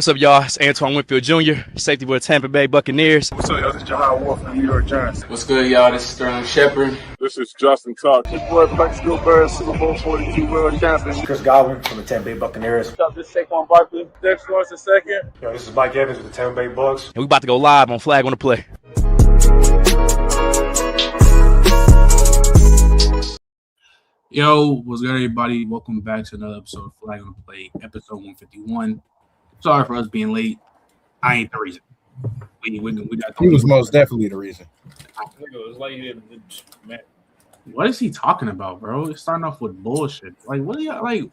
What's up, y'all? It's Antoine Winfield Jr., safety for the Tampa Bay Buccaneers. What's up, y'all? This is Jahai Wolf from the New York Giants. What's good, y'all? This is Sterling Shepard. This is Justin Tuck. This boy Plexico Bird, Super Bowl 42 world champion. Chris Godwin from the Tampa Bay Buccaneers. What's up? This is Saquon Barkley. Dex Lawrence II. Yo, this is Mike Evans with the Tampa Bay Bucks. And we about to go live on Flag on the Play. Yo, what's good, everybody? Welcome back to another episode of Flag on the Play, episode 151. Sorry for us being late. I ain't the reason. We got. He was most definitely the reason. What is he talking about, bro? It's starting off with bullshit. Like, what are y'all like?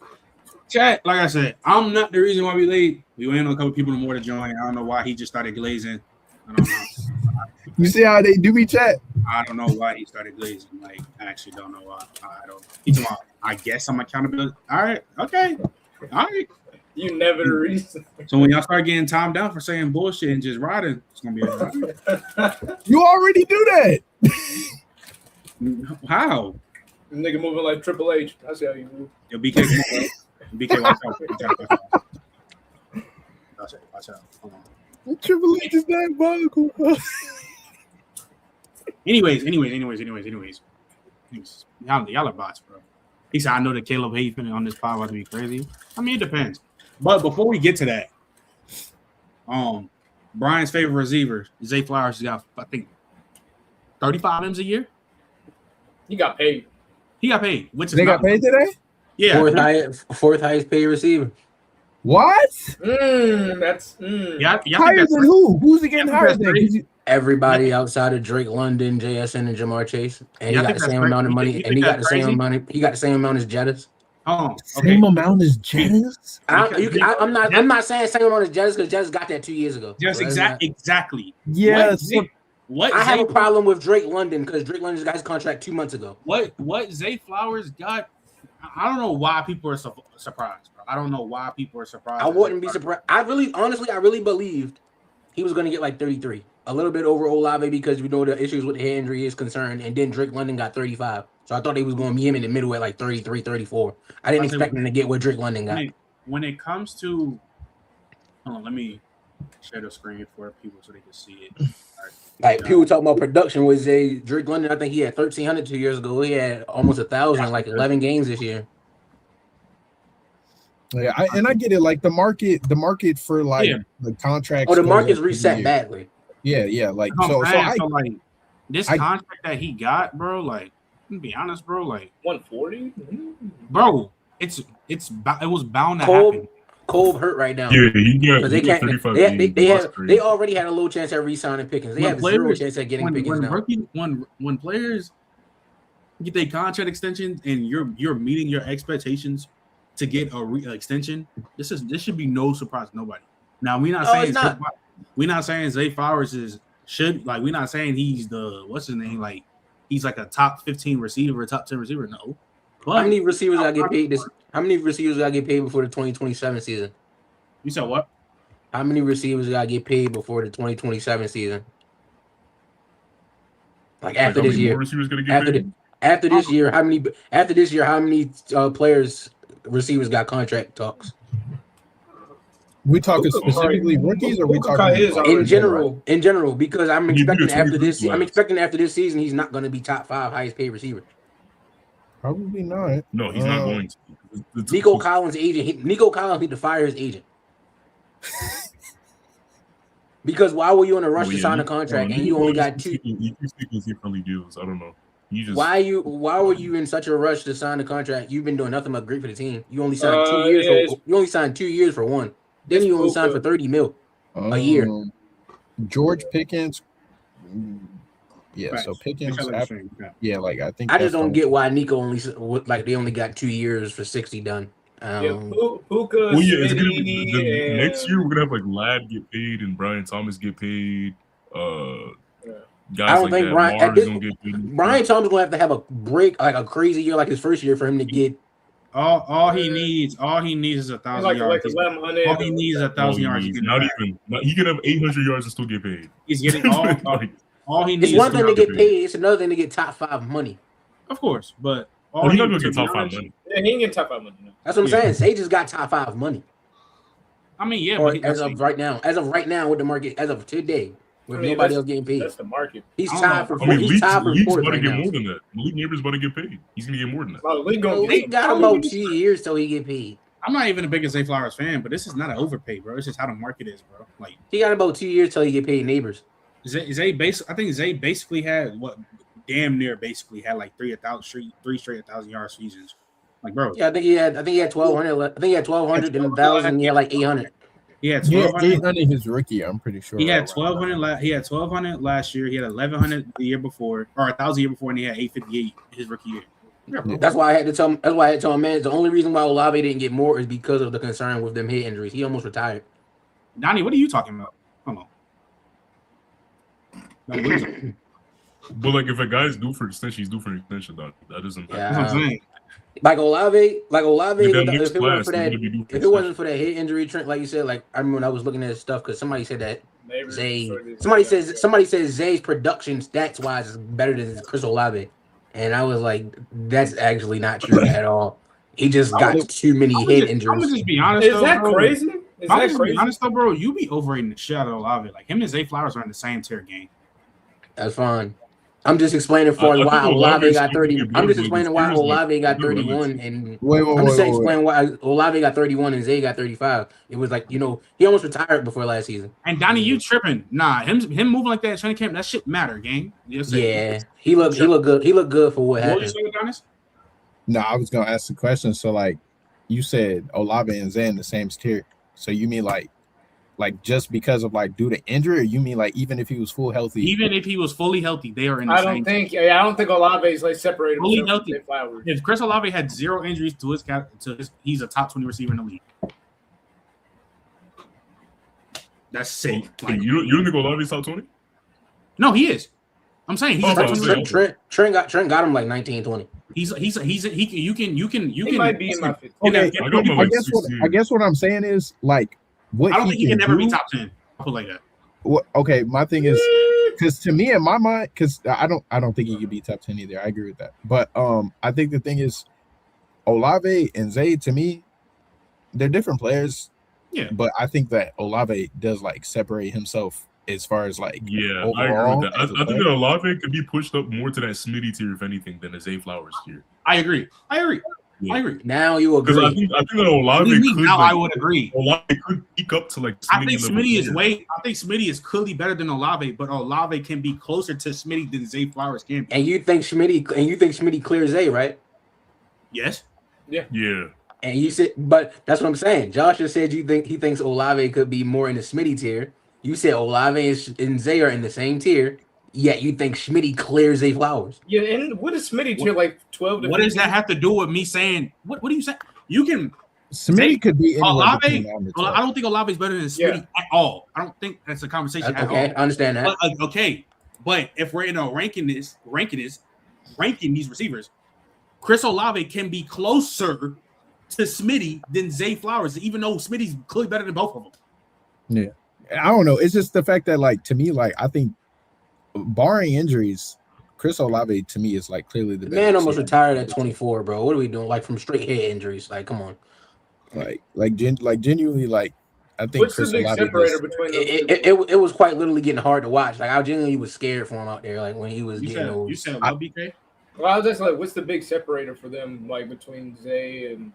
Chat, like I said, I'm not the reason why we late. We waiting on a couple people more to join. I don't know why he just started glazing. I don't know. You see how they do be chat? I don't know why he started glazing. Like, I actually don't know why. I don't. He's about, I guess I'm accountability. All right. Okay. All right. You never the reason. So when y'all start getting timed down for saying bullshit and just riding, it's gonna be a You already do that. How? Nigga moving like Triple H. I see how you move. Yo, BK, BK, watch out. Watch out. Hold on. Triple H is that vocal. Anyways. Y'all are bots, bro. He said, I know that Caleb Hayden on this pod about to be crazy. I mean, it depends. But before we get to that, Brian's favorite receiver, Zay Flowers, got, I think, 35 M's a year. He got paid. Which is They got paid today? Yeah. Fourth highest paid receiver. What? That's Yeah, higher than who? Who's he getting higher than? Everybody outside of Drake London, JSN, and Jamar Chase, and he got the same amount of money. And he got the same amount. He got the same amount as Jettis. Oh, okay. Same amount as Jettis? I'm not saying same amount as Jettis because Jettis got that 2 years ago. Just exactly. Yeah. What I have a problem with Drake London because Drake London got his contract 2 months ago. What Zay Flowers got? I don't know why people are surprised, bro. I don't know why people are surprised. I wouldn't be surprised. I really believed he was going to get like 33. A little bit over Olave because we know the issues with the head injury is concerned, and then Drake London got 35. So I thought they was going to be him in the middle at like 33, 34. I didn't expect him to get what Drake London got. When it comes to, hold on, let me share the screen for people so they can see it. Right. Like people talking about production with Drake London. I think he had 1,300 2 years ago. He had almost 1,000, like 11 games this year. Yeah, I get it. Like the market for like the contracts. Oh, the market's reset badly. Yeah. Like like this contract that he got, bro. Like, to be honest, bro. Like 140, bro. It was bound to happen. Cole hurt right now. Yeah, he got 35. They already had a low chance at re-signing Pickens. They have zero chance at getting Pickens now. When players get their contract extensions and you're meeting your expectations to get a extension, this should be no surprise to nobody. Now we're not saying Zay Flowers we're not saying he's the what's his name, like he's like a top 15 receiver, top 10 receiver. No. But how many receivers got get paid How many receivers got get paid before the 2027 season? You said what? How many receivers got get paid before the 2027 season? Like after this year. After this year, how many receivers got contract talks? We talking specifically rookies, or we talking in general? Because I'm expecting after this season, he's not going to be top 5 highest paid receiver. Probably not. No, he's not going to. Nico Collins' agent. Nico Collins need to fire his agent. Because why were you in a rush to sign a contract and you only got 2? You speak with friendly deals. I don't know. Why were you in such a rush to sign the contract? You've been doing nothing but great for the team. You only signed 2 years. You only signed 2 years for one. Then you only signed for $30 million a year. George Pickens. Yeah, right. So Pickens. I think I just don't get why Nico they only got 2 years for 60 done. Puka. Well, yeah, it's gonna be next year. We're gonna have like Ladd get paid and Brian Thomas get paid. Guys I don't like think that. Brian Thomas gonna have to have a break, like a crazy year, like his first year, for him to get. All he needs is 1,000 yards. All he needs is 1,000 yards. He can have 800 yards and still get paid. He's getting all he needs. It's one thing to get paid. It's another thing to get top 5 money. Of course, but he's not gonna get top 5 money. Yeah, he ain't getting top 5 money. That's what I'm saying. Say just got top 5 money. I mean, yeah, Or but as of right now with the market, as of today, with nobody else getting paid. That's the market. He's I don't tied know. for I mean, he's tied for Leak's fourth about to right get now. more than that. Malik Neighbors about to get paid. He's gonna get more than that. Oh, League gonna Malik get got him. about 2 years till he get paid. I'm not even a big Zay Flowers fan, but this is not an overpay, bro. It's just how the market is, bro. Like He got about 2 years till he get paid. Neighbors. I think Zay basically had damn near basically had like three straight 1,000-yard seasons. Like, bro. Yeah, I think he had 1,200. I think he had 1,200 and 1,000. He had like 800. He had Yeah, 1,200. 800 his rookie. I'm pretty sure. He had 1,200. He had 1,200 last year. He had 1,100 the year before, or 1,000 the year before, and he had 858 his rookie year. Yeah, bro. That's why I had to tell him. That's why I had to tell him, man. The only reason why Olave didn't get more is because of the concern with them hip injuries. He almost retired. Donnie, what are you talking about? Hold on. Donnie, what are you talking about? But like, if a guy's due for extension, he's due for an extension. That doesn't. Yeah. That's what I'm saying. Like Olave, Like that next if it wasn't class, for they're that, gonna be due for if it wasn't for that hip injury, Trent, like you said, like I remember when I was looking at his stuff because somebody said that somebody says Zay's production stats wise is better than Chris Olave, and I was like, that's actually not true at all. He just got too many hip I'm injuries. gonna just be honest. Is that crazy? Is I'm that just be crazy? honest though, bro. You be overrating the shit out of Olave. Like him and Zay Flowers are in the same tier game. That's fine. I'm just explaining for I why think Olave got Olave's 30. gonna be I'm just better, explaining but why here's Olave got the 31 and Wait, I'm just saying explain why Olave got 31 and Zay got 35. It was like, he almost retired before last season. And Donnie, you tripping? Nah, him moving like that at training camp, that shit matter, gang. Yeah, he looked good. He looked good for what What were you happened. saying, Donnie? No, I was gonna ask the question. So, like, you said Olave and Zay in the same tier. So you mean like just because of like due to injury, or you mean like even if he was full healthy? Even if he was fully healthy, they are in the I same. don't think Olave is like separated. Fully from healthy. Zay Flowers. If Chris Olave had 0 injuries to he's a top 20 receiver in the league. That's safe. Like, You don't think Olave's top 20? no, he is. I'm saying he's a top 20 receiver. Trent got him like 19, 20. You can He might be in my 50. Okay, I got him like I guess what I'm saying is like what I don't think he can never do, be top 10. I'll put it like that. Okay, my thing is because to me in my mind, because I don't think he could be top 10 either. I agree with that, but I think the thing is Olave and Zay, to me, they're different players. Yeah, but I think that Olave does like separate himself as far as like Yeah, I agree with that. I think that Olave could be pushed up more to that Smitty tier, if anything, than a Zay Flowers tier. I agree. Yeah. I agree. Now you Because agree. I think that Olave could. Now like, I would agree. Olave could peak up to like. I think level Smitty is player. I think Smitty is clearly better than Olave, but Olave can be closer to Smitty than Zay Flowers can be. And you think Schmitty clears Zay, right? Yes. Yeah. And you said, but that's what I'm saying. Josh just said he thinks Olave could be more in the Schmitty tier. You said Olave and Zay are in the same tier, yet you think Schmitty clears Zay Flowers. Yeah, and what is Smitty tier like 12 to What 15? does that have to do with me saying? What are you saying? You can Smitty could be anywhere Olave. between now and the I don't think Olave is better than Smitty at all. I don't think that's a conversation at Okay, all. I understand that. But, okay, but if we're ranking these receivers, Chris Olave can be closer to Smitty than Zay Flowers, even though Smitty's clearly better than both of them. Yeah, I don't know. It's just the fact that, like, to me, like, I think, barring injuries, Chris Olave to me is like clearly the The better man almost receiver. retired at 24, bro. What are we doing? Like from straight head injuries? Like, come on. Genuinely, like, I think What's Chris the big Olave separator does- between those two? It was quite literally getting hard to watch. Like I genuinely was scared for him out there. Like when he was getting those. You said what, BK? Well, I was just like, what's the big separator for them, like between Zay and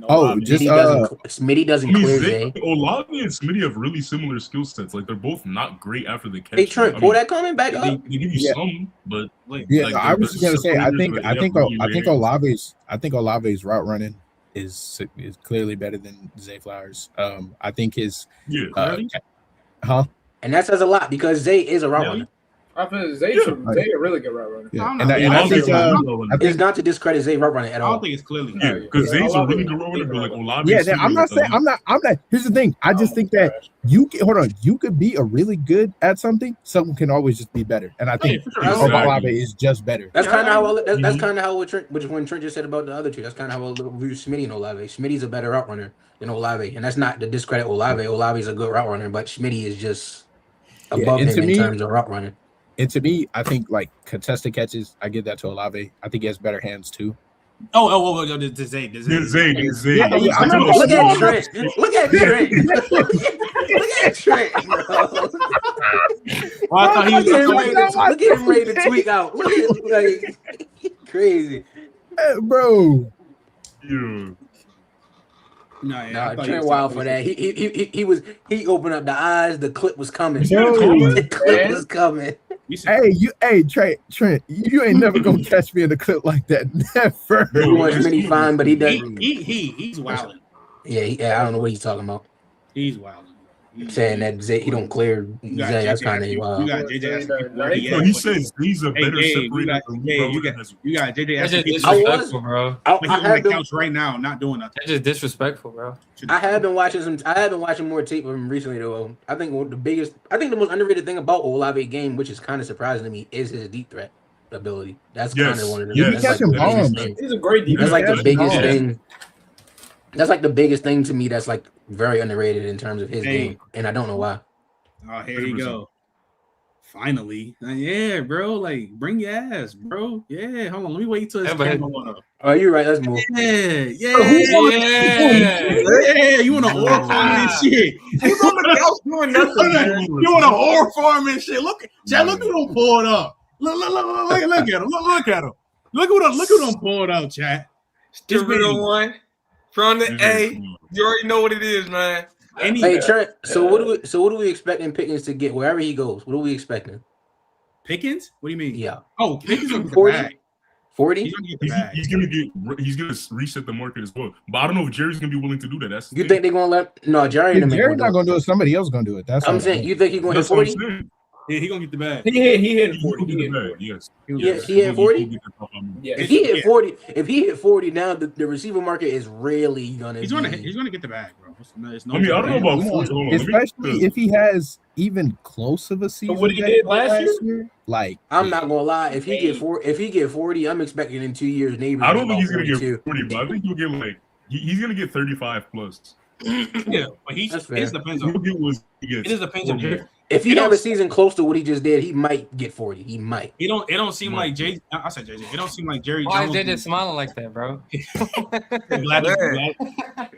Oh, Olave? just Smitty doesn't I mean, clear Zay, Zay. Olave and Smitty have really similar skill sets. Like they're both not great after the catch. Hey Trent, pull that comment back They up. give you Yeah. some, but like Yeah, like, I was just gonna say, I think Olave's Olave's route running is clearly better than Zay Flowers. I think his yeah. And that says a lot because Zay is a route runner. I feel Zay a really good route runner. Yeah. I'm And not- I think It's not to discredit Zay route runner at I don't all. think it's clearly. Yeah, because Yeah, Zay's a Olave really is good a runner, big but like runner. Olave. Yeah, I'm not saying I'm not. Here's the thing. I just think that you could be a really good at something. Someone can always just be better, and I think for sure. Exactly. Olave is just better. That's kind of how that's Mhm. kind of how when Trent just said about the other two. That's kind of how I view Smitty and Olave. Smitty's a better route runner than Olave, and that's not to discredit Olave. Olave's a good route runner, but Smitty is just above and him to in me- terms of route running. And to me, I think like contested catches, I give that to Olave. I think he has better hands too. The Zay. Zay. Look at Trent. Look at Trent. Look at Trent, bro. Well, I thought he was look at him ready to tweak out. Look at him, like crazy. Bro. Yeah. No, Trent wild for that. He opened up the eyes. The clip was coming. Yo, the clip was coming. Trent, you ain't never gonna catch me in a clip like that. Never. He wants many fine, but he doesn't. He's wilding. Yeah, I don't know what he's talking about. He's wilding. Saying that Zay, he don't clear Zay. That's kind of wild. You got JJ. No, he says he's a better separator. You got JJ. That's just disrespectful, bro. He's on the couch right now, not doing nothing. That's just disrespectful, bro. I have been watching more tape of him recently, though. I think the most underrated thing about Olave game, which is kind of surprising to me, is his deep threat ability. That's kind of one of the biggest things. He's a great defense. That's like the biggest thing. That's like the biggest thing to me. That's like very underrated in terms of his game, and I don't know why. Oh, here you go. Finally, yeah, bro. Like, bring your ass, bro. Yeah, hold on. Let me wait till it's camera up. Oh, you're right. Let's move. Yeah. You want to orb farm and shit? Who's on the couch doing nothing? You want to orb farm and shit? Look, Chad. Look who don't pull it up. Look at him. Look at him. Look who don't pull it up, Chad. Just one. From the A, you already know what it is, man. Hey Trent, so what do we expecting Pickens to get wherever he goes? What are we expecting? Pickens? What do you mean? Yeah. Oh, Pickens on 40? 40? He's gonna reset the market as well. But I don't know if Jerry's gonna be willing to do that. That's you think they're gonna let Jerry's not gonna do it. Somebody else gonna do it. That's I'm saying. You think he's gonna hit 40? Yeah, he gonna get the bag. He hit 40. Yes. He hit 40. Yeah. If he hit 40, now the receiver market is really gonna. He's gonna get the bag, bro. I don't know about 40. Especially if he has even close of a season. So what he did last year? Like, I'm not gonna lie. If he get 40, I'm expecting in 2 years. Neighbors. I don't think he's gonna get 40, but I think he'll get he's gonna get 35 plus. Yeah, but it just depends on. It just depends on Jerry. If he have a season close to what he just did, he might get 40. He might. It don't seem like Jay. I said JJ. It don't seem like Jerry. Why Jones is JJ smiling like that, bro?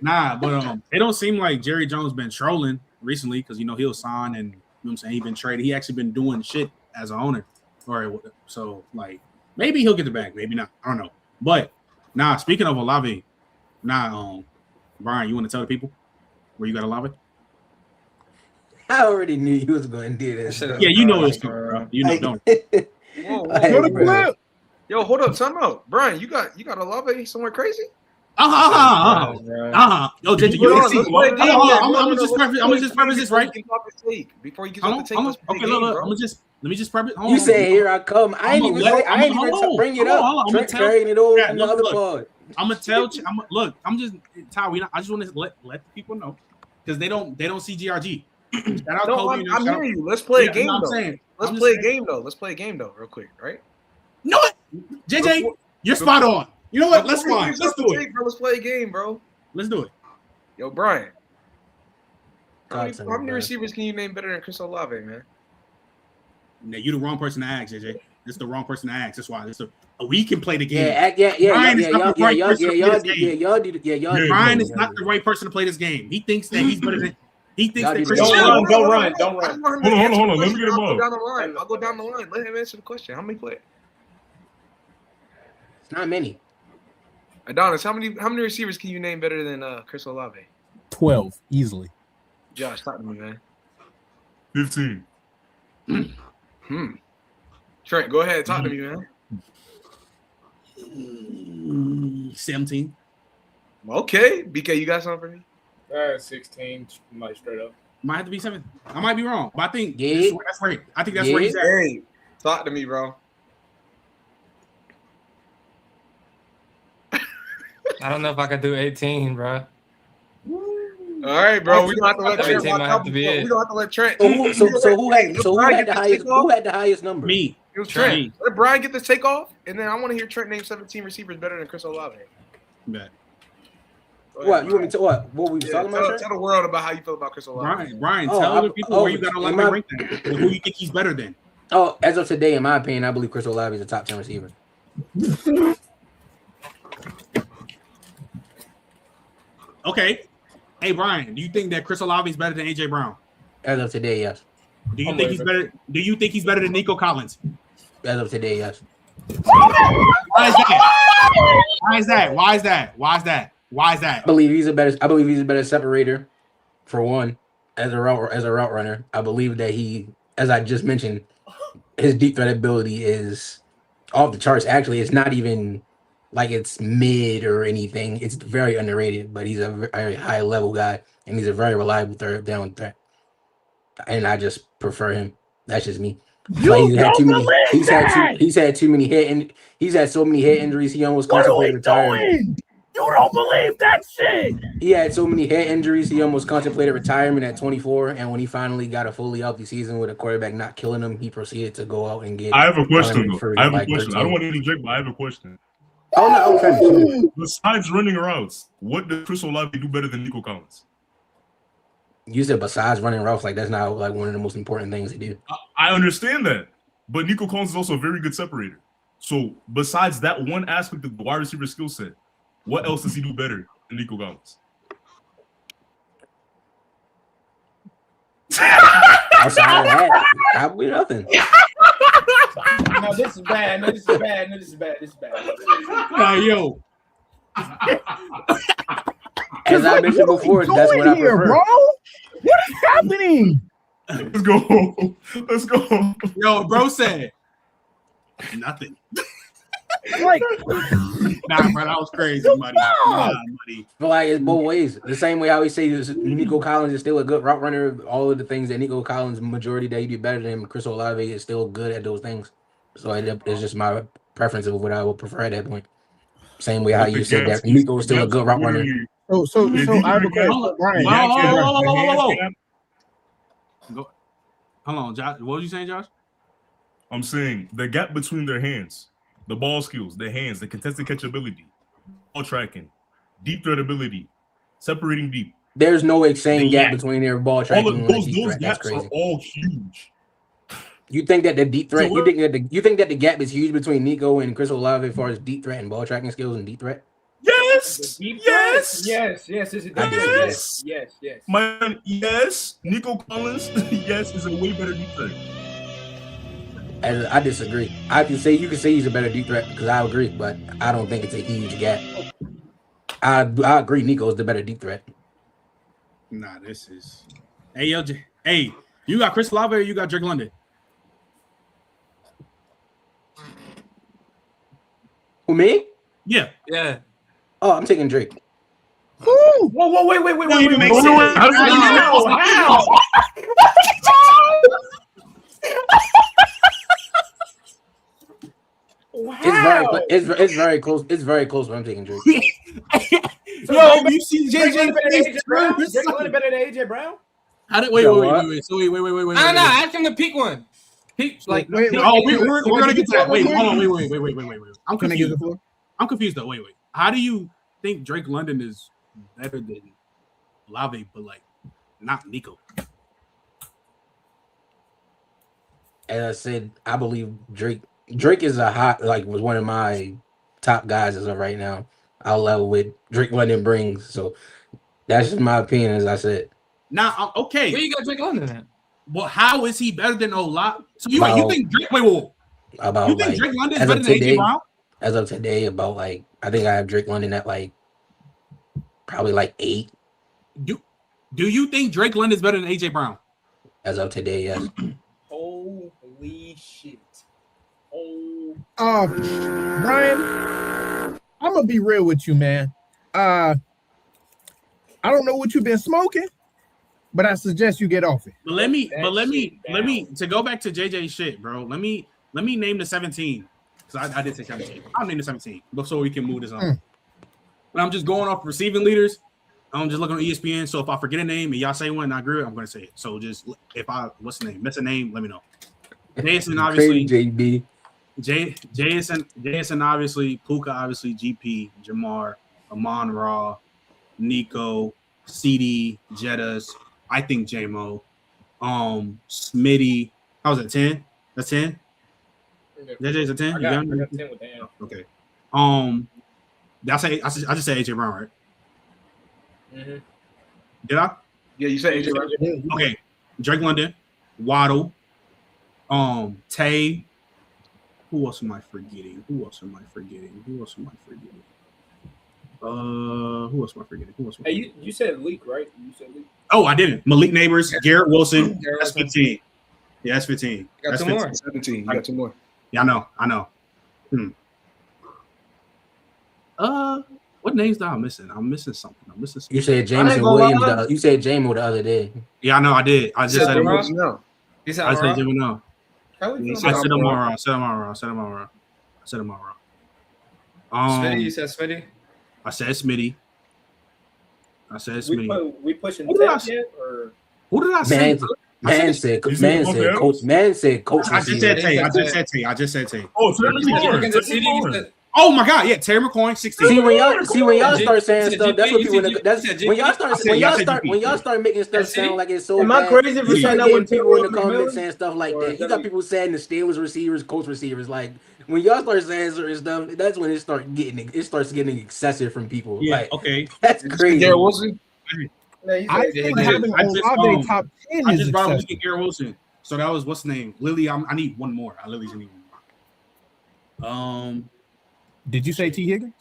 Nah, but it don't seem like Jerry Jones been trolling recently because he'll sign and what I'm saying, he been traded. He actually been doing shit as an owner, so like maybe he'll get the bag, maybe not. I don't know. But speaking of Olave, Brian, you want to tell the people where you got Olave? I already knew you was going to do this. Yeah, you know it's bro. You know, don't. Whoa. Yo, hold up, time out, Brian. You got Olave somewhere crazy? Yo, JJ, I'm gonna just preface this right before you get off the tape. Okay, look, let me just preface. You say here I come. I ain't even bring it up. Trent carrying it over from the other pod. I'm gonna tell. I'm just Ty. I just want to let the people know because they don't see GRG. I'm hearing you. Let's play a game though. Let's play a game though, real quick, right? No, JJ, you're spot on. You know what? Let's do it. Let's play a game, bro. Let's do it. Yo, Brian. How many receivers can you name better than Chris Olave, man? No, you're the wrong person to ask, JJ. This is the wrong person to ask. That's why. We can play the game. Brian is not the right person to play this game. He thinks that he's better than. He thinks that Chris. Don't run. Hold on. Let me get him up. I'll go down the line. Let him answer the question. How many play? It's not many. Adonis, how many receivers can you name better than Chris Olave? 12 easily. Josh, talk to me, man. 15. Trent, go ahead. Talk to me, man. 17. Okay, BK, you got something for me? 16, like straight up. Might have to be 7. I might be wrong, but I think that's right. I think that's where he's at. Hey, talk to me, bro. I don't know if I could do 18, bro. All right, bro. We don't have to let Trent. We don't have to let Trent. So who had the highest number? Me. It was Trent. Let Brian get this takeoff, and then I want to hear Trent name 17 receivers better than Chris Olave. Bet. What? You want me to what? What we talking about? Tell the world about how you feel about Chris Olave. Brian, tell the people where you got Olave ranked at. Who you think he's better than? Oh, as of today, in my opinion, I believe Chris Olave is a top 10 receiver. Okay. Hey Brian, do you think that Chris Olave is better than AJ Brown? As of today, yes. Do you think he's better? Do you think he's better than Nico Collins? As of today, yes. Why is that? Why is that? Why is that? Why is that? Why is that? I believe he's a better separator, for one, as a route runner. I believe that he, as I just mentioned, his deep threat ability is off the charts. Actually, it's not even like it's mid or anything. It's very underrated, but he's a very high level guy, and he's a very reliable third down threat. And I just prefer him. That's just me. He's had so many head injuries. He almost contemplated retirement. You don't believe that shit. He had so many head injuries. He almost contemplated retirement at 24. And when he finally got a fully healthy season with a quarterback not killing him, he proceeded to go out and get. I have a question. I have a question. 13. I don't want to interject, but I have a question. Oh no, finish. Besides running routes, what does Chris Olave do better than Nico Collins? You said besides running routes, like that's not like one of the most important things to do. I understand that, but Nico Collins is also a very good separator. So besides that one aspect of the wide receiver skill set, what else does he do better than Nico Collins? Outside of that, probably nothing. No, this is bad. No, this is bad. No, this is bad. This is bad. Yo. As I mentioned before, that's what I prefer. Bro? What is happening? Let's go. Let's go. Yo, bro said nothing. Like, nah, bro, that was crazy, buddy. Nah, buddy. But like it's both ways. The same way I always say Nico Collins is still a good route runner. All of the things that Nico Collins majority that he do better than him, Chris Olave is still good at those things. So it's just my preference of what I would prefer at that point. Same way how you said that Nico is still a good route runner. So I have a question, Brian. Hold on, Josh. What was you saying, Josh? I'm saying the gap between their hands, the ball skills, the hands, the contested catch ability, ball tracking, deep threat ability, separating deep. There's no insane gap between their ball tracking. All of those gaps are all huge. You think that the deep threat? You think that the gap is huge between Nico and Chris Olave as far as deep threat and ball tracking skills and deep threat? Yes. Yes. Man, yes. Nico Collins, yes, is a way better deep threat. I disagree. You can say he's a better deep threat because I agree, but I don't think it's a huge gap. I agree. Nico's the better deep threat. Nah, this is. Hey, yo, hey, you got Chris Olave or you got Drake London? Who, me? Yeah. Oh, I'm taking Drake. Whoa, wait. How? It's very close. It's very close, but I'm taking Drake. Yo, you see JJ Brown? Drake London better than AJ Brown? How did wait. I don't know. Ask him to pick one. We're gonna get to that. Wait, hold on. Wait. I'm confused. I'm confused though. Wait. How do you think Drake London is better than Olave, but like not Nico? As I said, I believe Drake is was one of my top guys as of right now. I'll level with Drake London brings. So that's just my opinion, as I said. Now, okay. Where you got Drake London at? Well, how is he better than Olave? So you think Drake? You think Drake London is better than AJ Brown? As of today, I think I have Drake London at probably 8. Do you think Drake London is better than AJ Brown? As of today, yes. Holy shit! Brian, I'm gonna be real with you, man. I don't know what you've been smoking, but I suggest you get off it. But let me to go back to JJ shit, bro. Let me name the 17. Because I did say 17. I'll name the 17 so we can move this on. But I'm just going off receiving leaders. I'm just looking on ESPN. So if I forget a name and y'all say one and I agree with it, I'm gonna say it. So just what's the name? Miss a name, let me know. Jason obviously. JB. Jason obviously, Puka obviously, GP, Jamar, Amon Ra, Nico, CD, Jettas, I think JMO, Smitty. How's that? 10? That's 10. JJ's a 10. I got 10 with him. Okay. I just say AJ Brown, right? Mm-hmm. Did I? Yeah, you said AJ. Right? Okay. Drake London, Waddle, Tay. Who else am I forgetting? Who else am I forgetting? Hey, you said leak, right? You said leak. Oh, I didn't. Malik Neighbors, Garrett Wilson. That's 15. Yeah, that's 15. You got that's two 15. more. 17. You got two more. Yeah, I know. What names are I missing? I'm missing something. You said Jameson Williams. You said J-Mo the other day. Yeah, I know. I did. I just said him. No. I said him no. I said him all wrong. Said him all wrong. Smitty, you said Smitty? I said Smitty. We pushing Who did I Tech yet, or who did I say? Man said coach. Man said coach. I just said Tay. I just said Tay. Oh, Terry McLaurin. Oh my God! Yeah, Terry McCoy, 16. See when y'all start saying stuff, that's what people. When y'all start making stuff sound like it's so am bad. I crazy for saying that when people in the comments saying stuff like that? You got people saying the Steelers receivers, coach receivers. Like when y'all start saying certain stuff, that's when it starts getting excessive from people. Yeah, like, okay, that's crazy. Garrett Wilson. I think having Olave top 10 I is just brought up excessive. Garrett Wilson. So that was what's the name? Lily. I need one more. I literally need one more. Did you say T. Higgins?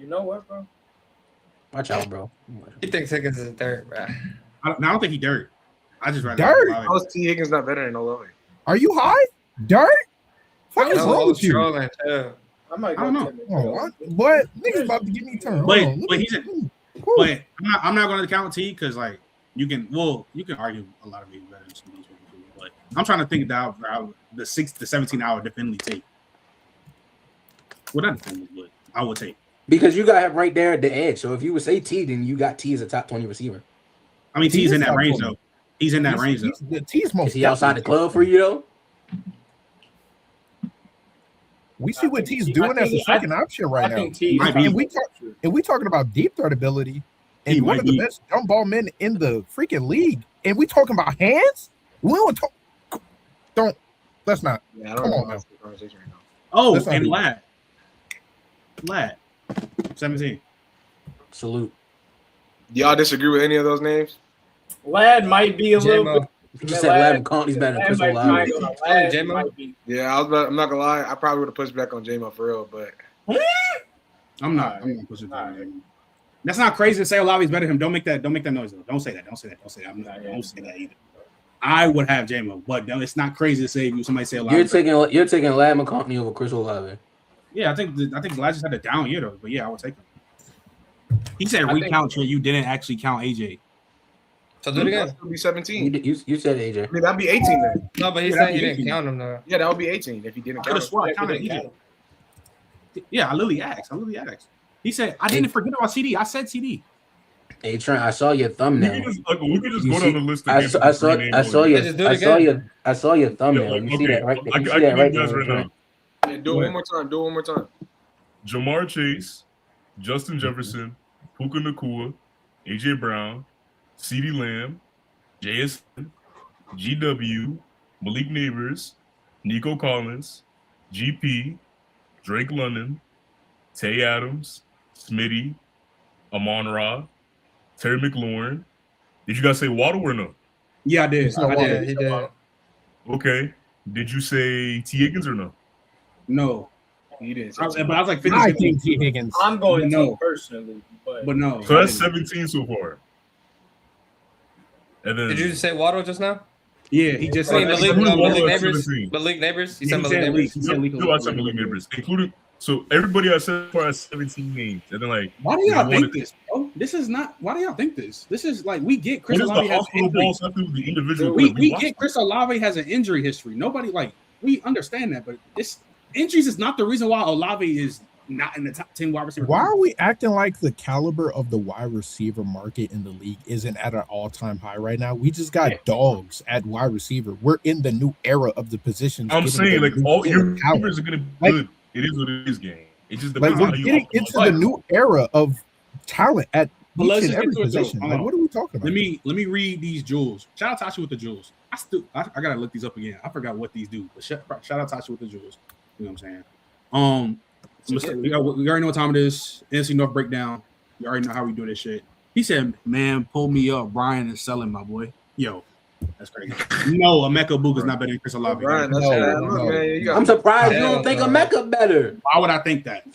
you know what, bro? Watch out, bro. He thinks Higgins is third, bro. I don't think he dirt. I just rather Dirt? How is T. Higgins not better than Olave? Are you high? Dirt? Fuck is No, I wrong was with you? trolling too. I might I don't go know. Tim Oh, what? What? Niggas about to get me turned. But- Hold on. but he's a- Cool. But I'm not going to count T because like you can argue a lot of people better than some of these people. But I'm trying to think that out the 6 to 17 hour definitely take. Well, not definitely, but I would take. Because you got him right there at the edge. So if you would say T, then you got T as a top 20 receiver. I mean, T T's is in that top range 20. though. He's in that range though. The T's most Is he outside the definitely- club for you though? We see what T's doing as a second option right I now. think T. Might be. And we talking about deep threat ability and He one might of the be. best jump ball men in the freaking league. And we talking about hands? We don't talk. Don't. Let's not. Yeah, I don't Come know. on, That's the conversation right now. Oh, That's not and who- Lad, 17. Salute. Y'all disagree with any of those names? Lad might be a little J-Mo. bit. You just said Lavin Conley's better than Chris Olave. J-Mo? Yeah, I'm not gonna lie. I probably would have pushed back on J-Mo for real, but I'm not pushing that. That's not crazy to say Olave's better than him. Don't make that noise though. Don't say that. Don't say that either. I would have J-Mo, but it's not crazy to say somebody say Olave. You're taking Lavin Conley over Chris Olave. Yeah, I think Elijah just had a down year though, but yeah, I would take him. He said recount so you didn't actually count AJ. So do it again. that would be 17. You said AJ. I mean, that'd be 18 then. No, but he Yeah, said that'd he be didn't 18. count him though. Yeah, that would be 18 if he didn't I could have count. sworn I counted AJ. Yeah, I literally asked. He said I didn't forget about CD. I said CD. Hey Trent, I saw your thumbnail. We could just You go see- down the list. I saw your Just do it again. thumbnail. You see that right there? You see that right there? Trent? Yeah, do it one more time. Jamar Chase, Justin Jefferson, Puka Nakua, AJ Brown, CeeDee Lamb, JSN, GW, Malik Neighbors, Nico Collins, GP, Drake London, Tay Adams, Smitty, Amon Ra, Terry McLaurin. Did you guys say Waddle or no? Yeah, I did. I did. He did. Okay. Did you say T. Higgins or no? No. He didn't. But I was like 50. I think T. Higgins. I'm going No. to personally, But no. So that's 17 so far. And then Did you just say Waddle just now? Yeah, he just I mean, said Malik- Malik Waddle at Neighbors. 17. Malik Neighbors. You He said Malik said Neighbors. Leak. He said Leak. I said Malik Neighbors, including. So everybody I said far as 17 names, and then like, Why do y'all I think wanted- this, bro? This is not. Why do y'all think this? This is like we get Chris What is the Olave has an hospital injury. balls have to do with the individual? We play? watch get Chris Olave has an injury history. Nobody like we understand that, but this injuries is not the reason why Olave is not in the top 10 wide receiver. Why are we acting like the caliber of the wide receiver market in the league isn't at an all-time high right now? We just got dogs at wide receiver. We're in the new era of the positions. I'm getting saying the like new all your talent. receivers are gonna be Like- good. It is what it is, game. It just Like depends we're on how you getting optimize into the new era of talent at But each let's and just every get to it, though. position. Hold Like, on. what are we talking about? Let me read these jewels. Shout out Tasha with the jewels. I gotta look these up again. I forgot what these do. But shout out Tasha with the jewels. You know what I'm saying? We already know what time it is. NFC North breakdown. You already know how we do this shit. He said, "Man, pull me up. Brian is selling, my boy." Yo, that's crazy. No, Emeka Buka's not better than Chris Olave. Brian, that's I'm surprised you don't think Emeka better. Why would I think that?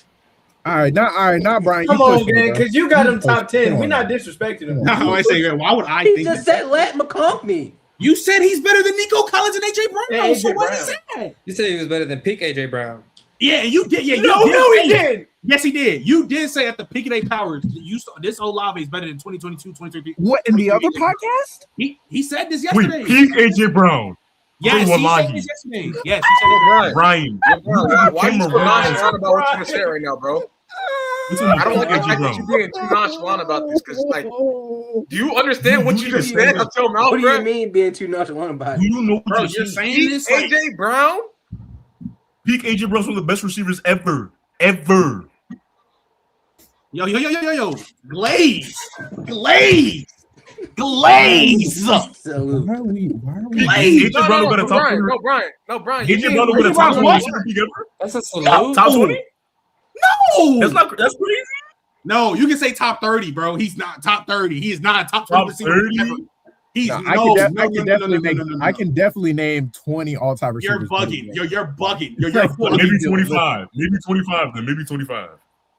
All right, not Brian. Come you on, pushing it, man, bro. because you got him top 10. Come We're on, not man. disrespecting him. No, I say, why would I He think just that? said let McConkey. You said he's better than Nico Collins and AJ Brown. Yeah, so AJ what Brown. is that? You said he was better than peak AJ Brown. Yeah, you did. Yeah, No, he didn't. Yes, he did. You did say at the peak of their powers, you saw this Olave is better than 2022, 2023. What in the other podcast? He said this Wait, yesterday. peak AJ Brown. Yes, Wait, he Wallahi. said this yesterday. Yes, he said it. Ryan. Why are you so Cameron. nonchalant about what you just said right now, bro? I don't like the fact that you're being too nonchalant about this because, like, do you understand what you just said out your mouth, What do bro? you mean being too nonchalant about Do it? you know what Bro, you're you're saying? saying Peak this? Like, AJ Brown? Peak AJ Brown's one of the best receivers ever. Ever. yo. Glaze. Glaze. Salute. Why are we? AJ No, Brown no, got a no, top Brian, 20. no, Brian, no, Brian. you AJ can't- Brown got a What? top 20 receiver peak ever. That's a salute. Top 20? No. That's crazy. No, you can say top 30, bro. He's not top 30. He is not a top 20 Top receiver 30? ever. He's No, no. I can definitely name 20 all-time You're receivers. bugging. You're bugging. You're Like, bugging. Maybe 25. Maybe 25 then. Maybe 25.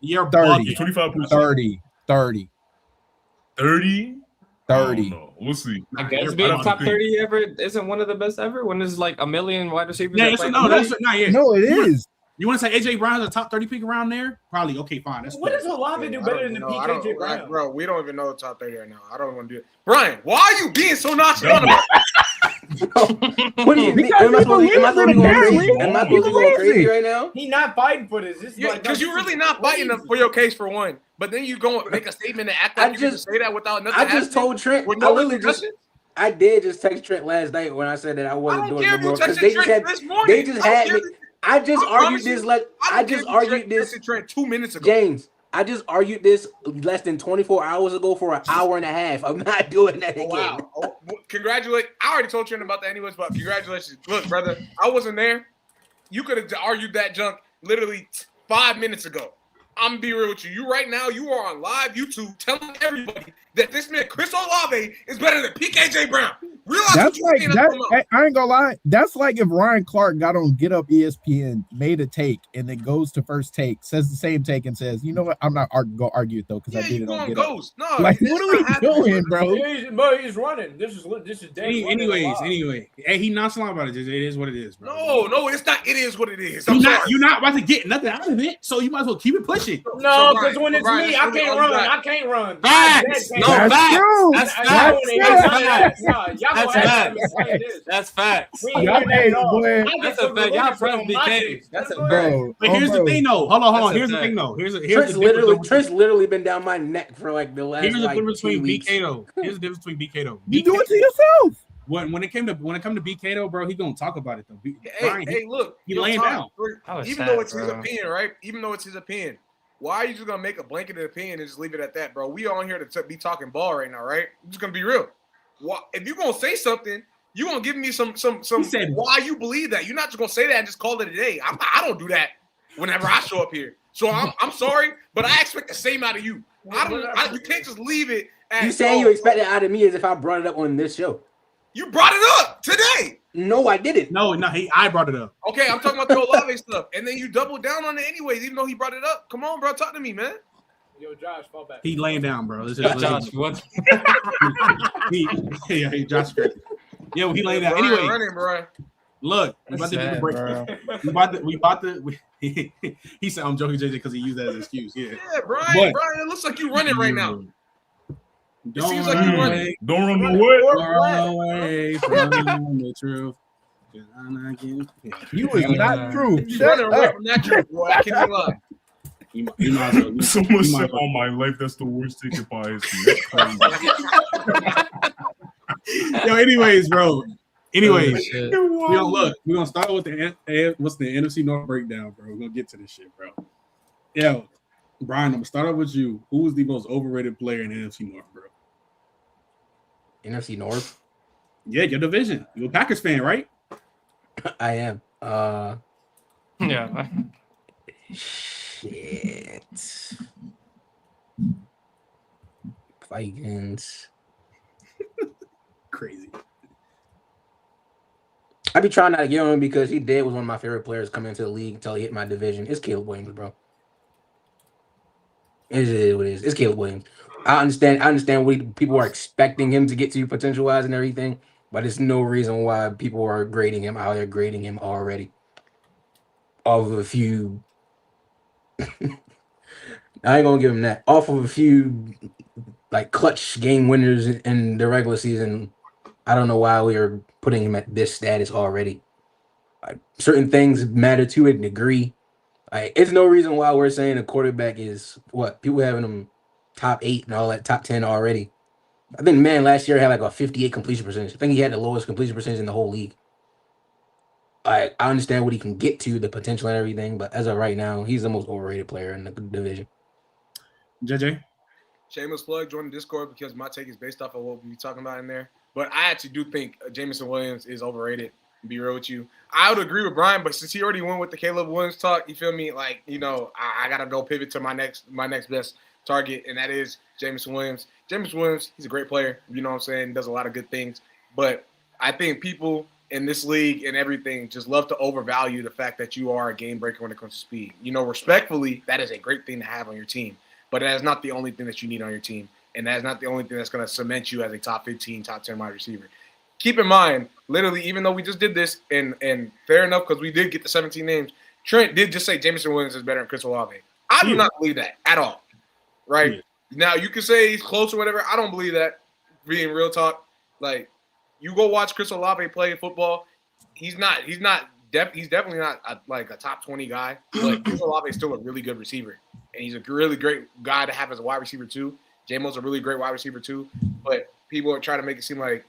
You're 30. bugging. 25%. 30. 30? 30. I don't know. We'll see. I guess You're being bugging. top 30 ever isn't one of the best ever. When there's like a million wide receivers. Yeah, that it's, play no, the that's league. not yet. No, it is. You want to say AJ Brown's a top 30 pick around there? Probably. Okay, fine. That's What cool. does Olave do I better don't than know. peak I don't- AJ Brown? like, bro, we don't even know the top 30 right now. I don't want to do it. Brian, why are you being so nonchalant about What do you mean? Am I supposed to be going crazy? Am I supposed to be going crazy right now? He not fighting for this. This is like because you're really not fighting for your case for one. But then you go make a statement and act like you can say that without nothing. I just told Trent. with I no literally just. repercussions? I did just text Trent last night when I said that I I wasn't don't doing care it if no you more because texted they just Trent had. this morning. They just I don't had care me. if- I just I argued promise this you, like I don't just care if you argued this. texted Trent 2 minutes ago. James, I just argued this less than 24 hours ago for an hour and a half. I'm not doing that again. Wow. Oh, congratulate. I already told Trent about that anyways, but congratulations. Look, brother, I wasn't there. You could have argued that junk literally 5 minutes ago. I'm gonna be real with you. You right now, you are on live YouTube telling everybody that this man, Chris Olave, is better than PKJ Brown. Realize That's what you're like saying out your mouth. that. I ain't gonna lie. That's like if Ryan Clark got on Get Up ESPN, made a take, and then goes to First Take, says the same take, and says, "You know what? I'm not gonna argue it though because I Yeah, did you it on going Get Up." ghost. No, Like, it's what not are we happening. doing, bro? But he's running. This is dead. Anyway. Hey, he nonchalant about it. It is what it is, bro. No, it's not. It is what it is. You're not about to get nothing out of it, so you might as well keep it pushing. No, So, because when it's Brian, me, that's I really can't all you run. got. I can't run. Facts. Dead No, can't. That's facts. true. That's I facts. don't even- That's Nah, facts. y'all That's gonna have facts. to say this. That's facts. We ain't Y'all hearing that made, at all. boy. I That's get a the fact. Y'all religion press on my BK. case. That's a Go fact. ahead. Bro, But here's the bro. thing, though. Hold on. That's a Here's the fact. thing, though. Here's the Trent's literally been down my neck for like the last Here's the like difference 2 between weeks. BK though. Here's the difference between BK though. You do it to yourself. When it come to BK though, bro, he gonna talk about it though. Brian, Hey, look, he yo, laying Todd, down. That was even sad, though it's his bro. opinion, right? Even though it's his opinion, why are you just gonna make a blanketed opinion and just leave it at that, bro? We on here to be talking ball right now, right? I'm just gonna be real. Why, if you're gonna say something, you gonna give me some He said- why you believe that. You're not just gonna say that and just call it a day. I don't do that whenever I show up here. So I'm sorry, but I expect the same out of you. You can't just leave it. At, You saying you expect it out of me as if I brought it up on this show? You brought it up today. No, I didn't. No, I brought it up. Okay, I'm talking about the Olave stuff, and then you doubled down on it anyways, even though he brought it up. Come on, bro, talk to me, man. Yo, Josh, fall back. He laying down, bro. Josh, what? Josh. Yeah, he laying down. Brian Anyway, running, bro. look, we about to do the break. We about to. He said I'm joking, JJ, because he used that as an excuse. Yeah. Yeah, Brian. But- Brian, it looks like you running right now. Don't seems like you running. Don't run the what? run away from the truth. 'Cause I'm not getting- You is not true. You Shut running away up. from that truth, boy. I can't lie. You might as well. Someone you might said, as well. "Oh my life, that's the worst ticket by history." That's crazy. Yo, anyways, bro. Anyways, Oh, shit. we're gonna start with the NFC North breakdown, bro. We're gonna get to this shit, bro. Yo, Brian, I'm gonna start off with you. Who is the most overrated player in the NFC North, bro? NFC North. Yeah, your division. You're a Packers fan, right? I am. Yeah. Shit. Vikings. Crazy. I be trying not to get on him because he was one of my favorite players coming into the league until he hit my division. It's Caleb Williams, bro. It is what it is. It's Caleb Williams. I understand what people are expecting him to get to potential wise and everything, but there's no reason why people are grading him how they're grading him already. Off of a few, I ain't gonna give him that. Off of a few like clutch game winners in the regular season, I don't know why we are putting him at this status already. Like certain things matter to a degree. Like it's no reason why we're saying a quarterback is what people having him top 8 and all that, top 10 already. I think man last year had like a 58 completion percentage. I think he had the lowest completion percentage in the whole league. I understand what he can get to, the potential and everything, but as of right now, he's the most overrated player in the division. JJ? Shameless plug, join the Discord because my take is based off of what we're talking about in there. But I actually do think Jameson Williams is overrated. To be real with you, I would agree with Brian, but since he already went with the Caleb Williams talk, you feel me? Like, you know, I gotta go pivot to my next best target, and that is Jameson Williams. Jameson Williams, he's a great player. You know what I'm saying? Does a lot of good things, but I think people in this league and everything just love to overvalue the fact that you are a game breaker when it comes to speed. You know, respectfully, that is a great thing to have on your team, but that is not the only thing that you need on your team, and that is not the only thing that's going to cement you as a top 15, top 10 wide receiver. Keep in mind, literally, even though we just did this, and fair enough because we did get the 17 names, Trent did just say Jameson Williams is better than Chris Olave. I do not believe that at all, right? Now, you can say he's close or whatever. I don't believe that, being real talk. Like, you go watch Chris Olave play football, he's definitely not a top 20 guy, but Chris Olave is still a really good receiver, and he's a really great guy to have as a wide receiver too. J-Mo's a really great wide receiver too, but people are trying to make it seem like,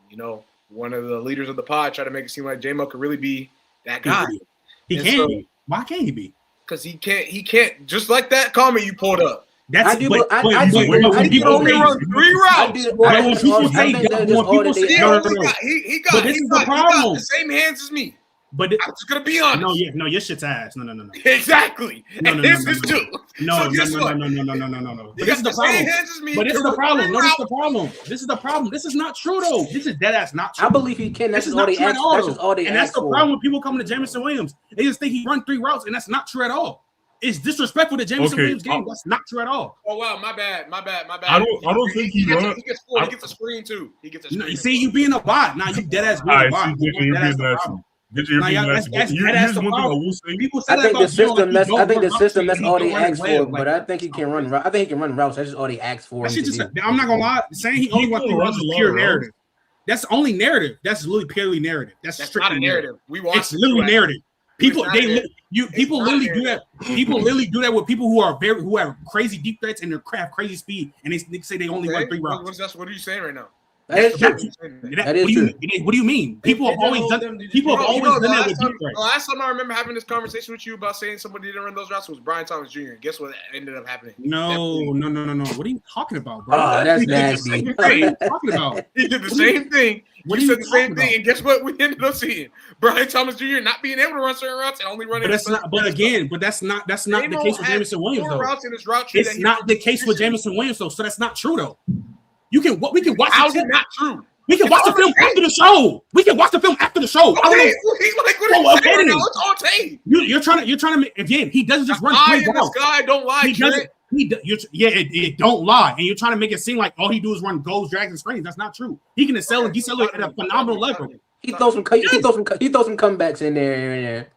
you know, one of the leaders of the pod try to make it seem like J-Mo could really be that guy. He can't be. Why can't he be? Because he can't. Just like that comment you pulled up. That's I but He only run 3 routes. But this is the problem. The same hands as me. But I'm just gonna be honest. No, your shit's ass. No. Exactly. And this is too. No. This is the problem. But this is the problem. No, this is the problem. This is the problem. This is not true though. This is dead ass not true. I believe he can. That's all they ask. That's just all they ask. And that's the problem with people coming to Jameson Williams. They just think he run 3 routes, and that's not true at all. It's disrespectful to Jameson Williams' game. That's not true at all. Oh wow, my bad. I don't think he runs. He gets 4. He gets a screen too. He gets a screen. You see, you being a bot. Now you dead ass being a bot. That's the problem. I think the system. That's all they ask for. But I think he can run. I think he can run routes. That's just all they ask for. I'm not gonna lie. Saying he only runs 3 routes is pure narrative. That's only narrative. That's literally purely narrative. That's strictly not a narrative. It's literally narrative. People literally do that. People literally do that with people who have crazy deep threats and they have crazy speed, and they say they only run 3 routes. What are you saying right now? That is true. What do you mean? People have always done that with deep threats. The last time I remember having this conversation with you about saying somebody didn't run those routes was Brian Thomas Jr. Guess what ended up happening? No. What are you talking about, bro? Oh, that's nasty. What are you talking about? He did the same thing. You said the same thing, and guess what? We ended up seeing Brian Thomas Jr. not being able to run certain routes and only running. But that's not the case with Jameson Williams though. It's not the case with Jameson Williams though. So that's not true though. We can watch. How's it not true? We can watch the film after the show. Okay, it's on tape. You're trying to make again. He doesn't just run 3 routes. This guy don't lie. He doesn't. It don't lie, and you're trying to make it seem like all he do is run goals, drags, and screens. That's not true. He can excel and decel at a phenomenal level. He throws some comebacks in there.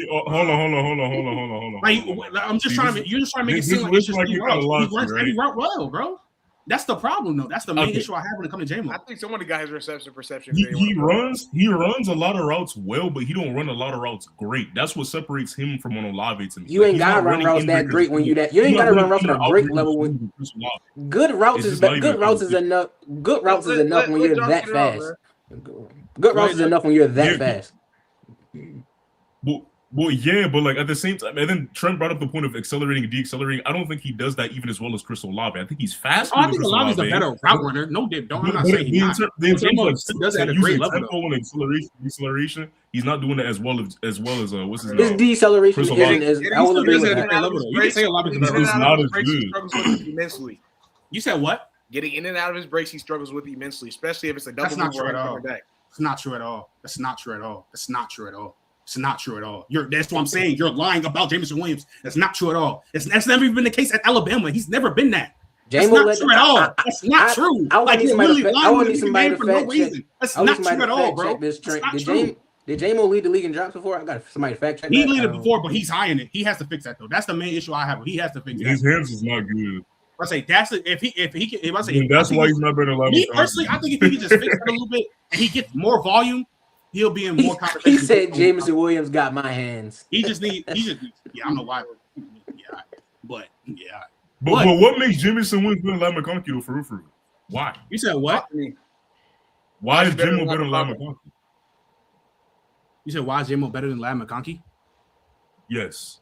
Hold on. Like, I'm just trying to. You're just trying to make it seem like it's just he runs every route well, bro. That's the problem, though. That's the main issue I have when it comes to J-Mo. I think somebody got his perception. He runs a lot of routes well, but he don't run a lot of routes great. That's what separates him from Olave to me. You ain't gotta run routes that great when you that. You ain't gotta run routes at a great level. When good routes is enough. Good routes is enough when you're that fast. Good routes is enough when you're that fast. Well, yeah, but like at the same time, and then Trent brought up the point of accelerating and deaccelerating. I don't think he does that even as well as Chris Olave. I think he's faster. I think Olave's the better route runner. No, I'm not saying he's not. Does at a great level. Tempo and acceleration, he's not doing it as well as what's his name? His deceleration isn't as elevated. You can say Olave's better. It's not as good. Struggles with immensely. You said what? Getting in and out of his breaks, he struggles with immensely, especially if it's a double. That's not true at all. Back. It's not true at all. That's not true at all. That's not true at all. It's not true at all. That's what I'm saying. You're lying about Jameson Williams. That's not true at all. That's never even been the case at Alabama. He's never been that. That's not true at all. That's not true. Like he's really lying. I want somebody to fact check. That's not true at all, bro. Did J-Mo lead the league in drops before? I got somebody to fact check. He lead it before, but he's high in it. He has to fix that though. That's the main issue I have. He has to fix that. His hands is not good. I say that's that's why he's not better than me personally. I think if he can just fix it a little bit and he gets more volume, he'll be in more conversation. He said Jameson Williams got my hands. Yeah, I don't know why. But what makes Jameson Williams better than Ladd McConkey though, for real? Why? You said what? Why is J-Mo better than Ladd McConkey? You said why is J-Mo better than Ladd McConkey? Yes.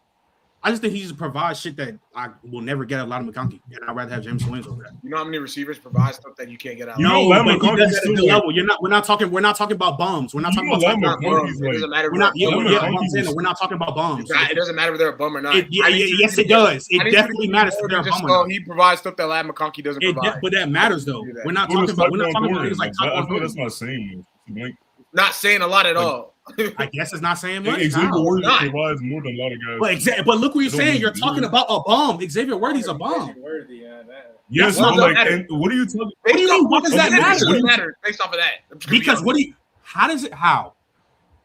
I just think he just provides shit that I will never get a lot of McConkey, and I'd rather have Jameson Williams over that. You know how many receivers provide stuff that you can't get out? No, but he does that at the level. We're not talking about bums. We're not talking about bums. It doesn't matter. We're not talking about bums. It doesn't matter if they're a bum or not. Yes, it does. It definitely matters if they're a bum or not. He provides stuff that Ladd McConkey doesn't provide. But that matters though. We're not talking about things like that's not saying. Not saying a lot at all. I guess it's not saying much. Xavier Worthy provides more than a lot of guys. But look what you're saying. You're talking about a bum. Xavier Worthy's a bum. Yes, but like, and what are you talking? What do you mean? What does that matter? What matter based off of that? Because how does it? How?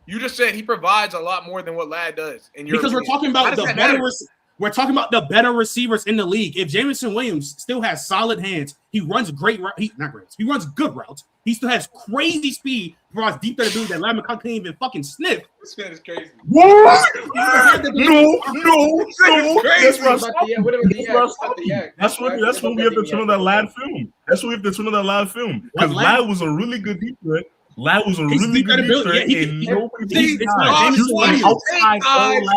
You just said he provides a lot more than what Ladd does. Because we're talking about the better. We're talking about the better receivers in the league. If Jameson Williams still has solid hands, he runs great routes. He runs good routes. He still has crazy speed. Provides deep threat ability that Ladd McConkey can't even fucking sniff. This man is crazy. What? No. That's when we have to turn on that Ladd film. That's when we have to turn on that Ladd film. Because Ladd was a really good deep threat. Ladd was a really good deep threat.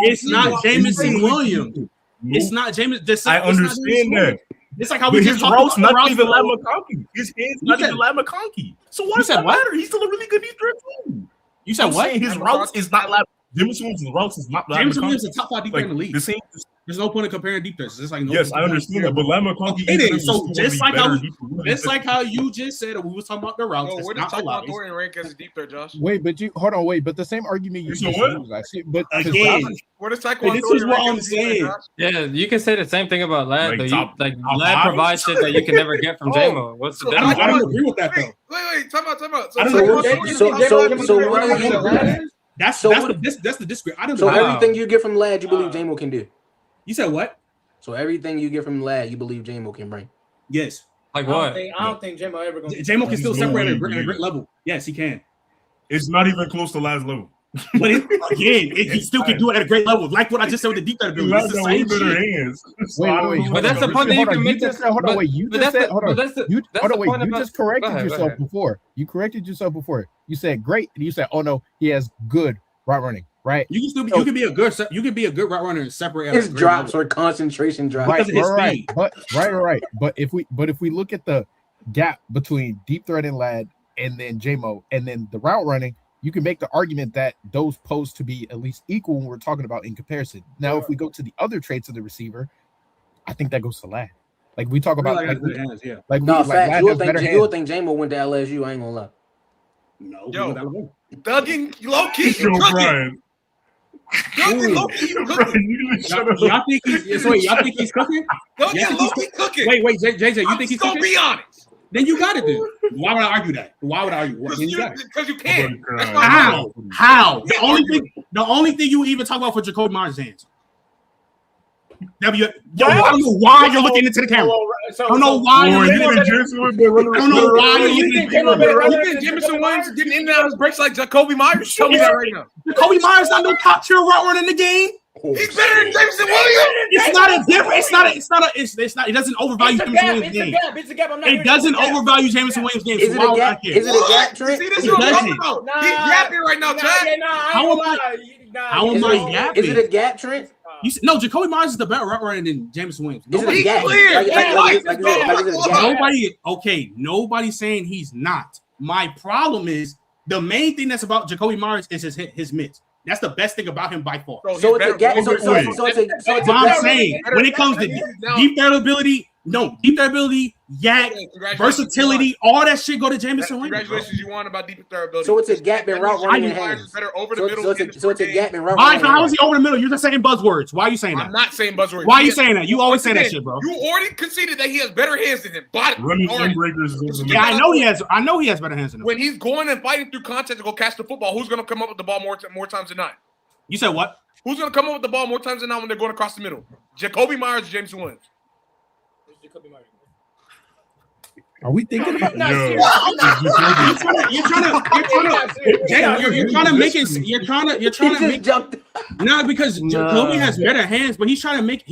It's not Jameson Williams. It's not Jameson. I understand that. It's like how we just talked about not even Ladd McConkey. His hands not even Ladd McConkey. So what does that matter? He's still a really good deep threat too. You said what? His routes is not Ladd. Jameson Williams' routes is not Ladd McConkey. Jameson Williams is a top 5 deep threat in the league. There's no point in comparing deep threats. It's like yes, I understand that, but Ladd McConkey. It is so just like how you just said we was talking about the routes. We're not talking about Dorian rank as a deep threat, Josh. Wait, but but the same argument you just used, I see. But again, what is Taekwondo? This is what I'm saying. Yeah, you can say the same thing about Ladd. Ladd provides shit that you can never get from J-Mo. What's the difference? I don't agree with that though. Wait, time out. That's the disagreement. I don't know. So everything you get from Ladd, you believe J-Mo can do. You said what? So everything you get from Ladd, you believe J-Mo can bring. Yes. Like what? I don't think J-Mo ever going to. J-Mo can still separate at a great level. Yes, he can. It's not even close to Ladd's level. But he still can do it at a great level. Like what I just said with the deep threat ability. It's the same shit. But that's the point that you can make this. Hold on, wait. You just said, hold on. You just corrected yourself before. You corrected yourself before. You said great, and you said, oh no, he has good route running. Right, you can still you can be a good route runner and separate his drops or concentration drops. Right. But if we look at the gap between deep threat and Ladd and then J-Mo and then the route running, you can make the argument that those pose to be at least equal when we're talking about in comparison. Now, if we go to the other traits of the receiver, I think that goes to Ladd. Like we talk about, you would think J-Mo went to LSU. I ain't gonna lie. No, yo, Duggan, low key, cooking. Y'all think he's cooking? Wait, JJ, you think he's cooking? Be honest. Then you got it, dude. Why would I argue that? Because you can. How? The only thing you even talk about for Jacoby Myers' hands. I don't know why you're looking into the camera. I don't know why you're looking into the camera. You think Jameson Williams getting in and out of his breaks like Jacoby Myers? Tell me that right now. Jacoby Myers not no top tier route runner in the game. He's better than Jameson Williams. It's not a different. It's not. It doesn't overvalue Jameson Williams' game. It doesn't overvalue Jameson Williams' game. Is it a gap? Is it a gap, Trent? See, this is what I'm talking about. He's yapping right now, Chad. How am I? How am I yapping? Is it a gap, Trent? No, Jacoby Myers is the better route runner than Jameson Williams. Nobody's Nobody's saying he's not. My problem is the main thing that's about Jacoby Myers is his mitts. That's the best thing about him by far. So it's a gap. I'm saying when it comes to deep threat ability, yak, versatility, all that shit go to Jameson Williams. Congratulations, you won about deep threat ability. So it's a gap in route running hands. Better over the middle. So it's a gap in route running. How is he over the middle? You're just saying buzzwords. Why are you saying that? I'm not saying buzzwords. Why are you saying that? You always say that shit, bro. You already conceded that he has better hands than him. Running breakers. Yeah, I know he has better hands than him. When he's going and fighting through contact to go catch the football, who's going to come up with the ball more times than not? You said what? Who's going to come up with the ball more times than not when they're going across the middle? Jacoby Myers or Jameson Williams? Are we thinking about You're trying to make because Jacoby has better hands, but he's trying to make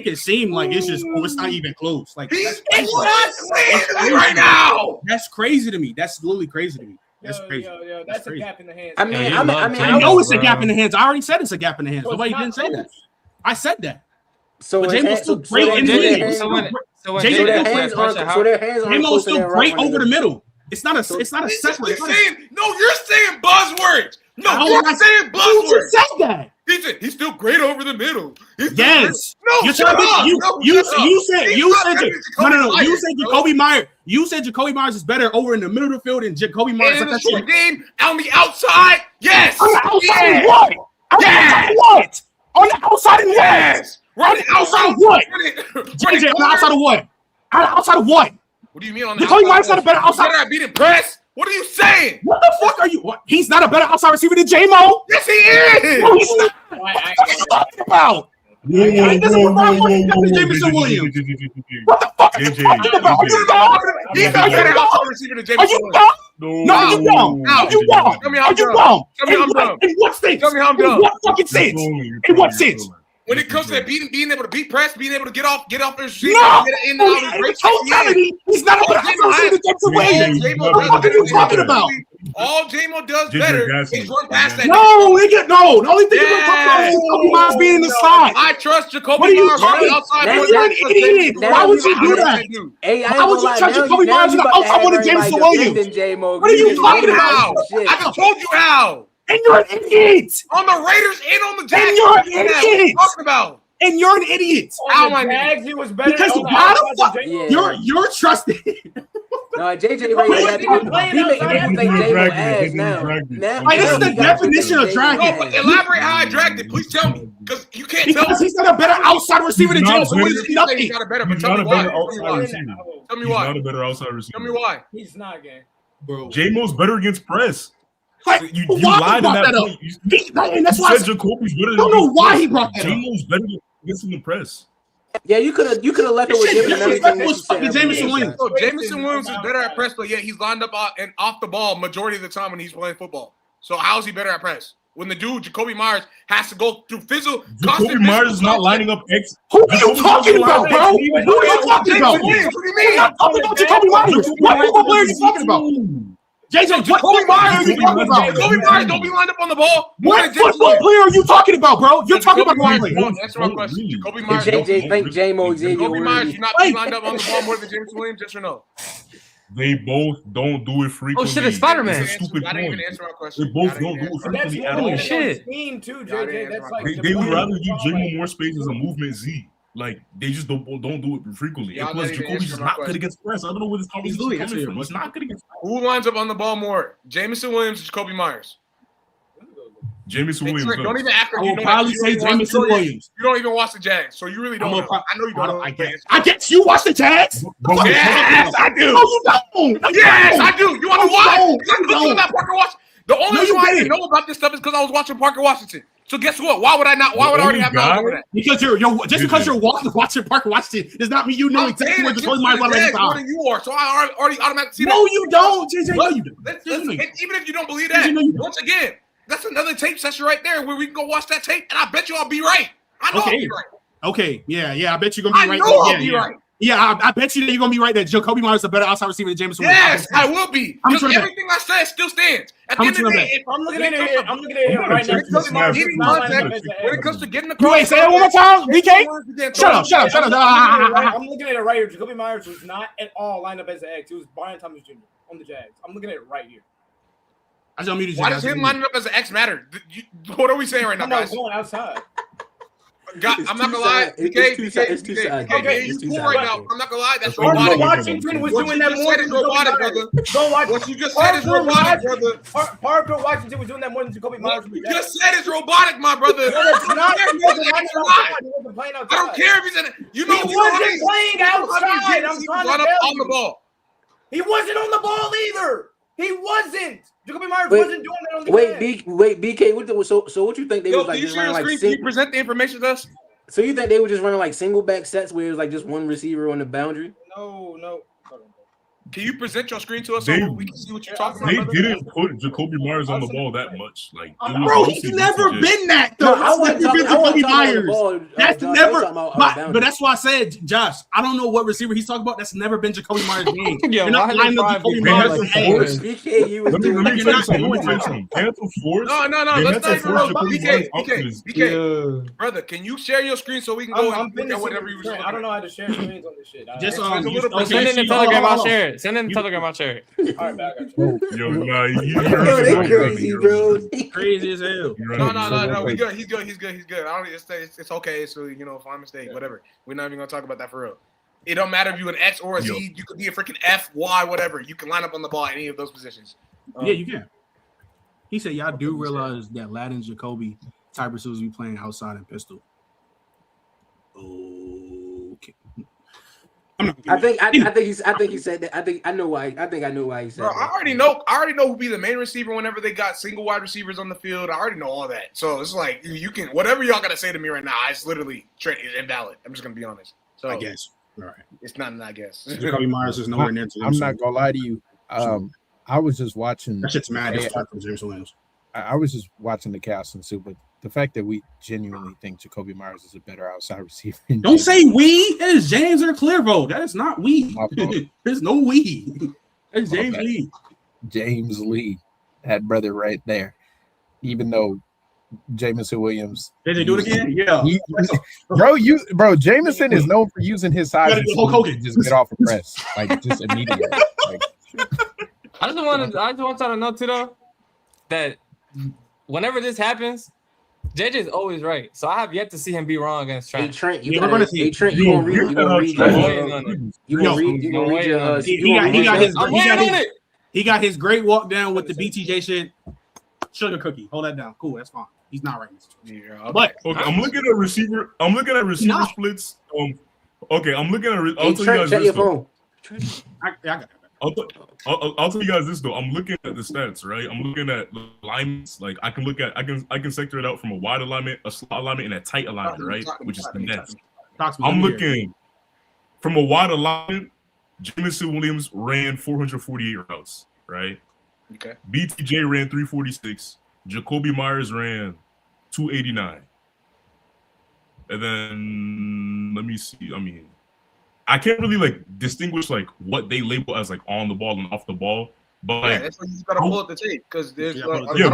it seem like it's just it's not even close. Like he's not clear right now. That's crazy to me. That's literally crazy to me. That's crazy. That's a gap in the hands. I know it's a gap in the hands. I already said it's a gap in the hands. Nobody didn't say that. I said that. So Jameis still great in the hands. Jameis still great over the middle. It's not a separate. You're saying buzzwords. No, you're saying buzzwords. Who just said that? He's still great over the middle. Yes. No, you said Jacoby Myers. You said Jacoby Myers is better over in the middle of the field than Jacoby Myers. In the short game on the outside. Yes. On the outside what? What? On the outside of yes. Running outside of what? JJ, on the outside of what? Outside of what? What do you mean on the Jacoby Myers not a better outside? Better at beating press? What are you saying? What the fuck are you? What? He's not a better outside receiver than J-Mo. Yes, he is. No, he's not. What are you talking about? He doesn't provide more than Jameson Williams. What the fuck are you talking about? Are you dumb? He's not a better outside receiver than Jameson Williams. No, you dumb. You dumb. Tell me how I'm dumb. Tell me how I'm dumb. In what sense? Tell me how I'm dumb. In what fucking sense? In what sense? When it comes to being able to beat press, being able to get off their seat, no, get in and out of his totality, he's not a better outside receiver than Jameson Williams. What are you talking about? All J-Mo does better is run past that. No, nigga, no. The only thing you're talking about is Jacoby Myers being in the slot. I trust Jacoby Myers running outside. You're an idiot. Why would you do that? Why would you trust Jacoby Myers in the outside more than Jameson Williams? What are you talking about? I just told you how. And you're an idiot. On the Raiders and on the Jags. And you're an idiot. Talking about. And you're an idiot. On the Jags, he was better. Because why the fuck? You're trusting. No, JJ Ray, he make J-Mo ass now. Like, this is the definition of dragging. No, but elaborate how I dragged it. Please tell me. Because you can't tell me. Because he's not a better outside receiver than Jameson Williams. He's not a better, but tell me why. Tell me why. He's not a better outside receiver. Tell me why. He's not, gang. Bro, J-Mo's better against press. Like, you lied in that point. And that's why I said Jacoby's better. I don't know why he brought that up. J-Mo's better against the press. Yeah, you could have left it with Jimmy and everything. Jameson Williams. So Jameson Williams is better at press, but yet he's lined up and off the ball majority of the time when he's playing football. So how is he better at press? When the dude Jacoby Myers has to go through physical. Jacoby Myers is not lining up X. Who are you talking about, bro? Who are you talking about? What do you mean? I'm not talking about Jacoby Myers. What football player are you talking about? JJ, what football player are you talking about? Jacoby Myers don't be lined up on the ball. What football player are you talking about, bro? You're talking about Riley. Answer my question. Jacoby Myers. JJ think J-Mo Jacoby Myers should not be lined up on the ball more than James Williams, yes or no? They both don't do it frequently. Oh shit, it's Spider-Man. It's a stupid I didn't even point. answer my question. They both don't do it frequently at all. Holy shit. Scheme too, JJ. That's like They would rather give J-Mo more space as a movement Z. Like, they just don't do it frequently. And plus, Jacoby's just not good against press. I don't know where this conversation is coming from. He's not good against press. Who lines up on the ball more? Jameson Williams or Jacoby Myers? Jameson Williams. Don't even act like I would probably say Jameson Williams. You don't even watch the Jags, so you really don't know. I know you don't. I guess you watch the Jags. Yes, I do. No, you don't. Yes, I do. You want to watch? You don't. That Parker Washington. The only reason why I didn't know about this stuff is because I was watching Parker Washington. So guess what? Why would I not? Why would I already have knowledge over that? Because you're just because you're watching Parker Washington does not mean you know exactly where Jacoby Myers is more than you are. So I already automatically see that. No, you don't, JJ. No, you don't. Even if you don't believe that, once again, that's another tape session right there where we can go watch that tape, and I bet you I'll be right. I know I'll be right. Okay, yeah, I bet you're gonna be right. I know I'll be right. Yeah, I bet you that you're gonna be right that Jacoby Myers is a better outside receiver than Jameson Yes, Williams. I will be. Because everything I said still stands. At the end of the day, I'm looking at it here. I'm looking at it here right now. When it comes to getting the You ain't say that one more time, BK? Shut up. I'm looking at it right here. Jacoby Myers was not at all lined up as an X. It was Brian Thomas Jr. on the Jags. I'm looking at it right here. Why does him lining up as an X matter? What are we saying right now, guys? Going outside. I'm not gonna lie. BK, you cool right now. I'm not gonna lie. That's robotic. Washington was doing that more than robotic, brother. Go watch. What you just said is robotic, brother. Parker Washington was doing that more than Jacoby Myers. You just said it's robotic, my brother. I don't care if he's in it. You know he wasn't playing outside. I'm trying to tell you. The ball. He wasn't on the ball either. He wasn't. Jacoby Myers wasn't doing that on the BK. So what you think they was like just running like? Can you present the information to us? So you think they were just running like single back sets where it was like just one receiver on the boundary? No. Can you present your screen to us so we can see what you're talking about? They didn't put Jacoby Myers on the ball that much. Like, bro, he's never been that though. That's never been Jacoby Myers. That's never. But that's why I said, Josh, I don't know what receiver he's talking about. That's never been Jacoby Myers' game. You're not lining up Jacoby Myers. Let me tell you something. Cancel force. No. Let's not even know. BK, brother, can you share your screen so we can go and look at whatever you were saying? I don't know how to share screens on this shit. Just send it in Telegram. I'll share it. Send it in Telegram. I'll share it. All right, I got you. Yo, they crazy, bro. Crazy as hell. No. We good. He's good. I don't. It's okay. It's really, fine mistake. Whatever. We're not even gonna talk about that for real. It don't matter if you're an X or a Z. You could be a freaking F, Y, whatever. You can line up on the ball at any of those positions. Yeah, you can. He said, y'all do realize that Latin Jacoby type receivers be playing outside and pistol. Okay. I think he said that. I think I know why he said Bro, that. I already know who be the main receiver whenever they got single wide receivers on the field. I already know all that. So it's like you can whatever y'all gotta say to me right now. It's literally invalid. I'm just gonna be honest. So I guess. All right. It's not an I guess. Jacoby Myers is nowhere near to I'm not gonna lie to you. I was just watching. That shit's mad. It's from James Williams. I was just watching the cast and see, but the fact that we genuinely think Jacoby Myers is a better outside receiver. Don't say we. It is James or Clearvo. That is not we. There's no we. It's James Lee. James Lee, that brother right there. Even though Jameson Williams. Did they do it again? Yeah. Jameson is known for using his size to just get off a press. Like just immediately. I just want y'all to know too though that whenever this happens, JJ's always right. So I have yet to see him be wrong against Trent. Hey Trent, you gonna read. He got his great walk down with the BTJ shit. Sugar cookie. Hold that down. Cool. That's fine. He's not right. Yeah, but okay, I'm looking at receiver splits. Okay, I'm looking at. I'll tell you guys this though. I got that. I'll tell you guys this though. I'm looking at the stats, right? I'm looking at alignments. Like I can sector it out from a wide alignment, a slot alignment, and a tight alignment, right? Which is the next. I'm looking from a wide alignment. Jameson Williams ran 448 routes, right? Okay. BTJ ran 346. Jacoby Myers ran 289. And then let me see. I mean, I can't really distinguish what they label as on the ball and off the ball. But that's why you just gotta pull up the tape because there's we definitely just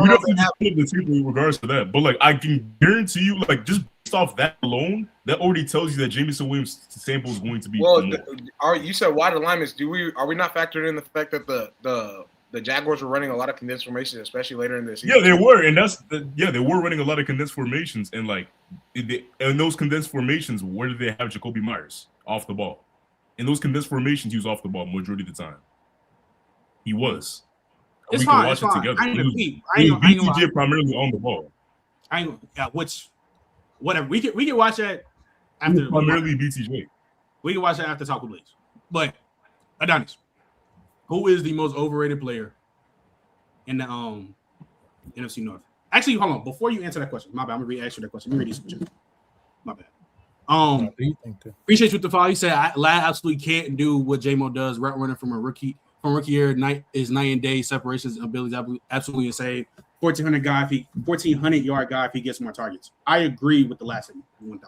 pull up the tape in regards to that. But I can guarantee you, just based off that alone, that already tells you that Jameson Williams' sample is going to be. Well, you said wide alignments. Are we not factoring in the fact that the Jaguars were running a lot of condensed formations, especially later in this season? Yeah, they were, and they were running a lot of condensed formations, and in those condensed formations, where did they have Jacoby Myers? Off the ball. In those condensed formations, he was off the ball majority of the time. He was. It's fine. Watch it together. I know. BTJ primarily on the ball. Whatever. We can watch that after. Primarily BTJ. We can watch that after Taco Blaze. But Adonis, who is the most overrated player in the NFC North? Actually, hold on. Before you answer that question, my bad. I'm gonna re-ask you that question. Let me read these. My bad. Appreciate you with the follow. You said Lad absolutely can't do what J-Mo does. Route running from rookie year night and day. Separations abilities absolutely insane. 1,400 yard guy if he gets more targets. I agree with the last thing, 1,000%.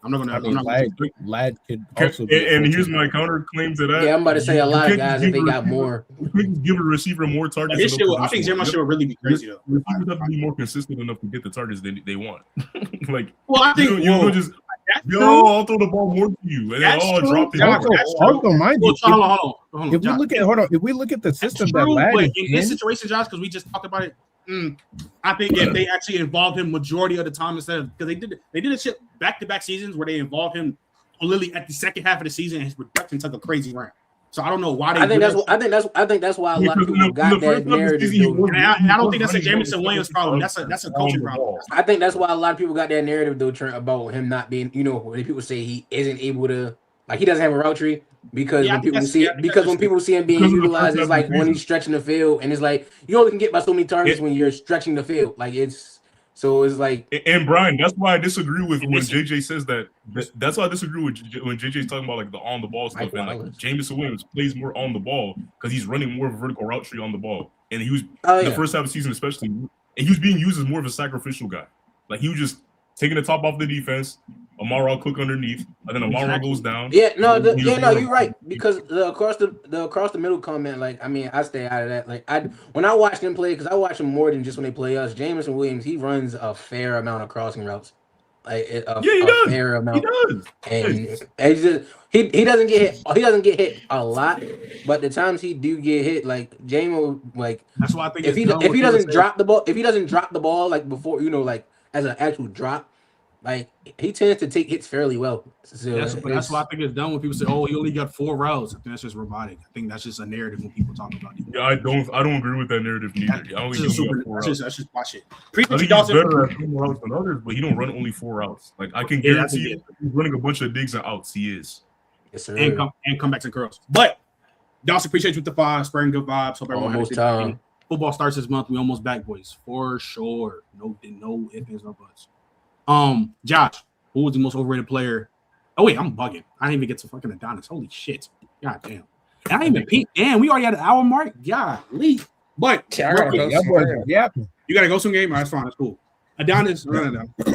I'm not gonna. I mean, I'm not gonna Lad could also. And here's my counterclaim to that. Yeah, I'm about to say a lot of guys if they got more. You can't give a receiver more targets. His shit, I think Jeremiah shit would really be crazy though. Receivers have to be more consistent enough to get the targets they want. Like, well, I think you don't just I'll throw the ball more to you, and then drop it. Also, mind you, hold on. If we look at the system that Lad but is in this situation, Josh, because we just talked about it. I think if they actually involved him majority of the time instead of because they did a shit back-to-back seasons where they involved him literally at the second half of the season and his production took a crazy ramp. So I don't know why they. I think that's why a lot of people got that narrative. And I don't think that's a Jameson Williams problem. That's a coaching problem. I think that's why a lot of people got that narrative though, Trent, about him not being. When people say he isn't able to, like he doesn't have a route tree. Because when people see him being utilized, it's like when he's stretching the field, and it's like you only can get by so many targets when you're stretching the field. Like it's like. And Brian, that's why I disagree with when JJ says that. That's why I disagree with when JJ's talking about like the on the ball stuff and like Jameson Williams plays more on the ball because he's running more of a vertical route tree on the ball, and he was the first half of the season especially, and he was being used as more of a sacrificial guy. Like he was just taking the top off the defense. Amara Cook underneath, and then Amara goes down. You're right because the across the middle comment, like I mean, I stay out of that. Like when I watch them play, because I watch them more than just when they play us. Jameson Williams, he runs a fair amount of crossing routes, like he does. Fair amount. He does, and he doesn't get hit. He doesn't get hit a lot, but the times he do get hit, like Jameson, like that's why I think if he doesn't drop the ball like before, like as an actual drop. Like he tends to take hits fairly well. So that's why I think it's done when people say, "Oh, he only got 4 routes." I think that's just robotic. I think that's just a narrative when people talk about it. Yeah, I don't agree with that narrative neither. I don't think he's that's just my shit. I think he's better at 4 routes than others, but he don't run only 4 routes. Like I can guarantee he's running a bunch of digs and outs. He is. Yes, sir. And comebacks and curls. But Dawson, appreciate you with the 5, spreading good vibes. Hope everyone almost time. Football starts this month. We almost back, boys, for sure. No ifs, no buts. Josh, who was the most overrated player? Oh wait, I'm bugging. I didn't even get to fucking Adonis. Holy shit. God damn. And I didn't even peep. Damn, we already had an hour mark. Golly. But I gotta go. You gotta go some game. All right, that's fine. That's cool. Adonis,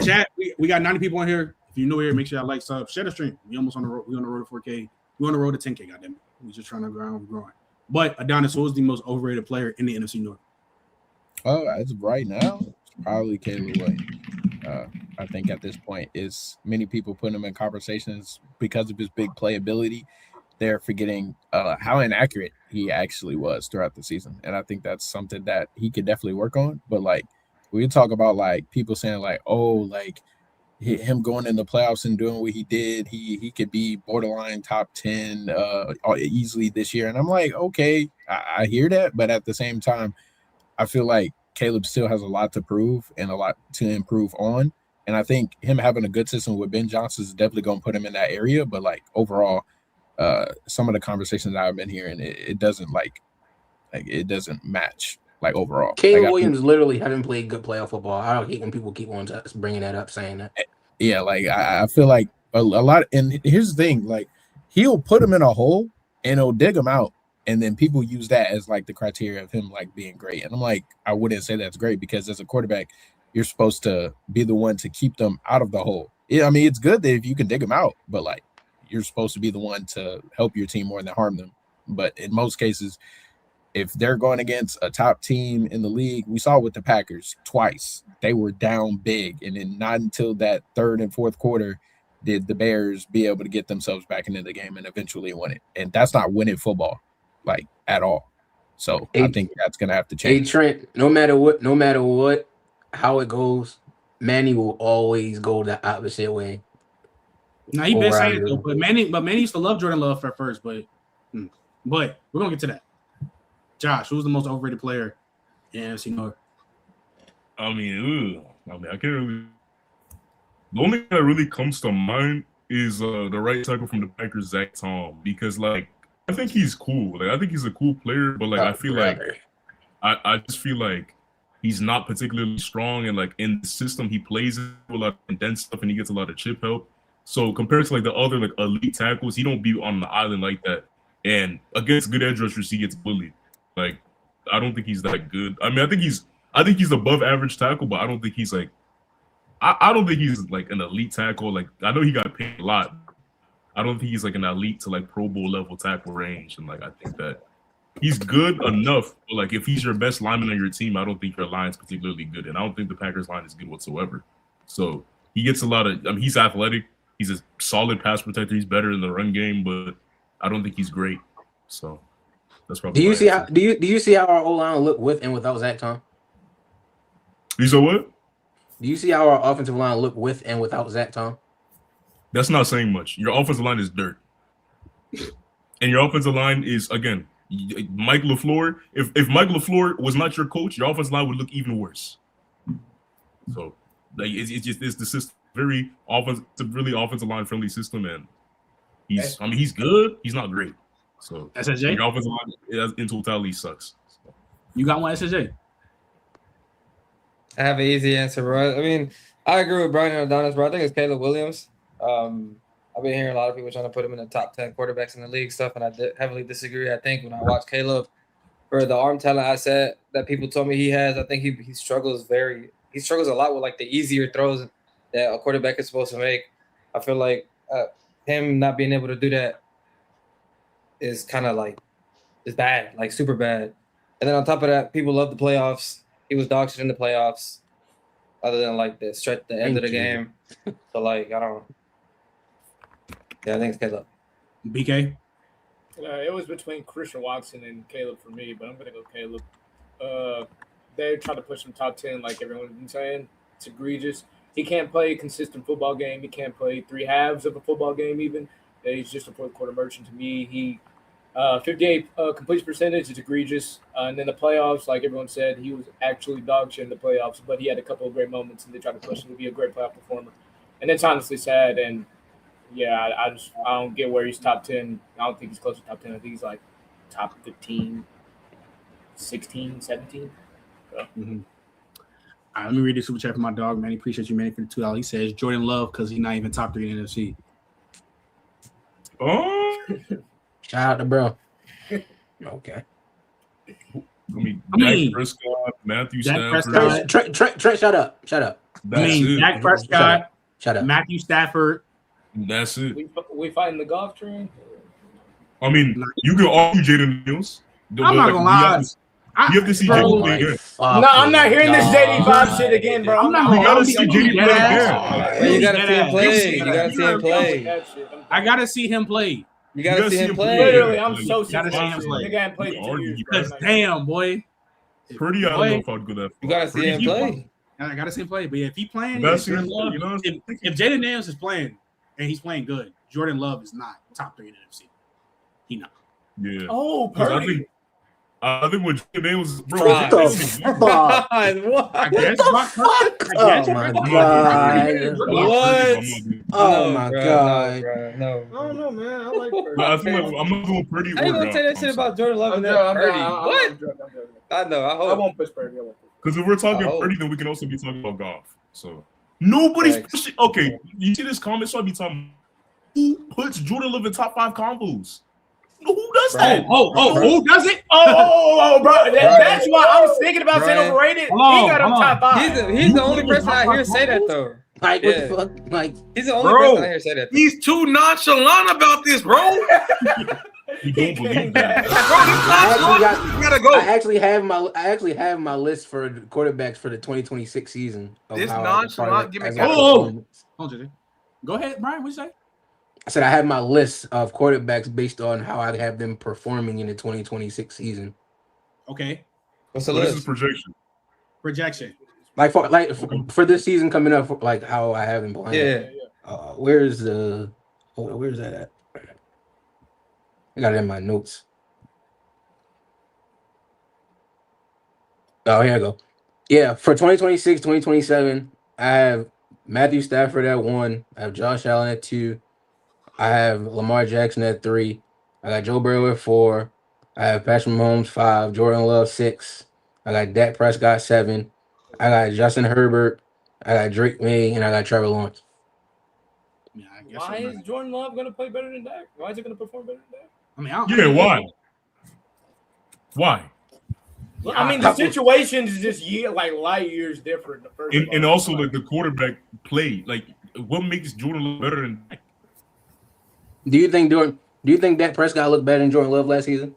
chat. We got 90 people on here. If you're new here, make sure y'all like, sub, share the stream. We almost on the road. We on the road to 4K. We on the road to 10K. Goddamn it. We just trying to ground growing. But Adonis, who was the most overrated player in the NFC North? Oh, as of right now, it's probably Caleb Williams. I think at this point is many people put him in conversations because of his big playability. They're forgetting how inaccurate he actually was throughout the season. And I think that's something that he could definitely work on. But like we talk about like people saying like, oh, like him going in the playoffs and doing what he did, he could be borderline top 10 easily this year. And I'm like, okay, I hear that. But at the same time, I feel like Caleb still has a lot to prove and a lot to improve on. And I think him having a good system with Ben Johnson is definitely going to put him in that area. But like overall, some of the conversations I've been hearing, it doesn't it doesn't match like overall. Caleb Williams literally haven't played good playoff football. I don't hate when people keep on bringing that up, saying that. Yeah, like I feel like a lot. And here's the thing, like he'll put him in a hole and he'll dig him out. And then people use that as like the criteria of him like being great. And I'm like, I wouldn't say that's great because as a quarterback, you're supposed to be the one to keep them out of the hole. Yeah, I mean, it's good that if you can dig them out, but like you're supposed to be the one to help your team more than harm them. But in most cases, if they're going against a top team in the league, we saw with the Packers twice, they were down big. And then not until that third and fourth quarter did the Bears be able to get themselves back into the game and eventually win it. And that's not winning football. Like at all. So I think that's gonna have to change. Hey Trent, no matter what, how it goes, Manny will always go the opposite way. Now he been saying it though, but Manny used to love Jordan Love at first, but we're gonna get to that. Josh, who's the most overrated player in NFC North? I mean, I can't really. The only thing that really comes to mind is the right tackle from the Packers, Zach Tom, because like. I think he's cool. Like I think he's a cool player, but like I feel like I just feel like he's not particularly strong, and like in the system he plays in a lot of condensed stuff, and he gets a lot of chip help. So compared to like the other like elite tackles, he don't be on the island like that. And against good edge rushers, he gets bullied. Like I don't think he's that good. I mean, I think he's above average tackle, but I don't think he's like I don't think he's like an elite tackle. Like I know he got paid a lot. I don't think he's like an elite to like Pro Bowl level tackle range. And like I think that he's good enough. But like if he's your best lineman on your team, I don't think your line's particularly good. And I don't think the Packers line is good whatsoever. So he gets a lot of he's athletic. He's a solid pass protector. He's better in the run game, but I don't think he's great. So that's probably do you see how our O line look with and without Zach Tom? You saw what? Do you see how our offensive line look with and without Zach Tom? That's not saying much. Your offensive line is dirt. And your offensive line is, again, Mike LaFleur. If Mike LaFleur was not your coach, your offensive line would look even worse. So, like, it's the system. It's a really offensive line friendly system, and he's good. He's not great. So, SSJ? Your offensive line in totality sucks. So. You got one, SSJ? I have an easy answer, bro. I mean, I agree with Brian and Adonis, bro. I think it's Caleb Williams. I've been hearing a lot of people trying to put him in the top 10 quarterbacks in the league stuff, and I heavily disagree. I think when I watch Caleb, for the arm talent I said that people told me he has, I think he struggles a lot with like the easier throws that a quarterback is supposed to make. I feel like him not being able to do that is kind of like is bad, like super bad. And then on top of that, people love the playoffs. He was dog shit in the playoffs, other than like the end of the game. So like I think it's Caleb. BK. It was between Christian Watson and Caleb for me, but I'm gonna go Caleb. They try to push him top 10, like everyone's been saying. It's egregious. He can't play a consistent football game. He can't play 3 halves of a football game even. He's just a fourth quarter merchant to me. He 58 completion percentage is egregious. And then the playoffs, like everyone said, he was actually dog shit in the playoffs, but he had a couple of great moments, and they tried to push him to be a great playoff performer. And it's honestly sad. And yeah, I don't get where he's top 10. I don't think he's close to top 10. I think he's like top 15, 16, 17. So. Mm-hmm. All right, let me read this super chat from my dog, man. He appreciates you, man, for the $2. He says Jordan Love because he's not even top 3 in the NFC. Oh, shout out to bro. Okay. I mean, Dak Prescott, Matthew Stafford. Trent, shut up. Dak Prescott, shut up. Matthew Stafford. That's it. We fighting the golf train. I mean, you can argue Jaden Daniels. I'm not gonna lie. You have to see JD play again. No, I'm not hearing this JD5 shit again, bro. You gotta see JD play again. You gotta see him play. You gotta see him play. I gotta see him play. You gotta see him play. Literally, I'm so sick gotta of see him him play. Nigga ain't played in 2 years. Because damn, boy. Pretty, I don't know if I'd go that far. You gotta see him play. I gotta see him play. But yeah, if he playing, if Jaden Daniels is playing and he's playing good, Jordan Love is not top 3 in the NFC. He not. Yeah. Oh, Purdy. I think what Jaden Daniels, bro. What the fuck? I guess. Oh my god. What? Oh my god. No. I don't know, man. I like Purdy. I think I'm not going Purdy. How you gonna say that shit about Jordan Love and then Purdy? What? I know. I hope. I won't push Purdy. Because if we're talking Purdy, then we can also be talking about golf. So nobody's pushing. Okay, you see this comment? So I be talking. Who puts Jordan Love in top 5 combos? Who does that? Who does it? Bro. That's why I was thinking about saying overrated. He got him top 5. He's the only person I hear say that though. Like what the fuck? Like he's the only person I hear say that. He's too nonchalant about this, bro. You don't believe that? I gotta go. I actually have my list for quarterbacks for the 2026 season. This nonchalant gimmick. Go ahead, Brian. What you say? I said I have my list of quarterbacks based on how I have them performing in the 2026 season. Okay. What's the This list? is projection. Projection. Like for this season coming up, like how I have them playing. Yeah. Where's that at? I got it in my notes. Oh, here I go. Yeah, for 2026, 2027, I have Matthew Stafford at 1. I have Josh Allen at 2. I have Lamar Jackson at 3. I got Joe Burrow at 4. I have Patrick Mahomes 5. Jordan Love 6. I got Dak Prescott 7. I got Justin Herbert. I got Drake May, and I got Trevor Lawrence. Yeah, I guess Why is Jordan Love going to play better than Dak? Why is he going to perform better than Dak? I mean, Why? Why? I mean, the situation is just light years different. And also like the quarterback play, like what makes Jordan look better than Dak? Do you think Dak Prescott looked better than Jordan Love last season?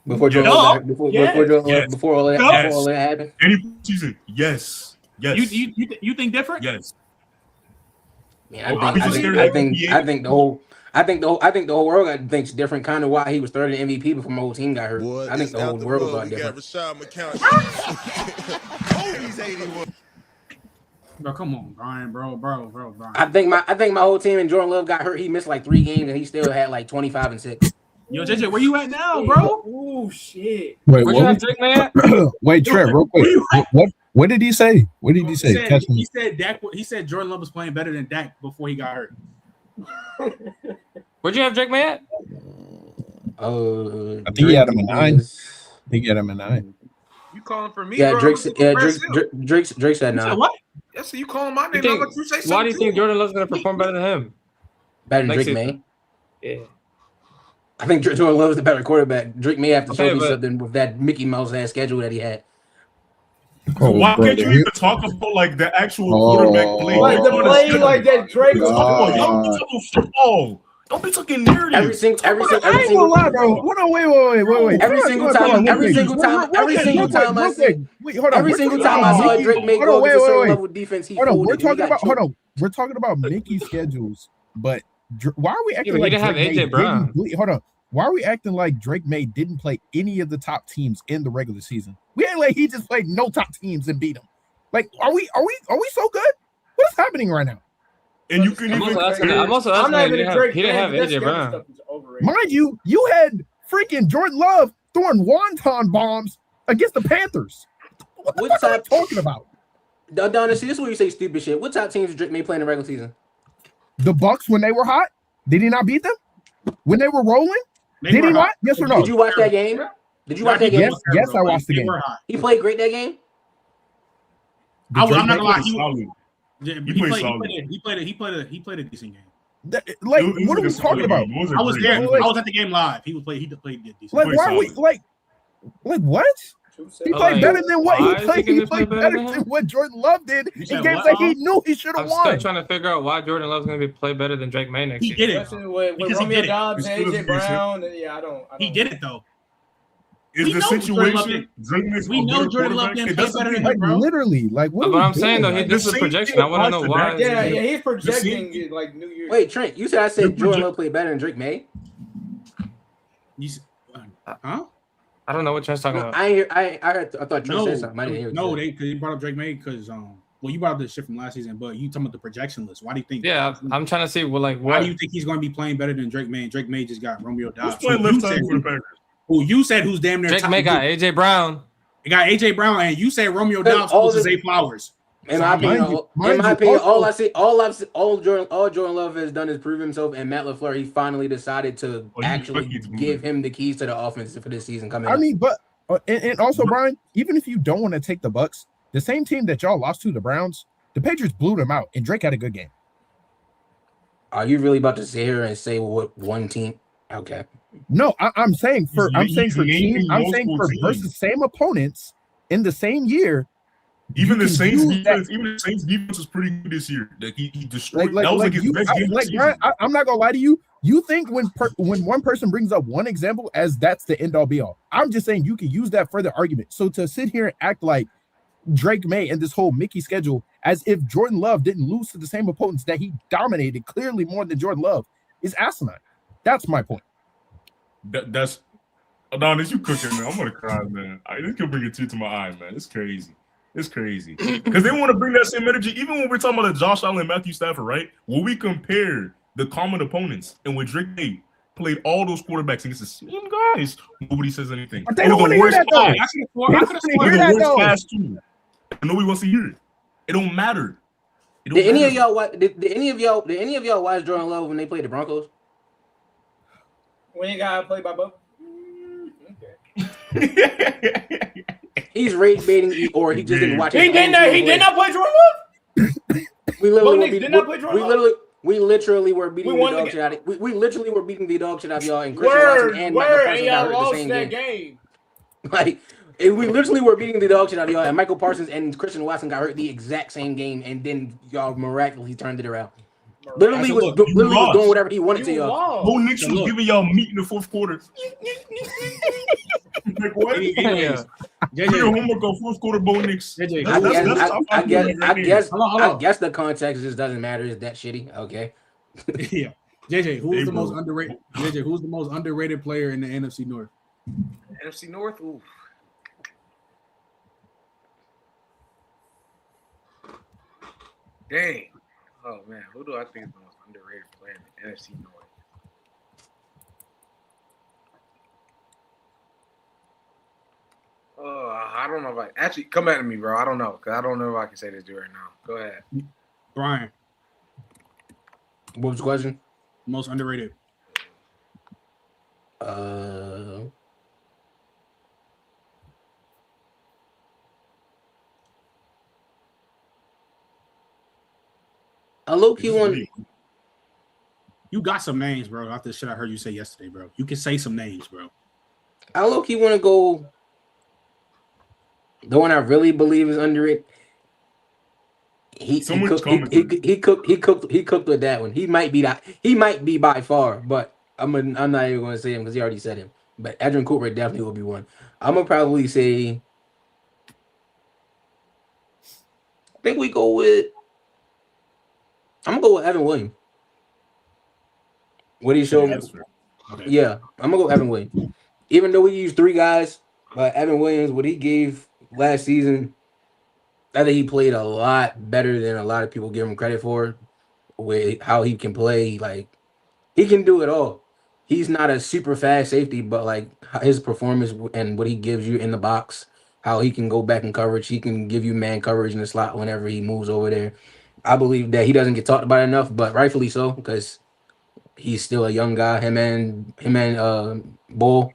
Before Jordan Love, before all that happened? Any season, yes. You think different? Yes. Yeah, I think the whole world thinks different, kind of why he was third in MVP before my whole team got hurt. Boy, I think the whole world thought different. Bro, come on, Brian, bro. Brian. I think my whole team and Jordan Love got hurt. He missed like 3 games and he still had like 25 and 6. Yo, JJ, where you at now, bro? Oh shit. Wait, Where'd you have Drake May at? Wait, Trent, real quick. What did he say? What did he say? He said Dak. He said Jordan Love was playing better than Dak before he got hurt. Where'd you have Drake May at? I think he had him at 9. I think he had him at 9. You calling for me? Yeah, bro? Drake said 9. What? Yeah, so you calling my name? Why do you think Jordan Love's gonna perform better than him? Better than Drake May? Yeah. I think Jordan Love is the better quarterback. Drake may have to show me something with that Mickey Mouse ass schedule that he had. Why can't you even talk about like the actual quarterback play? Like the play like that Drake was talking about. Don't be talking football. Don't be talking narrative. Every single I ain't gonna lie, bro. Hold on, wait. Every single time I saw Drake make go against a certain level defense, he folded. We're talking about Mickey's schedules, but why are we acting like he didn't have AJ Brown? Hold on. Why are we acting like Drake May didn't play any of the top teams in the regular season? We ain't like he just played no top teams and beat them. Like, are we so good? What is happening right now? And you can I'm also asking he didn't have AJ Brown. Mind you, you had freaking Jordan Love throwing wonton bombs against the Panthers. What the fuck are you talking about? Adonis, this is where you say stupid shit. What top teams did Drake May play in the regular season? The Bucks when they were hot. Did he not beat them? When they were rolling? Did he not? Yes or no? Did you watch that game? Yes, I watched the game. He played great that game? I'm not gonna lie. He played a decent game. What are we talking about? I was there. I was at the game live. He played decent. Like, why are we like what? He played better than what he played. He played better than what Jordan Love did in games that he knew he should have won. I'm still trying to figure out why Jordan Love's going to play better than Drake May next year. He did it because Romeo Dobbs, AJ Brown. Yeah, I don't. He did it though. Is the situation? We know Jordan Love can play better than him, bro. Literally, like what? But I'm saying though, this is projection. I want to know why. Yeah, he's projecting like New Year's. Wait, Trent, you said I said Jordan Love played better than Drake May. Huh? I don't know what Trent's talking about. I thought Trent said something. I didn't hear it. No, because he brought up Drake May because you brought up this shit from last season, but you talking about the projection list. Why do you think? Yeah, I'm trying to see why do you think he's going to be playing better than Drake May? And Drake May just got Romeo Dobbs. Who's playing left tackle for the Packers? Who you said who's damn near Drake May got AJ Brown. He got AJ Brown, and you said Romeo Dobbs versus Zay Flowers. In my opinion, all Jordan Love has done is prove himself, and Matt LaFleur, he finally decided to actually give him the keys to the offense for this season coming up. I mean, but and also, Brian, even if you don't want to take the Bucks, the same team that y'all lost to, the Browns, the Patriots blew them out, and Drake had a good game. Are you really about to sit here and say what one team? Okay. No, I'm saying for teams. I'm saying for versus same opponents in the same year. Even the Saints defense was pretty good this year. Like he destroyed. That was like his best game. Brian, I'm not gonna lie to you. You think when one person brings up one example as that's the end all be all. I'm just saying you can use that for the argument. So to sit here and act like Drake May and this whole Mickey schedule as if Jordan Love didn't lose to the same opponents that he dominated clearly more than Jordan Love is asinine. That's my point. That's Adonis, you cooking, man. I'm gonna cry, man. This can bring a tear to my eye, man. It's crazy. It's crazy. Because they want to bring that same energy, even when we're talking about the Josh Allen and Matthew Stafford, right? When we compare the common opponents and when Drake May played all those quarterbacks against the same guys, nobody says anything. But they don't want to hear that, though. I could have sworn that, though. Nobody wants to hear it. It don't matter. Did any of y'all watch Jordan Love when they played the Broncos? When he got played by both? Okay. He's rage baiting, or he just didn't watch it. He did not play Jordan Love? We literally were beating the dog shit out of we literally were beating the dog shit out of y'all, and Christian Watson and Michael Parsons got hurt the same game. Like We literally were beating the dog shit out of y'all, and Michael Parsons and Christian Watson got hurt the exact same game, and then y'all miraculously turned it around. Literally So was look, was doing whatever he wanted to You y'all. lost. Bo Nix So was look. giving y'all meat in the fourth quarter. Like what? Anyways, Do your JJ, homework on fourth quarter Bo Nix. JJ, I guess the context just doesn't matter. It's that shitty. Okay. yeah. JJ, who's Hey, the bro. most underrated? JJ, who's the most underrated player in the NFC North? NFC North. Ooh. Dang. Oh man, who do I think is the most underrated player in the NFC North? I don't know if I actually come back to me, bro. I don't know because I don't know if I can say this dude right now. Go ahead. Brian, What was the question? most underrated. A low key one. You got some names, bro. After the shit I heard you say yesterday, bro. You can say some names, bro. I low key want to go. The one I really believe is under it. He cooked with that one. He might be by far, but I'm not even going to say him because he already said him. But Adrian Cooper definitely will be one. I'm gonna probably say. I think we go with. I'm gonna go with Evan Williams. What he showed. Yeah, I'm gonna go Evan Williams. Even though we used three guys, but Evan Williams, what he gave last season, I think he played a lot better than a lot of people give him credit for. With how he can play, like he can do it all. He's not a super fast safety, but like his performance and what he gives you in the box, how he can go back in coverage, he can give you man coverage in the slot whenever he moves over there. I believe that he doesn't get talked about enough, but rightfully so because he's still a young guy. Him and Bull.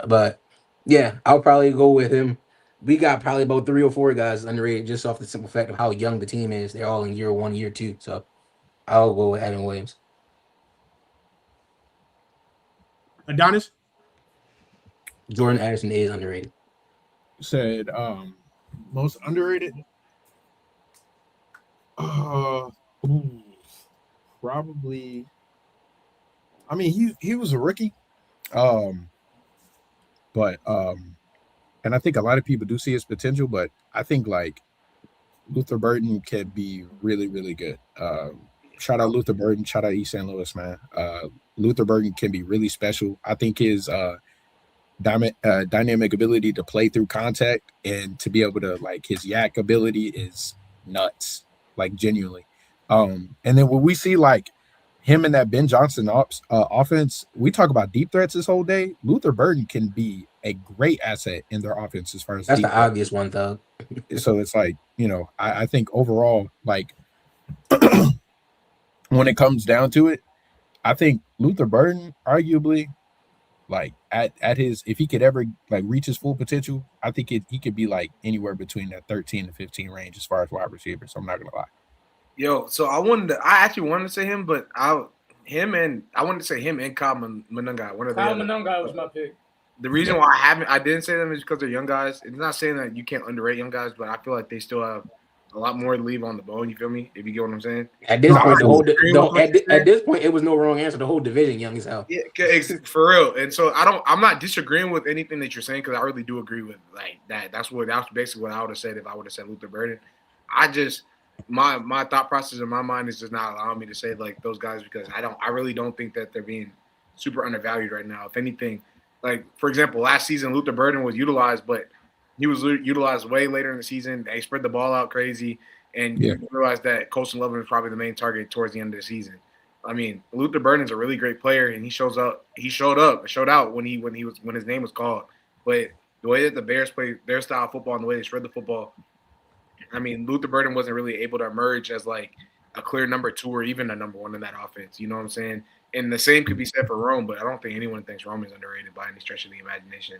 But yeah, I'll probably go with him. We got probably about 3 or 4 guys underrated just off the simple fact of how young the team is. They're all in year 1, year 2. So I'll go with Evan Williams. Adonis? Jordan Addison is underrated. Said most underrated. Probably. I mean, he was a rookie. But and I think a lot of people do see his potential, but I think like Luther Burden can be really, really good. Shout out Luther Burden, shout out East St. Louis, man. Luther Burden can be really special. I think his dynamic ability to play through contact and to be able to like his yak ability is nuts, like genuinely. And then when we see like him and that Ben Johnson offense, we talk about deep threats this whole day. Luther Burden can be a great asset in their offense as far as that's the deep threat. obvious one, though. So it's like, you know, I think overall, like when it comes down to it, I think Luther Burden, arguably, like at his, if he could ever like reach his full potential, I think he could be like anywhere between that 13 to 15 range as far as wide receivers. So I'm not gonna lie. Yo, so I actually wanted to say him, but I wanted to say him and Kyle Monunga. Kyle Monunga was my pick. The reason why I didn't say them is because they're young guys. It's not saying that you can't underrate young guys, but I feel like they still have a lot more to leave on the bone. You feel me? If you get what I'm saying. At this point, at this point, it was no wrong answer. The whole division young as hell. Yeah, for real. And so I'm not disagreeing with anything that you're saying because I really do agree with like that. That's basically what I would have said if I would have said Luther Burden. I just my thought process in my mind is just not allowing me to say like those guys because I really don't think that they're being super undervalued right now. If anything, like for example, last season Luther Burden was utilized, but he was utilized way later in the season. They spread the ball out crazy, and you realize that Colston Loveland was probably the main target towards the end of the season. I mean, Luther Burden's a really great player, and he showed out when his name was called. But the way that the Bears play their style of football and the way they spread the football, I mean, Luther Burden wasn't really able to emerge as like a clear number 2 or even a number 1 in that offense. You know what I'm saying? And the same could be said for Rome, but I don't think anyone thinks Rome is underrated by any stretch of the imagination.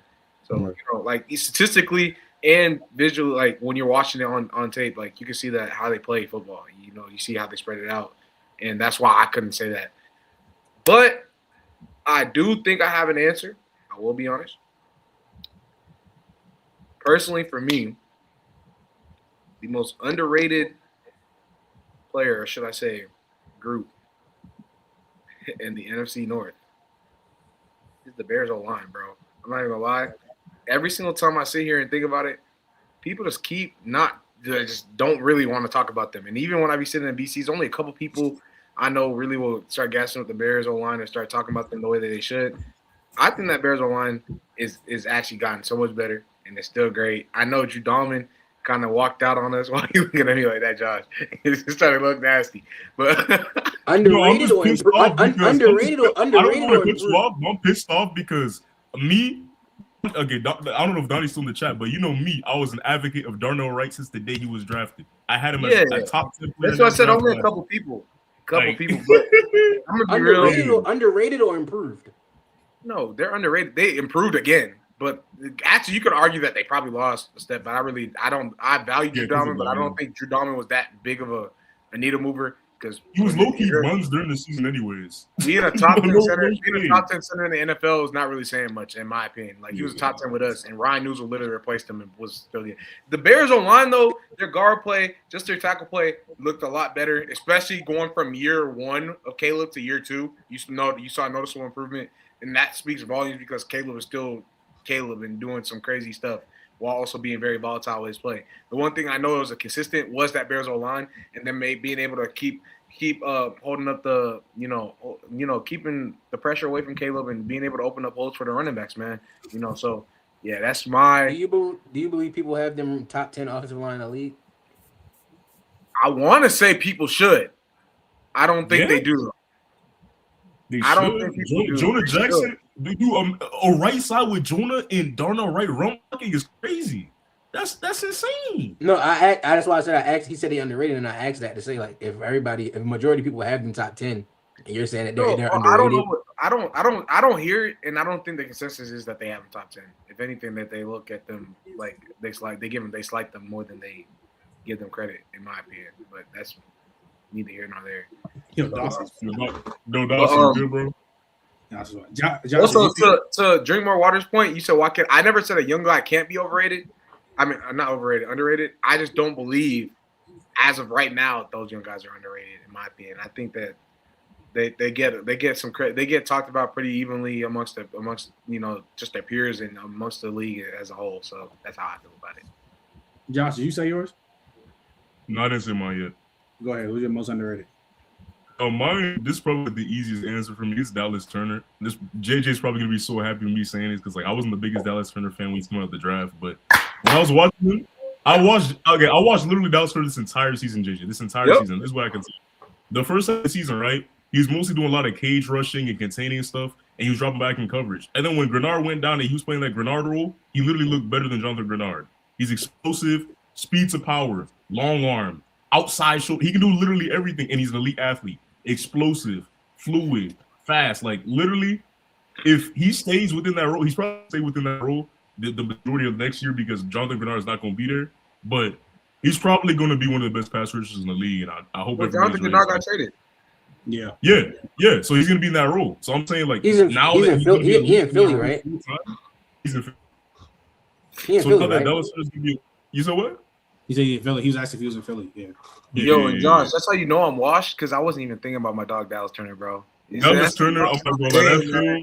So, you know, like statistically and visually, like when you're watching it on tape, like you can see that how they play football. You know, you see how they spread it out. And that's why I couldn't say that. But I do think I have an answer. I will be honest. personally for me, the most underrated player, or should I say, group in the NFC North is the Bears O-line, bro. I'm not even gonna lie. Every single time I sit here and think about it, people just just don't really want to talk about them. And even when I be sitting in BC, only a couple people I know really will start gassing up the Bears O-line and start talking about them the way that they should. I think that Bears O-line is actually gotten so much better, and it's still great. I know Drew Dalman kind of walked out on us. Why are you looking at me like that, Josh? It's starting to look nasty. But underrated or underrated or I'm pissed off because me. Okay, I don't know if Donnie's still in the chat, but you know me, I was an advocate of Darnell Wright since the day he was drafted. I had him as a top 10 player. That's why I said only a couple people. But I'm gonna be underrated or improved? No, they're underrated. They improved again, but actually, you could argue that they probably lost a step. But I value Drew Dalman, but I don't think Drew Dalman was that big of a needle mover because he was low-key runs during the season, anyways. Being a top 10 center, in the NFL is not really saying much, in my opinion. Like he was top 10 with us, and Ryan Newsel literally replaced him and was still good. The Bears online though, their guard play, just their tackle play, looked a lot better, especially going from year one of Caleb to year two. You saw a noticeable improvement. And that speaks volumes because Caleb is still Caleb and doing some crazy stuff while also being very volatile with his play. The one thing I know was consistent was that Bears O-line, and then being able to keep holding up the keeping the pressure away from Caleb and being able to open up holes for the running backs, man. So yeah, that's my. Do you believe people have them top 10 offensive line in the league? I want to say people should. I don't think they do. I don't think people do. Jonah Jackson, they do a right side with Jonah and Darnell Wright run blocking is crazy. That's insane. No, that's why I said I asked. He said they underrated, and I asked that to say like if majority of people have them top 10, and you're saying that they're underrated. I don't hear it, and I don't think the consensus is that they have them top 10. If anything, that they look at them like they slight them more than they give them credit, in my opinion. But that's neither here nor there. Yo, Dawson. No, Dawson, good, bro. Also, to Drink More Water's point, you said why can't I never said a young guy can't be overrated. I mean, not overrated, underrated. I just don't believe, as of right now, those young guys are underrated. In my opinion, I think that they get some credit. They get talked about pretty evenly amongst just their peers and amongst the league as a whole. So that's how I feel about it. Josh, did you say yours? No, I didn't say mine yet. Go ahead. Who's your most underrated? Mine. This is probably the easiest answer for me. It's Dallas Turner. This JJ's probably gonna be so happy with me saying this because I wasn't the biggest Dallas Turner fan when he came out of the draft, but when I was watching him, I watched literally Dallas Turner this entire season, JJ. This entire season. This is what I can say. The first half of the season, right? He was mostly doing a lot of cage rushing and containing stuff, and he was dropping back in coverage. And then when Grenard went down and he was playing that Grenard role, he literally looked better than Jonathan Grenard. He's explosive, speed to power, long arm, outside shoulder. He can do literally everything, and he's an elite athlete. Explosive, fluid, fast. Like literally, if he stays within that role, he's probably stay within that role the majority of next year because Jonathan Grenard is not going to be there. But he's probably going to be one of the best pass rushers in the league, and I hope. But Jonathan Grenard got traded. Yeah. So he's going to be in that role. So I'm saying like he's in Philly, right? He's in Philly. Philly, right? You said what? He said in Philly. He was asked if he was in Philly. Yeah. Yo, and Josh, that's how you know I'm washed because I wasn't even thinking about my dog Dallas Turner, bro. Dallas Turner, I'm like, bro,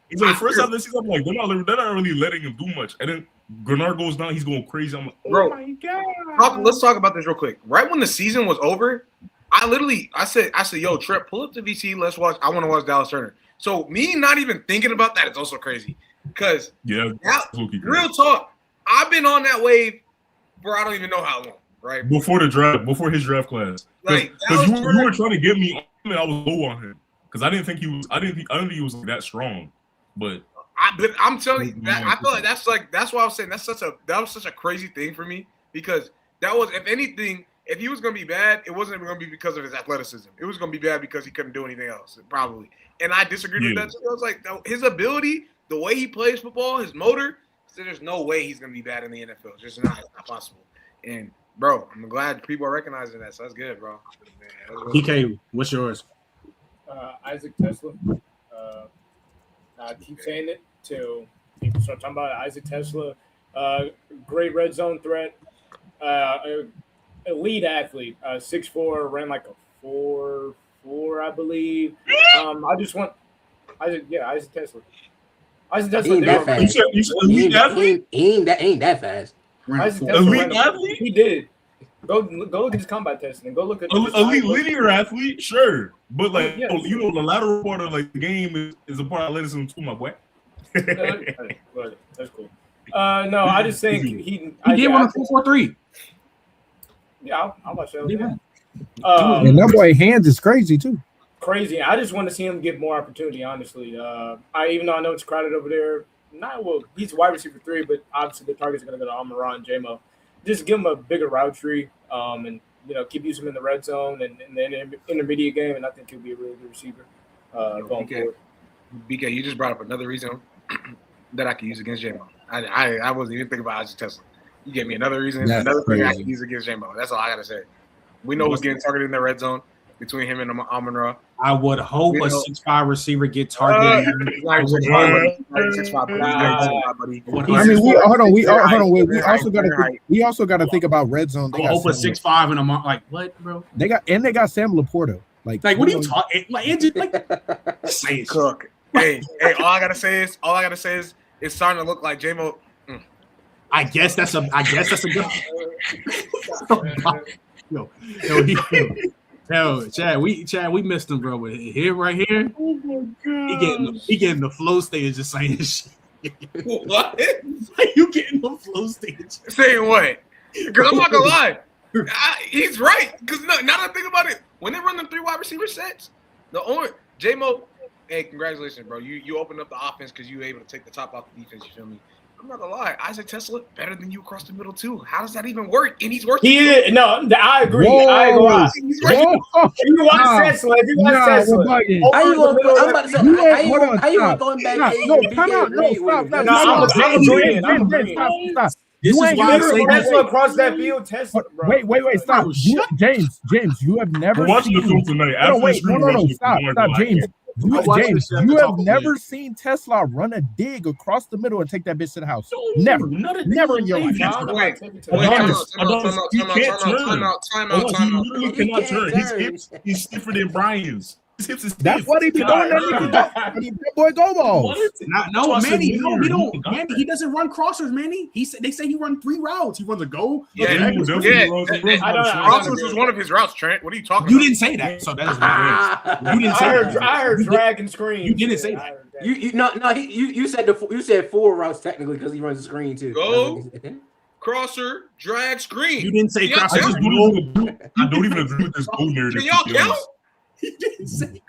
he's like the first half of the season, I'm like, they're not really letting him do much. And then Grenard goes down, he's going crazy. I'm like, oh my god. Let's talk about this real quick. Right when the season was over, I said, yo, Trip, pull up the VC, let's watch. I want to watch Dallas Turner. So me not even thinking about that is also crazy. Because real talk, I've been on that wave for I don't even know how long. Right before his draft class, because you were trying to get me on him, and I was low on him because I didn't think he was like that strong. But I'm telling you that I feel like that's why I was saying that was such a crazy thing for me because that was, if anything, if he was gonna be bad, it wasn't going to be because of his athleticism. It was going to be bad because he couldn't do anything else, probably. And I disagreed with that. So I was like, his ability, the way he plays football, his motor. So there's no way he's going to be bad in the NFL. It's just not possible. And bro, I'm glad people are recognizing that. So that's good, bro. DK, what's yours? Isaac Tesla. I keep saying it till people start talking about it. Isaac Tesla Great red zone threat. Elite athlete. 6'4", ran like a 4.4, I believe. I just want Isaac Tesla. Isaac Tesla. He ain't that fast. You said elite athlete? He ain't that fast. Isaac Tesla Elite athlete? He did. Go look at his combat testing and go look at Elite linear athlete, sure, but like Yeah. the lateral part of like the game is a part I let us into, my boy. That's cool. No, I just think he did run a 4.43. Yeah, I'll watch that. Yeah. And that boy hands is crazy too. Crazy. I just want to see him get more opportunity. Honestly, even though I know it's crowded over there. He's wide receiver 3, but obviously the targets are going to go to Amon-Ra and J-Mo. Just give him a bigger route tree, and keep using him in the red zone and in the intermediate game, and I think he'll be a really good receiver going forward. BK, you just brought up another reason that I could use against J-Mo. I wasn't even thinking about Isaac Tesla. You gave me another reason, That's another thing I crazy. can use against J-Mo. That's all I gotta say. We know who's getting targeted in the red zone between him and Amon-Ra. I would hope a 6'5" receiver get targeted. He's not even 6'5", buddy. He's not even 6'5", buddy. I mean, we also got to think about red zone. They I got hope a Sam- 6'5" and I'm like, what, bro? They got Sam Laporta. Like What are you talking? Like, Andrew, say it. Cook. Hey, all I gotta say is it's starting to look like J-Mo. I guess that's a good. Chad, we missed him, bro. But here, right here, Oh my god, he getting the flow stage just saying shit. What? Like, you getting the flow stage? Saying what? Because I'm not gonna lie, he's right. Because now that I think about it, when they run them 3 wide receiver sets, J-Mo, hey, congratulations, bro. You opened up the offense because you were able to take the top off the defense. You feel me? I'm not gonna lie, Isaac Tesla better than you across the middle too. How does that even work? And he's working. I agree. Whoa. I ain't gonna lie. He's working. If you watch Tesla, we're bugging. How you gonna throw him back? I'm agreeing. This You is ain't why I never- say Tesla across that field, Tesla, bro. Wait, stop. Bro, James, you have never we're watching the film seen. tonight. No, After wait, the screen, no, we're watching the stop, film. James. I watched James, this shit you at the have top never of the seen Tesla run a dig across the middle and take that bitch to the house. Never in your life. Wait, Adonis, he time can't turn. out. He literally cannot turn. His hips is stiffer than Brian's. His hips is stiff. That's what he be doing. That boy go ball. No, Manny, no, he don't. Manny, he doesn't run crossers, Manny. They say he run 3 routes. He runs a go. Crossers was one of his routes, Trent. What are you talking about? You didn't say that, so that doesn't matter. You didn't say that. I heard drag and screen. You didn't say that. You said 4 routes technically because he runs the screen too. Go. Crosser, drag, screen. You didn't say Can y'all crosser. count? I don't even agree with this goal narrative. Can y'all count? You didn't say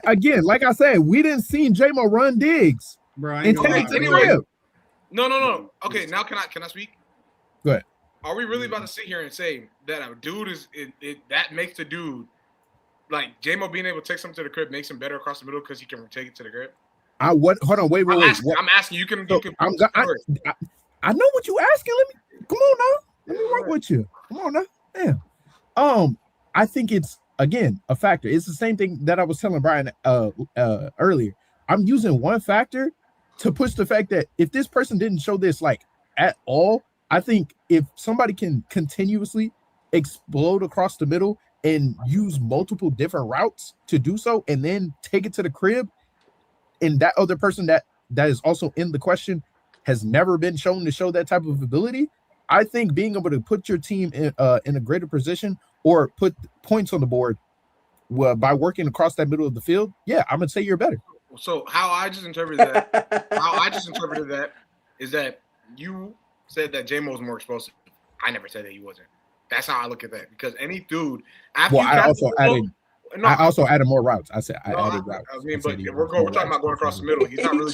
Again, like I said, we didn't see J-Mo run digs. bro. And take it to the Anyway. crib. No. Okay, now can I speak? Go ahead. Are we really about to sit here and say that a dude that makes the dude like J-Mo being able to take something to the crib makes him better across the middle because he can take it to the crib? Hold on, wait. I'm asking. You can. I know what you asking. Come on now. Let me work with you. Come on now. Damn. I think it's again a factor. It's the same thing that I was telling Brian earlier. I'm using one factor to push the fact that if this person didn't show this like at all, I think if somebody can continuously explode across the middle and use multiple different routes to do so, and then take it to the crib, and that other person that is also in the question has never been shown to show that type of ability, I think being able to put your team in a greater position or put points on the board by working across that middle of the field, yeah, I'm gonna say you're better. So how I just interpreted that is that you said that J-Mo was more explosive. I never said that he wasn't. That's how I look at that because any dude after I also added more routes. I said I added routes. I mean, but we're talking about going across the middle. He's not really.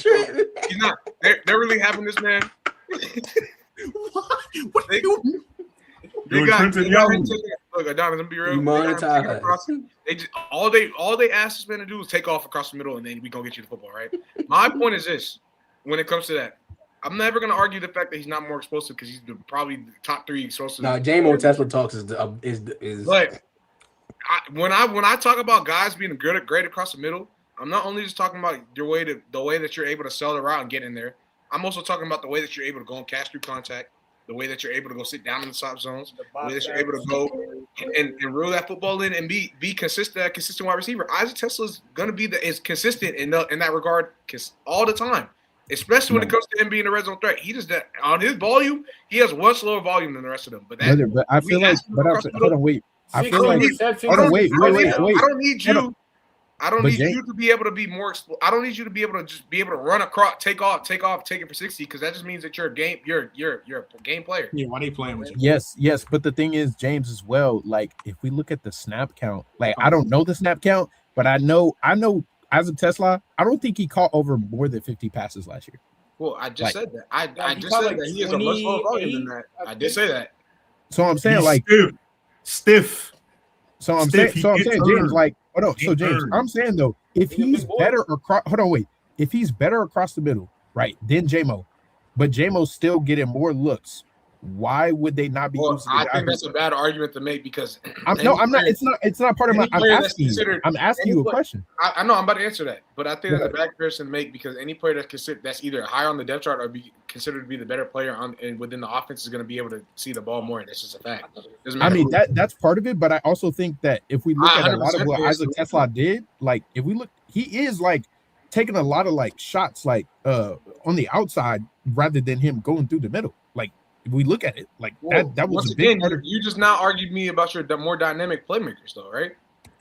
He's not. They're really having this man. What are you doing? Look, Adonis, I'm gonna be real. They just all they asked this man to do is take off across the middle, and then we gonna get you the football, right? My point is this: when it comes to that, I'm never gonna argue the fact that he's not more explosive because he's probably the top 3 explosive. No, J-Mo Tesla talks is. But when I talk about guys being great across the middle, I'm not only just talking about the way that you're able to sell the route and get in there. I'm also talking about the way that you're able to go and catch through contact, the way that you're able to go sit down in the soft zones, the way that you're able to go and reel that football in and be consistent wide receiver. Isaac Tesla's gonna be is consistent in that regard all the time, especially when it comes to him being a red zone threat. He just on his volume, he has one slower volume than the rest of them. But I feel like, hold on, wait. I feel like, wait. I don't need you to be able to be more. I don't need you to be able to just be able to run across, take off, take it for 60, because that just means that you're a game player. Yeah, why they playing with you? Yes, but the thing is, James, as well. Like, if we look at the snap count, like I don't know the snap count, but I know as a Tesla, I don't think he caught over more than 50 passes last year. Well, I just said that. I just said that he has a much lower volume than that. I did say that. So I'm saying, like, stiff. So I'm saying, James, like, hold on. So James, I'm saying though, if he's better across, if he's better across the middle, right, than JMO, but JMO's still getting more looks, why would they not be? I think that's a bad argument to make because I'm not. It's not part of my. I'm asking you a question. I know I'm about to answer that, but I think that's a bad comparison to make because any player that's either higher on the depth chart or be considered to be the better player and within the offense is going to be able to see the ball more. And that's just a fact. I mean that's part of it, but I also think that if we look at a lot of what Isaac Tesla did, like if we look, he is like taking a lot of like shots like on the outside rather than him going through the middle. Like if we look at it, like that was a big part of. You just now argued me about your more dynamic playmakers, though, right?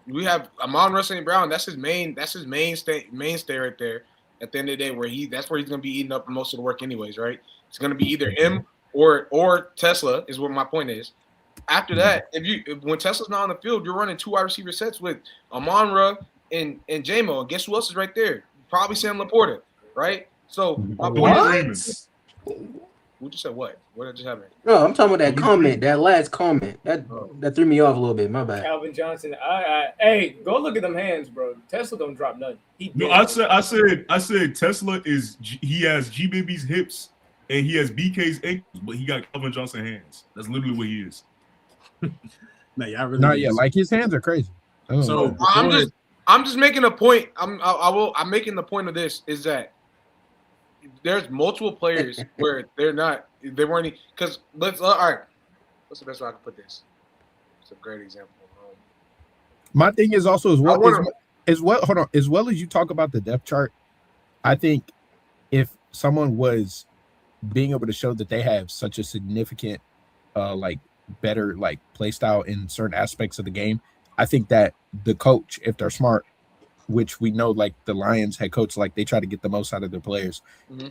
We have Amon-Ra St. Brown. That's his mainstay right there. At the end of the day, that's where he's going to be eating up most of the work, anyways, right? It's going to be either him or Tesla, is what my point is. After that, when Tesla's not on the field, you're running two wide receiver sets with Amon-Ra and JMO. And guess who else is right there? Probably Sam Laporta, right? So we just said what? What just happened? No, I'm talking about that comment, that last comment. That threw me off a little bit. My bad. Calvin Johnson. Hey, go look at them hands, bro. Tesla don't drop nothing. I said Tesla he has G Baby's hips and he has BK's ankles, but he got Calvin Johnson hands. That's literally what he is. Like his hands are crazy. So I'm just making a point. I'm making the point of this is that there's multiple players where they weren't because all right. What's the best way I can put this? It's a great example. My thing is also as well as you talk about the depth chart, I think if someone was being able to show that they have such a significant like better like play style in certain aspects of the game, I think that the coach, if they're smart, which we know like the Lions head coach, like they try to get the most out of their players,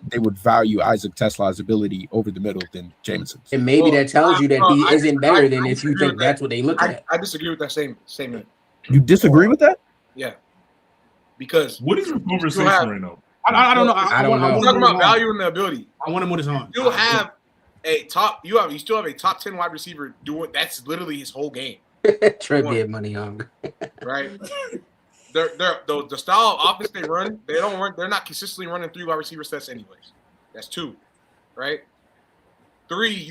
they would value Isaac Tesla's ability over the middle than Jameson's. And maybe that tells you that he isn't better than if you think that's what they look at. I disagree with that statement. You disagree with that? Yeah. Because what is your conversation right now? I don't know. I'm talking about value and the ability. I want to move this on. You have you still have a top 10 wide receiver doing that's literally his whole game. Trey did money on. Right. The style of offense they run, they're not consistently running three wide receiver sets anyways. That's two, right? Three,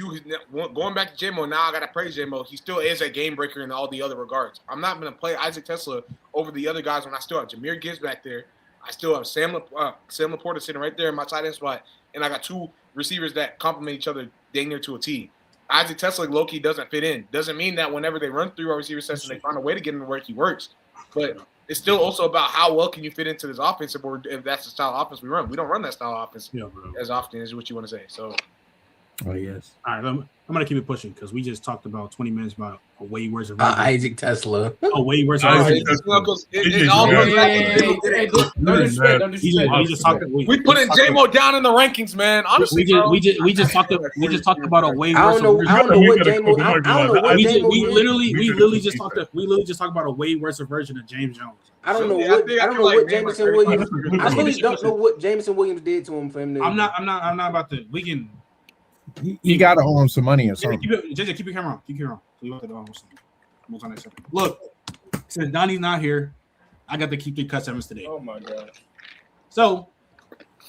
going back to JMO, now I gotta praise JMO. He still is a game breaker in all the other regards. I'm not gonna play Isaac Tesla over the other guys when I still have Jahmyr Gibbs back there. I still have Sam Laporta sitting right there in my tight end spot, and I got two receivers that complement each other dang near to a T. Isaac Tesla low-key doesn't fit in. Doesn't mean that whenever they run three wide receiver sets and they find a way to get him to work, he works. But it's still also about how well can you fit into this offense if that's the style of offense we run. We don't run that style of offense as often as what you want to say. So, yes. All right, I'm going to keep it pushing because we just talked about 20 minutes about a way worse of Isaac Tesla. A way worse of we put in JMO down in the rankings, man. Honestly, we just talked about a way worse. I don't know what JMO. We literally just talked about a way worse version of James Jones. I don't know what Jameson Williams. I really don't know what Jameson Williams did to him for him to. I'm not about to. We can. You gotta owe him some money or something. JJ, keep your camera on. Keep your camera on. Look, since Donnie's not here, I got to keep 3 cut 7s today. Oh my god! So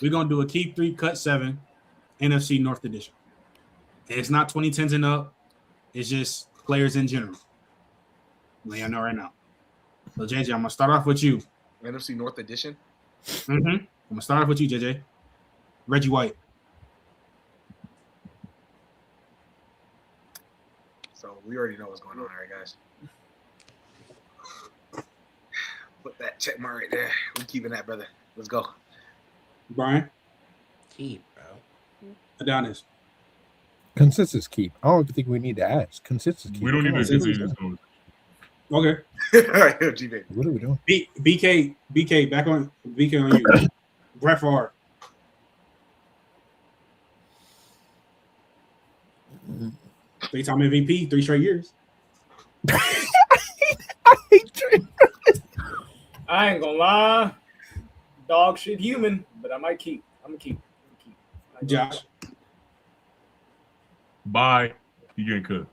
we're gonna do a keep 3 cut 7 NFC North edition. It's not 2010s and up. It's just players in general. Let you know right now. So JJ, I'm gonna start off with you. NFC North edition. I'm gonna start off with you, JJ. Reggie White. So we already know what's going on, all right, guys. Put that check mark right there. We're keeping that, brother. Let's go. Brian. Keep, bro. Adonis. Consensus keep. I don't think we need to ask. Consensus keep. We don't need to continue this conversation. Okay. All right, G-Baby. What are we doing? BK, back on BK on you. Brett Favre. Three-time MVP, 3 straight years. I hate Trey. I ain't gonna lie. Dog shit human, but I might keep. I'm gonna keep. Josh. Bye. You getting cut.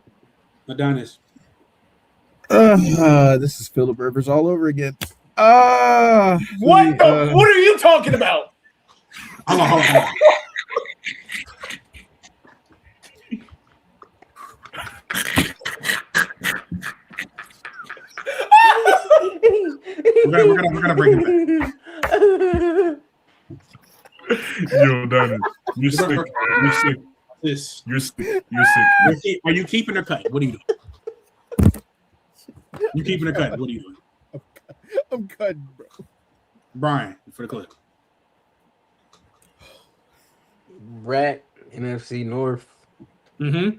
Adonis. This is Phillip Rivers all over again. What are you talking about? Hold on. We're gonna break it back. Yo, Donnie, you're sick. You're sick. This. You're sick. You're sick. Are you keeping or cutting? What are you doing? You keeping or cutting? What are you doing? I'm cutting, bro. Brian, for the clip. Brett, NFC North. Mm-hmm.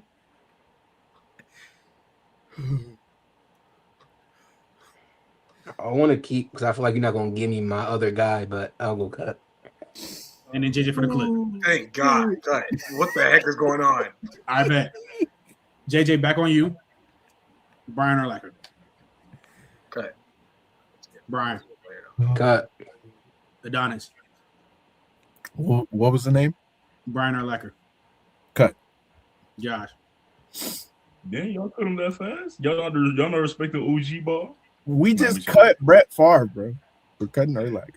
I want to keep because I feel like you're not going to give me my other guy, but I'll go cut. And then JJ for the clip. Thank God. Cut. What the heck is going on? I bet. JJ, back on you. Brian or Lacker? Cut. Brian. Cut. Adonis. What was the name? Brian or Lacker? Cut. Josh. Damn, y'all cut him that fast? Y'all not respecting OG ball? We just cut Brett Favre, bro. We're cutting Urlacher.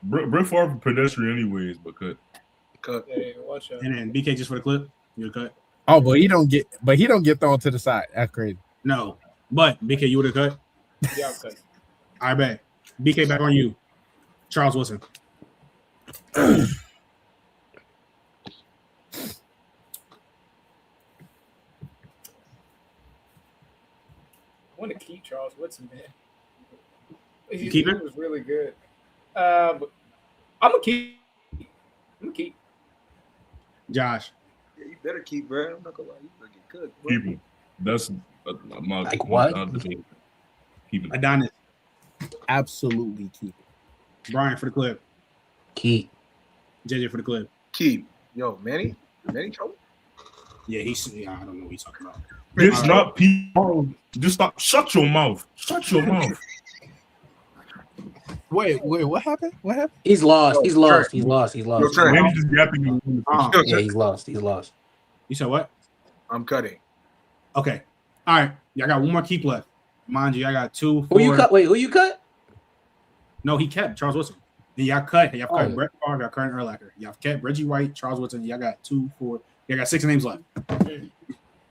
Brett Favre pedestrian anyways, but cut. Hey, watch out. And then BK just for the clip. You cut? Oh, but he don't get thrown to the side. That's crazy. No. But BK, you would have cut? Yeah, I'm cutting. I bet. BK, back on you. Charles Wilson. I want to keep Charles Woodson, man. You keep He it? was really good. But I'm gonna keep. Josh. Yeah, you better keep, bro. I'm not gonna lie. You better get cooked, bro. Keep him. That's my Like what? Keep him. Adonis. Absolutely keep it. Brian for the clip. Keep. JJ for the clip. Keep. Yo, Manny trouble? Yeah, I don't know what he's talking about. It's not people. Just stop. Shut your mouth. Shut your mouth. Wait, what happened? What happened? He's lost. He's lost. He's lost. He's Yo, lost. Trey, Manny just yapping you. Yeah, he's lost. He's lost. You said what? I'm cutting. Okay. All right. Y'all got one more keep left. Mind you, I got 2, 4. Who you cut? Wait, who you cut? No, he kept Charles Wilson. Then y'all cut. Y'all cut Oh. Brett Favre, y'all cut Urlacher. Y'all kept Reggie White, Charles Wilson. Y'all got 2, 4. Y'all got 6 names left.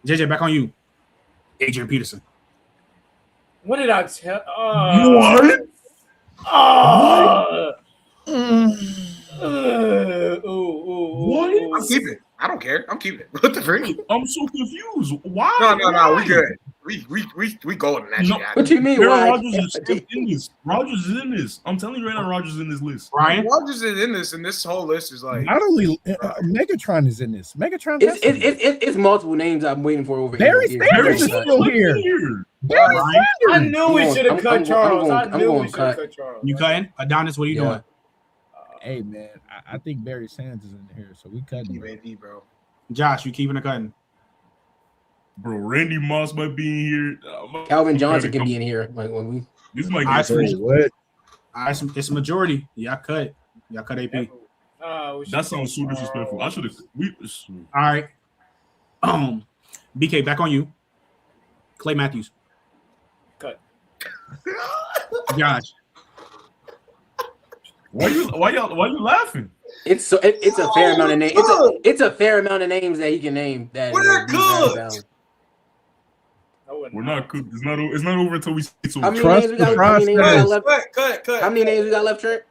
JJ, back on you. Adrian Peterson. What did I tell? What? What? I'm keeping it. I don't care. I'm keeping it. What the freak? I'm so confused. Why? No. Why? We good. We golden that No. shit. What you mean? Aaron Why? Rodgers is still in this. Rodgers is in this. I'm telling you right now, Rodgers is in this list. Brian. Rodgers is in this, and this whole list is like Not only Megatron is in this. Megatron. It's multiple names I'm waiting for over Barry here. Sanders is But- still here. Brian. I knew we I'm should have going- cut Charles. I'm I knew going we should cut. have cut Charles. You cutting? Adonis, what are you Yeah. doing? Hey man, I think Barry Sanders is in here, so we cutting. keep him. AP, bro. Josh, you keeping or cutting? Bro, Randy Moss might be in here. Calvin Johnson can be in here. Like when we This might I get see. crazy. What? All right, it's a majority. Y'all cut. Y'all cut AP. We should That sounds cut so disrespectful. I should have. All right. BK, back on you. Clay Matthews. Cut. Josh. Why you laughing? it's a fair amount of names. It's a fair amount of names that he can name. That We're cooked. We're not cooked. It's not over until we see it. How many Trust names we got? the How many names we got process. left? Cut. How many names we got left, Trent?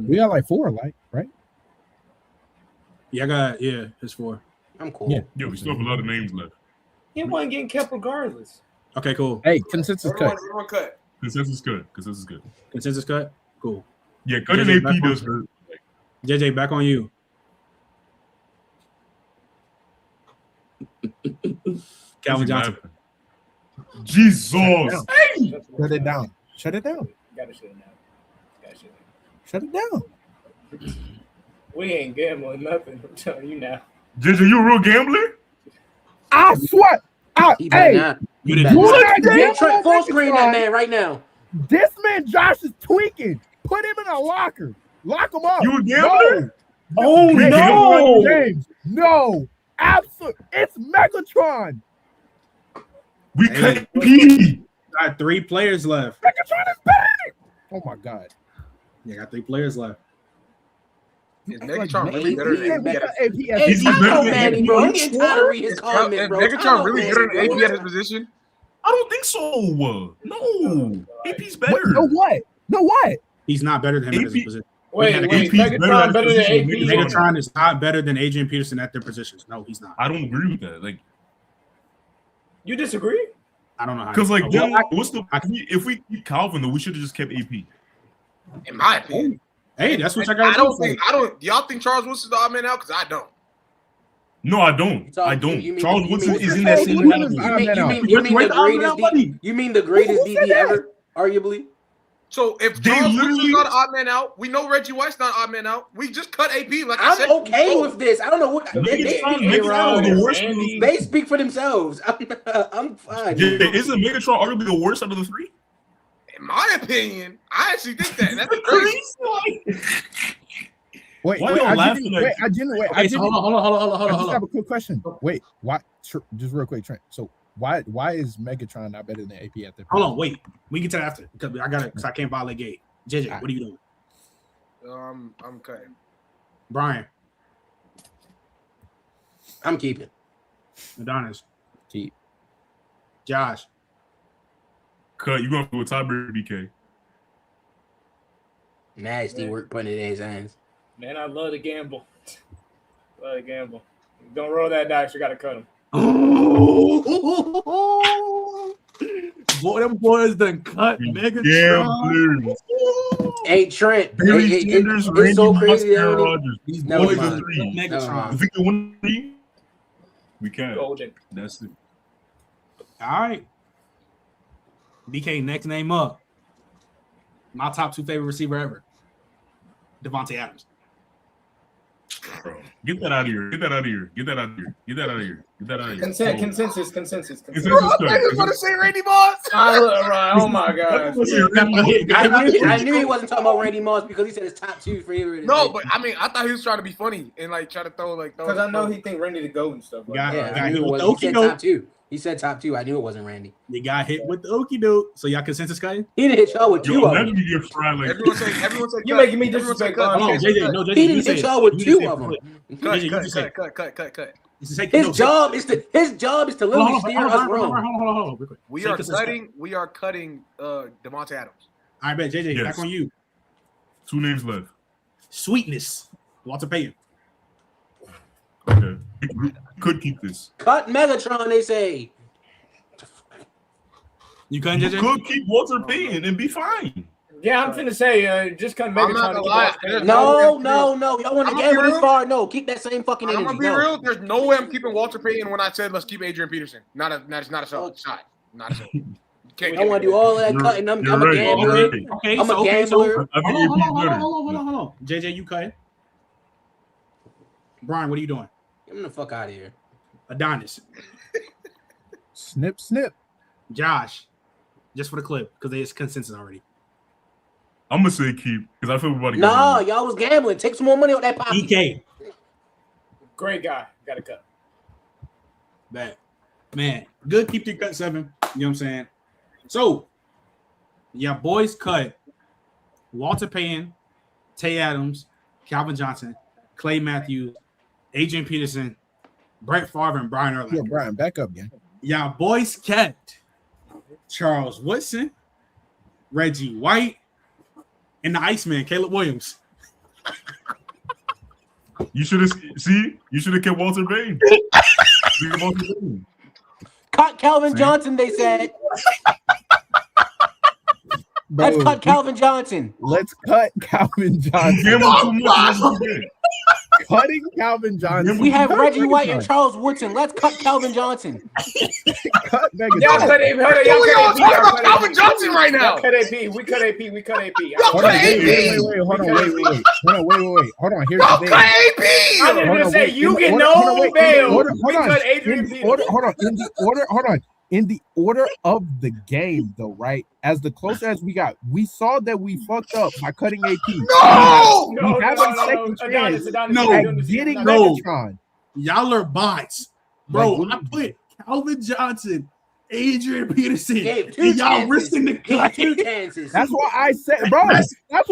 We got like 4, right? Y'all got it's 4. I'm cool. Yeah. Yo, we still have a lot of names left. He wasn't getting kept regardless. Okay, cool. Hey, consensus cut. Everyone cut. Consensus good. Consensus good. Consensus cut. Cool. Yeah, cutting JJ, AP back does on- hurt. JJ, back on you. Calvin Johnson. Jesus. Shut it down. Shut it down. Gotta shut it down. Shut it down. We ain't gambling nothing. I'm telling you now. JJ, you a real gambler? I swear. He better Hey, not. You He didn't better do not. that. Yeah, Trent, full screen that man right now. this man Josh is tweaking. Put him in a locker. Lock him up. You a gambler? Oh You no! gambling? No, absolutely. It's Megatron. We Hey, cut AP. Got 3 players left. Megatron is back. Oh my god. You got 3 players left. Is Megatron really better he than is AP? Hey, He's stop better on than Manny, AP. bro. I'm getting tired of reading his Is comments, bro. Megatron really better than AP at his position? I don't think so. No. AP's better. Wait, no what? No what? He's not better than him at his AP position. Wait, AP's Megatron better better at than position. AP? Megatron is not better than Adrian Peterson at their positions. No, he's not. I don't agree with that. Like, You disagree? I don't know how. because like, Well, then what's the if we keep Calvin though, we should have just kept AP. In my opinion. hey, that's what I I got. don't think. Y'all think Charles Woodson's the odd man out? Because I don't. No, I don't. So, I don't. you mean- Charles you Woodson mean- is in that Hey, same Woodson category. is- You mean Where's the the other greatest buddy? You mean the greatest Who said DB that? ever, arguably? So if They Charles Woodson's literally- not an odd man out, we know Reggie White's not an odd man out. We just cut AP. Like I I'm said, okay with this. I don't know what Megatron the worst. they speak for themselves. I'm fine. Yeah, isn't Megatron arguably the worst out of the 3? In my opinion, I actually think that. And that's crazy. Wait, Why wait, y'all I laughing didn't, at- wait, I didn't, wait, I Okay, so didn't. hold I just on. have a quick question. Wait, why? Just real quick, Trent. So why is Megatron not better than AP at the? Hold on, wait. We can get to that after because I got it. Because I can't violate Gate. JJ, what are you doing? I'm cutting. Brian, I'm keeping. Adonis, Keep. Josh. Cut. You going to do a tiebreaker, BK? Nasty work putting it in his hands. Man, I love to gamble. Love to gamble. Don't roll that dice. You got to cut him. Boy, them boys done cut Megatron. Gamblers. Hey Trent, Barry it- Sanders, it's Randy so Moss, crazy. Aaron That Rodgers. These Never boys mind. done cut Megatron. Victor won 3. We can't. Golden. That's it. All right. BK, next name up. My top 2 favorite receiver ever. Devontae Adams. Bro, get that out of here. Get that out of here. Get that out of here. Get that out of here. Get that out of here. Consensus. Consensus I was going to say Randy Moss. Oh my god. I knew he wasn't talking about Randy Moss because he said his top 2 favorite. No, but I mean, I thought he was trying to be funny and like try to throw like. Because I know he think Randy to go and stuff. Like Yeah. that. yeah, I knew it was. He said top 2. He said top 2. I knew it wasn't Randy. You got hit with the okie doke. So y'all consensus cutting? He didn't hit y'all with 2 Yo, of imagine them. you get fried like Everyone say. You cut. making me Everyone say disrespect cut. Hold on, Okay, JJ. No, JJ. He you didn't say hit it. y'all with You 2 say of it. them. JJ, you say it. Cut. This is like- His no, job is to literally steer us wrong. Hold on. Real quick. We Say are consensus. cutting Devontae Adams. All right, bet JJ, Yes. back on you. 2 names left. Sweetness. Walter Payton. Okay. Could keep this. Cut Megatron, they say. You cutting You JJ? could keep Walter Payton and be fine. Yeah, I'm finna say, just cut I'm not Megatron. gonna to lie. keep us- No. Y'all want to I'ma be gamble this real. far? No, keep that same fucking I'm energy. gonna be No. real. There's no way I'm keeping Walter Payton when I said let's keep Adrian Peterson. Not a shot. Not a shot. Can't I want to do all of that You're- cutting. I'm you're a right, gambler. you're right. Okay, I'm a gambler. I think Hold AP's better. on. JJ, you cutting? Brian, what are you doing? Get the fuck out of here. Adonis. Snip, snip. Josh. Just for the clip, because there's consensus already. I'm gonna say keep because I feel about to get Nah, rid of y'all was gambling. Take some more money out that pocket. EK. Great guy. Got to cut. Bad. Man, good. Keep your cut 7. You know what I'm saying? So, yeah, boys cut Walter Payton, Tay Adams, Calvin Johnson, Clay Matthews, Adrian Peterson, Brett Favre, and Brian Urlacher. Yo, Brian, back up, again. Yeah, boys kept Charles Woodson, Reggie White, and the Iceman, Caleb Williams. You should have kept Walter Payton. Walter Payton. cut Calvin Johnson, they said. Bro, Let's cut Calvin Johnson. Let's cut Calvin Johnson. Cutting Calvin Johnson. We have Reggie White and Charles Woodson. Let's cut Calvin Johnson. Cut Y'all cut AP. Y'all talking about Calvin Johnson right now. Cut AP. We cut AP. Hold on, wait. Hold on. Here's the thing. Cut AP. I'm just gonna say you get no bail. We cut Adrian Peterson. Hold on. In the order of the game, though, right? As the closer as we got, we saw that we fucked up by cutting AP. No, Getting Megatron. Y'all are bots, bro. I put Calvin Johnson, Adrian Peterson, and y'all risking the cut. That's why I said, bro.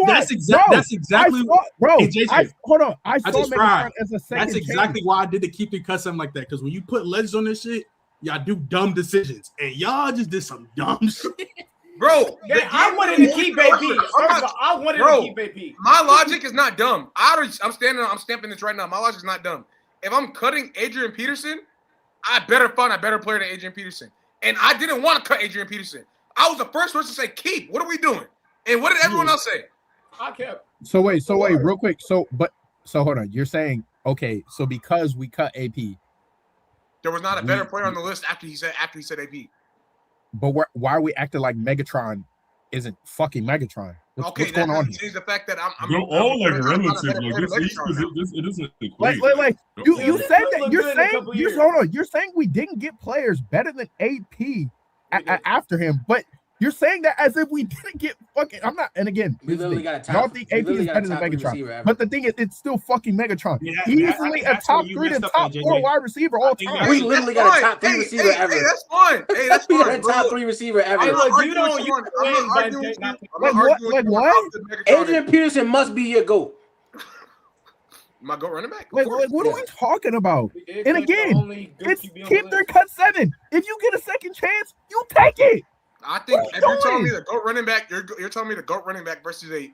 That's exactly, bro. Hold on. I saw Megatron as a second. That's exactly why I did to keep it cut something like that. Because when you put legends on this shit, y'all do dumb decisions, and y'all just did some dumb shit. Bro, I wanted to keep AP. I wanted to keep AP. My logic is not dumb. I'm stamping this right now. My logic is not dumb. If I'm cutting Adrian Peterson, I better find a better player than Adrian Peterson. And I didn't want to cut Adrian Peterson. I was the first person to say keep. What are we doing? And what did everyone else say? I kept. So wait, real quick. So hold on. You're saying, okay, so because we cut AP, there was not a better player on the list after he said AP. But why are we acting like Megatron isn't fucking Megatron? What's going on here? Change the fact that they're all like relative. It isn't equate. Like you said that you're saying we didn't get players better than AP after him, but you're saying that as if we didn't get fucking. I'm not. And again, we literally got a top. Don't think AP is better than Megatron. But the thing is, it's still fucking Megatron. Easily a top 3 to top 4 wide receiver all time. We literally got a top 3 receiver ever. Hey, that's fine. Hey, that's fine. We got a top 3 receiver ever. Hey, look, you don't. Like what? Adrian Peterson must be your GOAT. My GOAT running back. Like what are we talking about? And again, it's keep their cut 7. If you get a second chance, you take it. I think if you're telling me the GOAT running back, you're telling me the GOAT running back versus a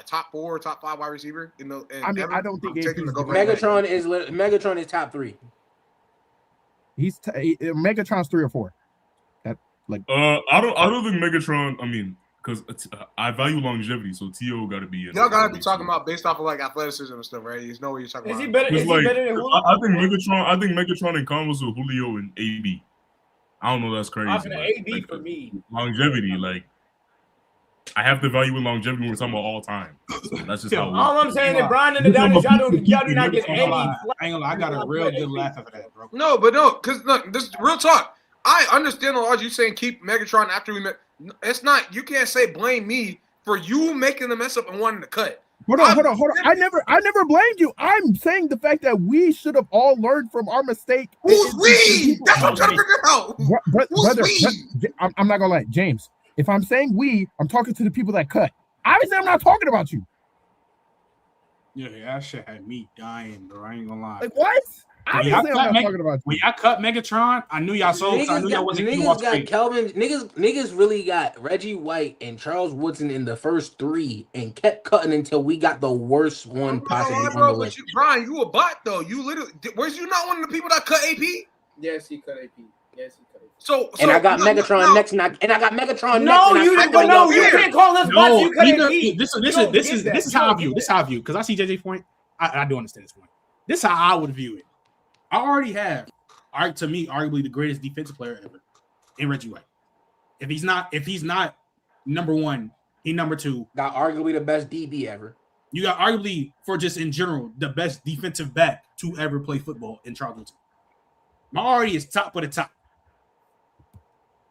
top 4 or top 5 wide receiver in the. I don't think Megatron is top 3. He's Megatron's 3 or 4. I don't think Megatron. I mean, because I value longevity, so T.O. got to be in. Y'all gotta be talking about based off of like athleticism and stuff, right? You know what you're talking about. Is he better than Julio? I think Megatron in combos with Julio and AB. I don't know. That's crazy. I'm gonna AB for me. Longevity, like I have to value in longevity when we're talking about all time. So that's just how. All I'm saying is Brian and the Dodgers, y'all do not get any. I ain't gonna lie, I got a real good laugh after that, bro. No, because look, this is real talk. I understand the logic you saying keep Megatron after we met. It's not. You can't say blame me for you making the mess up and wanting to cut. Hold on. I never blamed you. I'm saying the fact that we should have all learned from our mistake. Who's we? That's what I'm trying to figure out. Brother, I'm not gonna lie, James. If I'm saying we, I'm talking to the people that cut. Obviously, I'm not talking about you. Yeah, that shit had me dying, bro. I ain't gonna lie. Like what? Obviously, I'm not talking about you. When y'all cut Megatron, I knew y'all sold. I knew y'all wasn't Niggas really got Reggie White and Charles Woodson in the first 3 and kept cutting until we got the worst one possibly on the list. Brian, you a bot though. You literally was you not one of the people that cut AP? Yes, he cut AP. So I got Megatron next. No, you didn't go. No, you can't call us bots. You cut AP. This is how I view. This is how I view. Because I see JJ's point. I do understand this point. This is how I would view it. I already have, to me, arguably the greatest defensive player ever in Reggie White. If he's not number 1, he number 2. Got arguably the best DB ever. You got arguably, for just in general, the best defensive back to ever play football in Charles Woodson. My already is top of the top.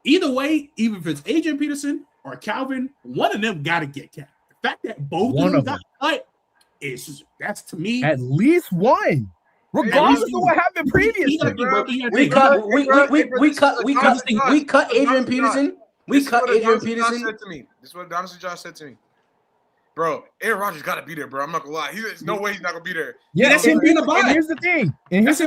Either way, even if it's Adrian Peterson or Calvin, one of them got to get capped. The fact that both of them got cut that's to me at least one. Regardless of what happened previously, we cut Adrian Peterson. We cut Adrian Peterson. This is what Donaldson Josh said to me. Bro, Aaron Rodgers got to be there, bro. I'm not gonna lie. There's no way he's not gonna be there. Yeah, that's him being a bot. Here's the thing. James.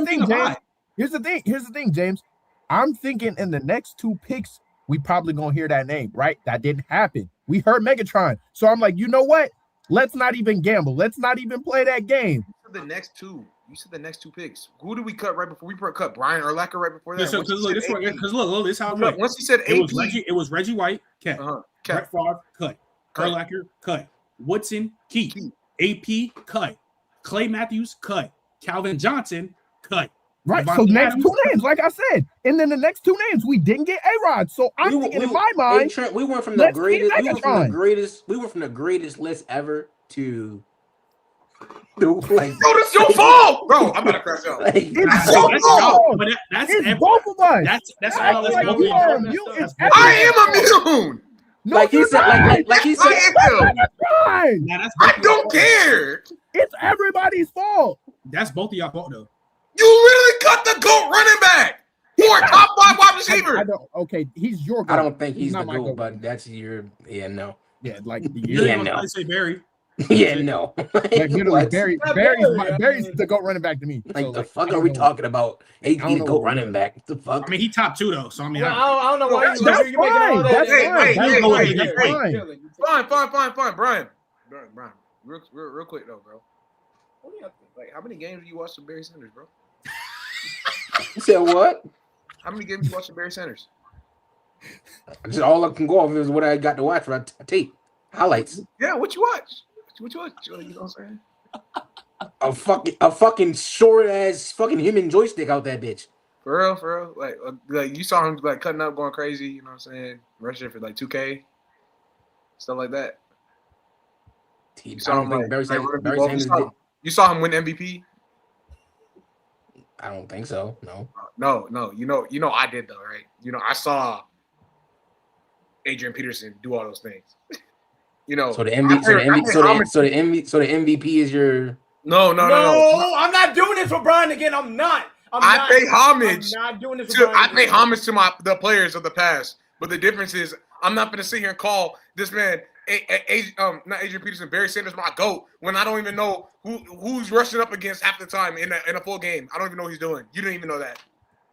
Here's the thing, James. I'm thinking in the next 2 picks, we probably gonna hear that name, right? That didn't happen. We heard Megatron, so I'm like, you know what? Let's not even gamble. Let's not even play that game. The next 2. You said the next 2 picks. Who did we cut right before we cut Brian Urlacher right before that? Because look, this is how it went. Once he said AP, it was Reggie White, cut. Brett Favre, cut. Urlacher, cut. Woodson, keep. AP, cut. Clay Matthews, cut. Calvin Johnson, cut. Right. So next 2 names, like I said, and then the next 2 names we didn't get A-Rod. So I'm thinking in my mind, we went from the greatest. We were from the greatest list ever to. Bro, that's your fault, bro. I'm gonna crash out. It's your fault. But that's both of us. That's all. I am immune. No, like he said, like he said, I don't care. It's everybody's fault. That's both of y'all fault though. You literally cut the GOAT running back for a top 5 wide receiver. Okay, he's your GOAT. I don't think he's the GOAT, but that's your no. Yeah, like I say Barry. Yeah, no. Like literally, Barry's the GOAT running back to me. Like so, the fuck are we talking about? AP the GOAT running back. What the fuck? I mean, he top 2 though, so I mean, I don't know why that's fine. That's fine. Brian, real quick though, bro. Like, how many games do you watch of Barry Sanders, bro? You said what? How many games do you watch of Barry Sanders? Just all I can go off is what I got to watch for tape highlights. Yeah, what you watch? What you watch? You know what I'm saying? A fucking short ass fucking human joystick out that bitch. For real. Like you saw him like cutting up, going crazy. You know what I'm saying? Rushing for like 2K, stuff like that. You saw him like Barry Sanders. You saw him win MVP. I don't think so. No. You know I did though, right? You know I saw Adrian Peterson do all those things. You know. So the MVP is your. No. I'm not doing this for Brian again. I'm not. I pay homage. I'm not doing this for Brian. I pay homage to the players of the past, but the difference is I'm not going to sit here and call this man. Not Adrian Peterson, Barry Sanders, my GOAT, when I don't even know who's rushing up against half the time in a full game. I don't even know what he's doing. You didn't even know that.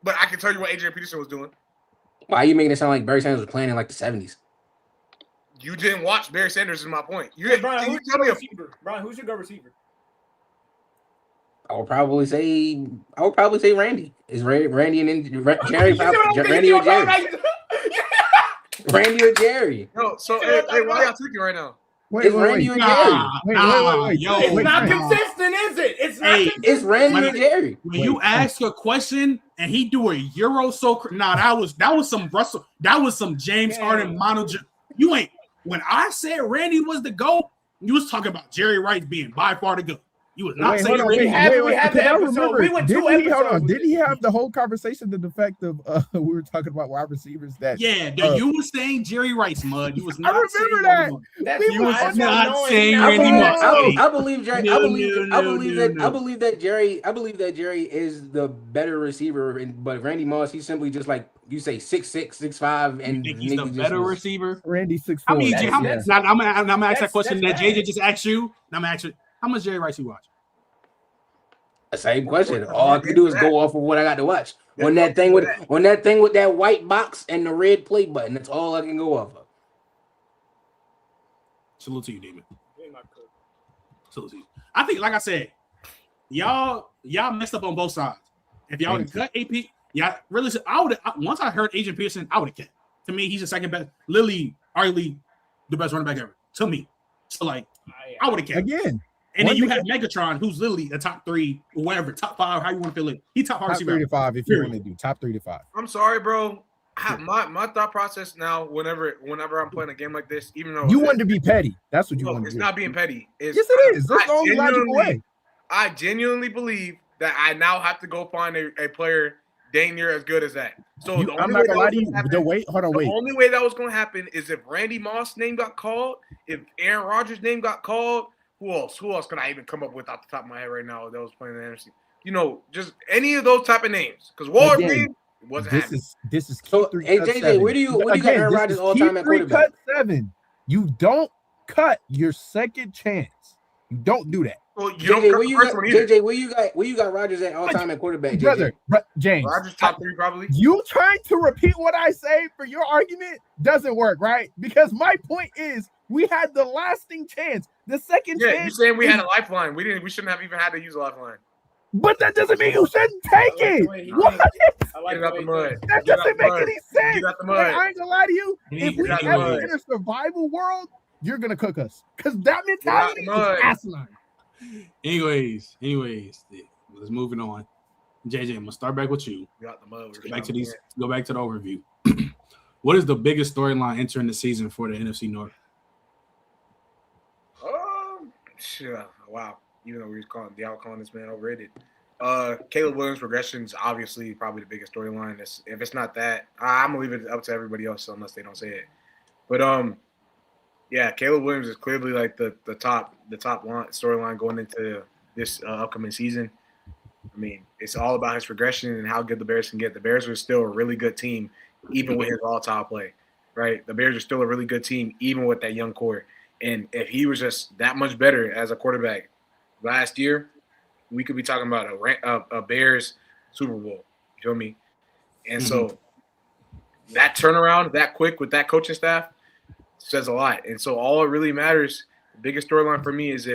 But I can tell you what Adrian Peterson was doing. Why are you making it sound like Barry Sanders was playing in like the 70s? You didn't watch Barry Sanders is my point. Brian, who's your receiver? Brian, who's your go receiver? I would probably say Randy. Is Randy and Jerry? Randy or Jerry? Randy or Jerry? No, so hey, why y'all tweaking right now? It's Randy or Jerry. Wait. It's not consistent, is it? It's not consistent. It's Randy or Jerry. When you ask a question and he do a Euro that was some Russell, that was some James Harden mono. You ain't. When I said Randy was the GOAT, you was talking about Jerry Rice being by far the GOAT. You was not saying Randy. We have the episode. We went 2 episodes. Did he have the whole conversation to the fact of we were talking about wide receivers that? Yeah, you was saying Jerry Rice, Mud. You was not. I remember that. You was not saying Randy Moss. I believe Jerry. I believe that Jerry is the better receiver, but Randy Moss, he's simply just like you say 6'6", 6'5", and you think he's the better receiver. Randy 6'4". I mean, I'm gonna ask that question that JJ just asked you. I'm gonna ask you, how much Jerry Rice you watch? The same question. All I can do is go off of what I got to watch. On that thing with that white box and the red play button. That's all I can go off of. Salute to you, Demon. Salute to you. I think, like I said, y'all messed up on both sides. If y'all would have cut AP, really, once I heard Adrian Peterson, I would have kept. To me, he's the second best. Literally, arguably the best running back ever. To me. So, like, I would have kept. Again. And then you have Megatron, who's literally a top 3, or whatever, top 5, how you want to feel it. He top 5 receiver. 3 to 5 if you want to do top 3 to 5. I'm sorry, bro. My thought process now, whenever I'm playing a game like this, even though you want to be petty, that's what you want to do. It's not being petty. Yes, it is. That's the only logical way. I genuinely believe that I now have to go find a player dang near as good as that. So I'm not gonna lie to you. The only way that was going to happen is if Randy Moss' name got called, if Aaron Rodgers' name got called. Who else can I even come up with off the top of my head right now that was playing in the NFC? You know, just any of those type of names. Because Waller wasn't happening. This is so, hey, JJ, where do you got Aaron Rodgers all time at quarterback? Cut 7. You don't cut your second chance. You don't do that. Well, JJ, where you got Rodgers at all time at quarterback? Brother, James. Rodgers top 3 probably. You trying to repeat what I say for your argument doesn't work, right? Because my point is we had the lasting chance. The second chance. You're saying we had a lifeline. We shouldn't have even had to use a lifeline. But that doesn't mean you shouldn't take it. What? Get out the mud. That doesn't make any sense. Get out the Like, mud. I ain't gonna lie to you. If we Get out the ever mud. in a survival world, you're gonna cook us. Because that Get out mentality the is mud. asinine. Anyways, let's moving on. JJ, I'm gonna start back with you. Get out the mud. Go back to the overview. What is the biggest storyline entering the season for the NFC North? Sure. Wow. Even though we was calling this man overrated. Caleb Williams' progression is obviously probably the biggest storyline. If it's not that, I'm gonna leave it up to everybody else unless they don't say it. But yeah, Caleb Williams is clearly like the top storyline going into this upcoming season. I mean, it's all about his progression and how good the Bears can get. The Bears are still a really good team, even with his all-top play, right? The Bears are still a really good team, even with that young core. And if he was just that much better as a quarterback last year, we could be talking about a Bears Super Bowl. You feel me? And so that turnaround that quick with that coaching staff says a lot. And so all it really matters, the biggest storyline for me is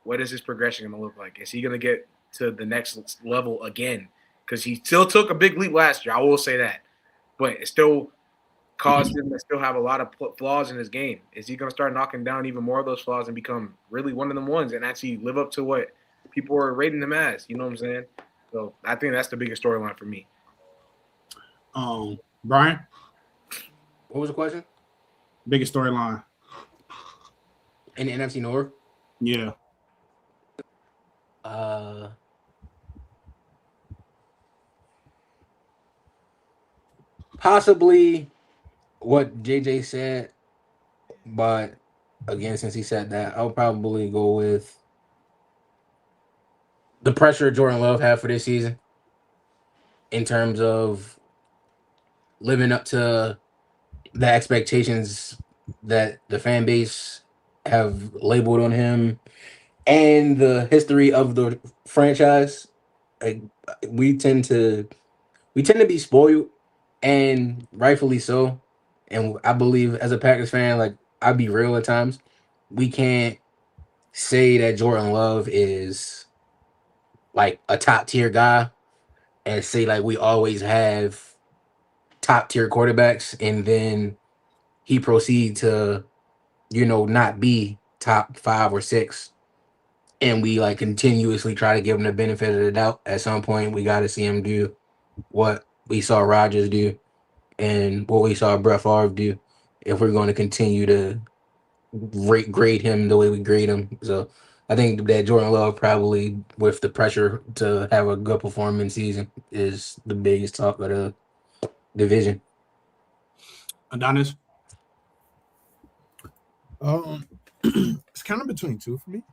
what is his progression going to look like? Is he going to get to the next level again? Because he still took a big leap last year. I will say that. But it still caused him to still have a lot of flaws in his game. Is he going to start knocking down even more of those flaws and become really one of them ones and actually live up to what people are rating him as? You know what I'm saying? So I think that's the biggest storyline for me. Brian? What was the question? Biggest storyline in the NFC North? Yeah. Possibly what JJ said, but again, since he said that, I'll probably go with the pressure Jordan Love had for this season in terms of living up to the expectations that the fan base have labeled on him and the history of the franchise. We tend to be spoiled, and rightfully so. And I believe as a Packers fan, like, I'll be real at times, we can't say that Jordan Love is like a top tier guy and say like we always have top tier quarterbacks and then he proceed to, not be top 5 or 6. And we like continuously try to give him the benefit of the doubt. At some point, we got to see him do what we saw Rodgers do and what we saw Brett Favre do if we're going to continue to grade him the way we grade him. So I think that Jordan Love probably, with the pressure to have a good performance season, is the biggest talk of the division. Adonis? It's kind of between two for me.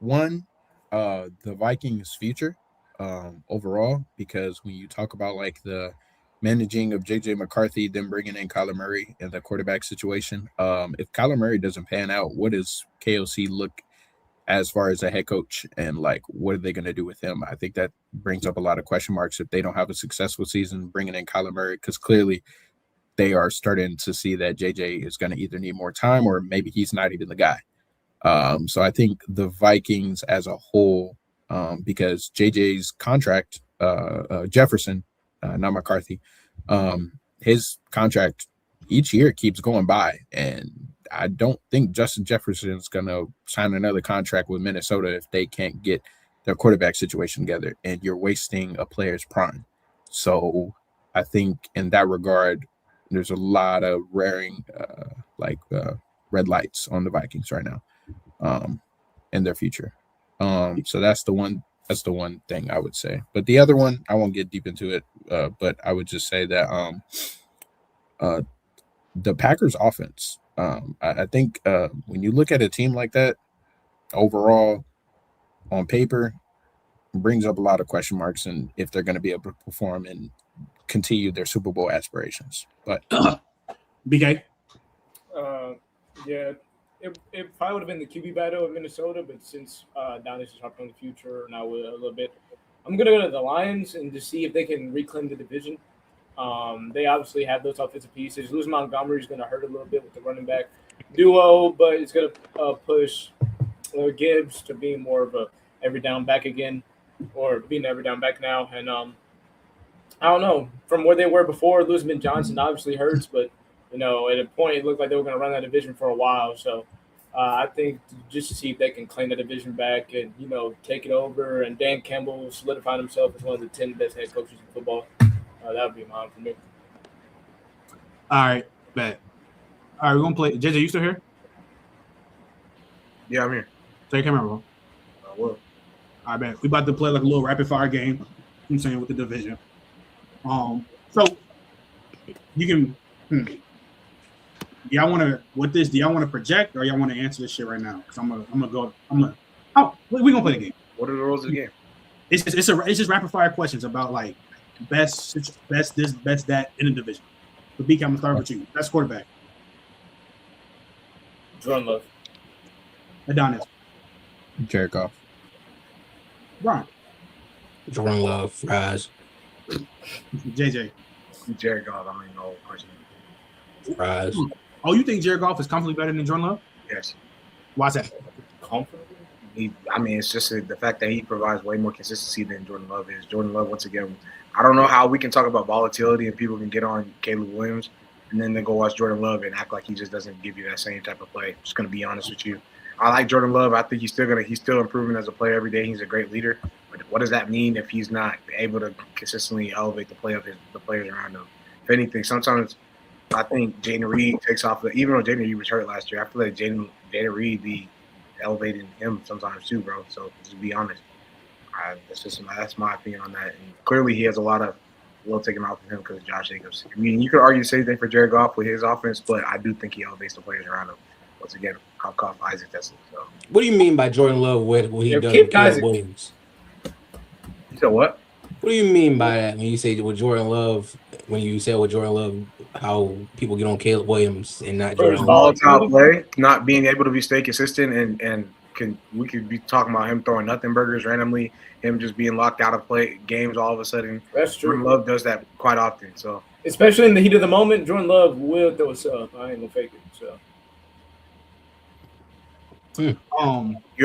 One, the Vikings' future overall, because when you talk about like the managing of JJ McCarthy, then bringing in Kyler Murray and the quarterback situation, if Kyler Murray doesn't pan out, what does KOC look as far as a head coach, and like what are they going to do with him? I think that brings up a lot of question marks if they don't have a successful season bringing in Kyler Murray, because clearly they are starting to see that JJ is going to either need more time or maybe he's not even the guy. So I think the Vikings as a whole, because JJ's contract, Jefferson, not McCarthy, his contract each year keeps going by. And I don't think Justin Jefferson is going to sign another contract with Minnesota if they can't get their quarterback situation together. And you're wasting a player's prime. So I think in that regard, there's a lot of red lights on the Vikings right now. In their future. So that's the one thing I would say. But the other one, I won't get deep into it, but I would just say that the Packers offense, I think when you look at a team like that, overall, on paper, brings up a lot of question marks and if they're going to be able to perform and continue their Super Bowl aspirations. But BK? Yeah. It probably would have been the QB battle of Minnesota, but since Donis is talking on the future now with a little bit, I'm going to go to the Lions and just see if they can reclaim the division. They obviously have those offensive pieces. Losing Montgomery is going to hurt a little bit with the running back duo, but it's going to push Gibbs to being more of a every down back again, or being every down back now. And I don't know, from where they were before, losing Ben Johnson obviously hurts, but at a point it looked like they were going to run that division for a while. So I think just to see if they can claim the division back and take it over, and Dan Campbell solidified himself as one of the 10 best head coaches in football. That would be mine for me. All right, bet. All right, we're gonna play. JJ, you still here? Yeah, I'm here. Take your camera, bro. I will. All right, bet. We about to play like a little rapid fire game. I'm saying with the division. So you can. Do y'all want to Do y'all want to project, or y'all want to answer this shit right now? Because I'm gonna go. Oh, we gonna play the game. What are the rules of the game? It's just rapid fire questions about like best this, best that in the division. So BK, I'm gonna start with you. Best quarterback. Jordan Love. Adonis. Jared Goff. Brian. Jordan Love, Rise. JJ. Jared Goff. I mean, no question. Rise. Oh, you think Jared Goff is comfortably better than Jordan Love? Yes. Why's that? Comfortable? It's just the fact that he provides way more consistency than Jordan Love is. Jordan Love, once again, I don't know how we can talk about volatility and people can get on Caleb Williams and then they go watch Jordan Love and act like he just doesn't give you that same type of play. Just going to be honest with you. I like Jordan Love. I think he's still improving as a player every day. He's a great leader. But what does that mean if he's not able to consistently elevate the play of the players around him? If anything, sometimes I think Jaden Reed takes off. Even though Jaden Reed was hurt last year, I feel like Jaden Reed be elevating him sometimes too, bro. So to be honest, that's my opinion on that. And clearly, he has a lot of load taken off of him because of Josh Jacobs. I mean, you could argue the same thing for Jared Goff with his offense, but I do think he elevates the players around him. Once again, I'll call Isaac Tesla. So. What do you mean by Jordan Love? What he does with Caleb Williams? You said what? What do you mean by that when you say with Jordan Love? When you say with Jordan Love, how people get on Caleb Williams and not Jordan Love? Volatile play, not being able to stay consistent, and we could be talking about him throwing nothing burgers randomly, him just being locked out of play games all of a sudden. That's true. Jordan Love does that quite often. So especially in the heat of the moment, Jordan Love will throw a sub. I ain't gonna fake it. So. You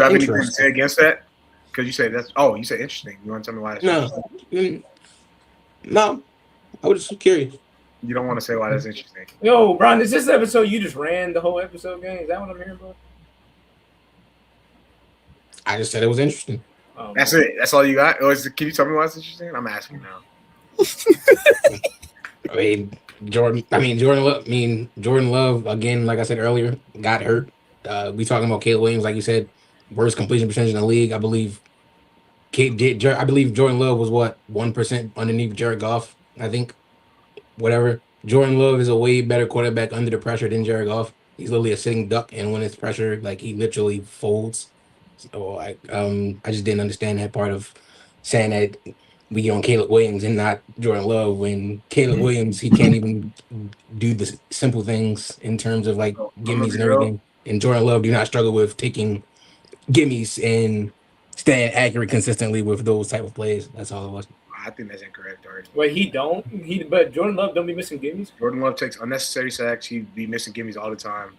have anything to say against that? Because you say that's. Oh, you said interesting. You want to tell me why? That's No. I was just curious. You don't want to say why that's interesting. Yo, Brian, is this episode you just ran the whole episode game? Is that what I'm hearing, bro? I just said it was interesting. That's it. That's all you got? Can you tell me why it's interesting? I'm asking now. Jordan Love, again, like I said earlier, got hurt. We talking about Caleb Williams, like you said, worst completion percentage in the league. I believe Jordan Love was 1% underneath Jared Goff. I think, whatever. Jordan Love is a way better quarterback under the pressure than Jared Goff. He's literally a sitting duck, and when it's pressure, like he literally folds. So I just didn't understand that part of saying that we get on Caleb Williams and not Jordan Love. When Caleb Williams, he can't even do the simple things in terms of like gimmies and everything. And Jordan Love do not struggle with taking gimmies and staying accurate consistently with those type of plays. That's all it was. I think that's incorrect, already. Wait, but Jordan Love don't be missing gimmies? Jordan Love takes unnecessary sacks. He'd be missing gimmies all the time.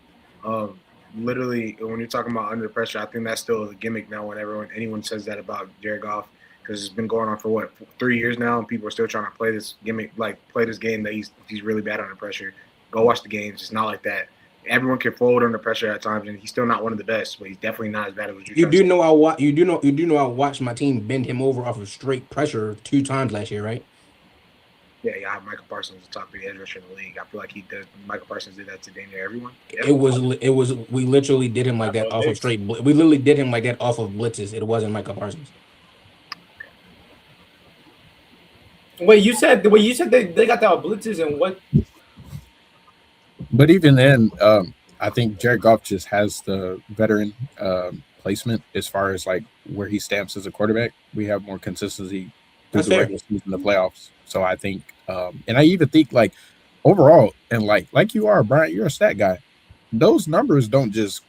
Literally, when you're talking about under pressure, I think that's still a gimmick now when anyone says that about Jared Goff, because it's been going on for 3 years now, and people are still trying to play this gimmick, like play this game that he's really bad under pressure. Go watch the games. It's not like that. Everyone can fold under pressure at times, and he's still not one of the best, but he's definitely not as bad as you know I watched my team bend him over off of straight pressure 2 times last year, right? Yeah, I have Michael Parsons, the top 3 edge rusher in the league. I feel like Michael Parsons did that to damn near everyone. Yeah. It was. We literally did him like that off of straight. We literally did him like that off of blitzes. It wasn't Michael Parsons. Wait, you said they got that blitzes and what? But even then, I think Jared Goff just has the veteran placement as far as like where he stamps as a quarterback. We have more consistency through the regular season, the playoffs. So I think, and I even think like overall, and like you are, Brian, you're a stat guy. Those numbers don't just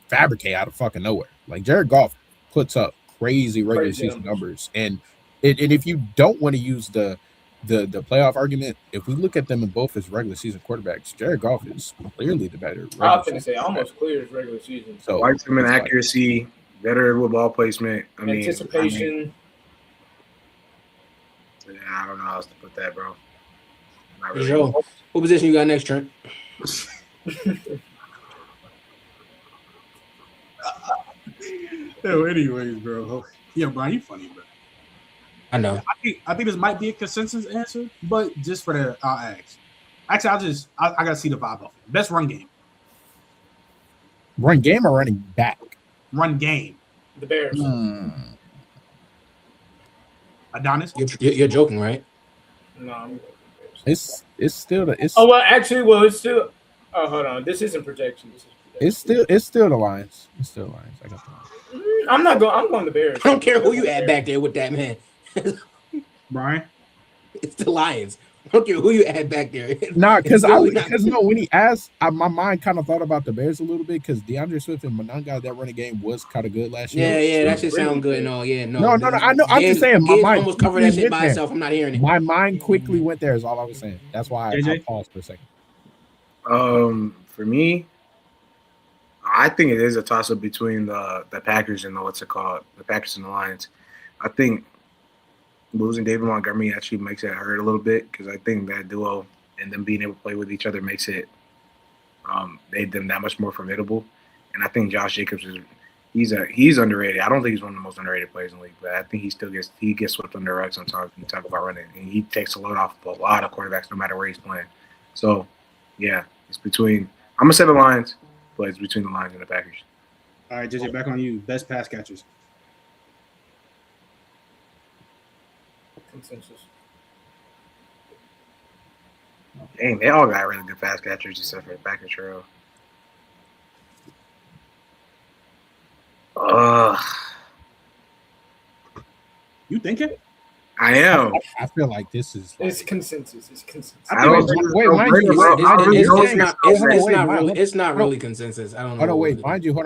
fabricate out of fucking nowhere. Like Jared Goff puts up crazy regular season numbers, and if you don't want to use the playoff argument, if we look at them in both as regular season quarterbacks, Jared Goff is clearly the better. I was going to say almost clear as regular season. So lights him in accuracy, Better with ball placement. Anticipation. I don't know how else to put that, bro. Not For really. sure. What position you got next, Trent? Yo, anyways, bro. Yeah, Brian, you funny, bro. I know. I think this might be a consensus answer, but just for the I'll ask. Actually, I gotta see the vibe of it. Best run game. Run game or running back? Run game. The Bears. Adonis. You're joking, right? No, I'm It's still the Oh well, actually, well, it's still. Oh, hold on. This isn't projection. This is projection. it's still the Lions. It's still the Lions. I got the Lions. I'm not going. I'm going the Bears. I don't care who you add back there with that man. Brian. It's the Lions. I don't care who you add back there. Nah, because It's no, when he asked, my mind kind of thought about the Bears a little bit because DeAndre Swift and Monanga, that running game was kind of good last year. Yeah, that should sound good and all. Yeah, no. No, I know. I'm just saying, my mind almost covered that shit went by there. itself. I'm not hearing it. My mind quickly went there. Is all I was saying. That's why I paused for a second. For me, I think it is a toss up between the Packers and the Packers and the Lions. I think losing David Montgomery actually makes it hurt a little bit because I think that duo and them being able to play with each other makes it made them that much more formidable. And I think Josh Jacobs he's underrated. I don't think he's one of the most underrated players in the league, but I think he gets swept under the rug sometimes when you talk about running. And he takes a load off of a lot of quarterbacks no matter where he's playing. So yeah, it's between I'm gonna say the Lions, but it's between the Lions and the Packers. All right, JJ, back on you. Best pass catchers. Consensus. Dang, they all got really good pass catchers except for the Packers. You thinking? I am. I feel like this is. It's consensus. It's consensus. It's not really consensus. I don't know. Hold on,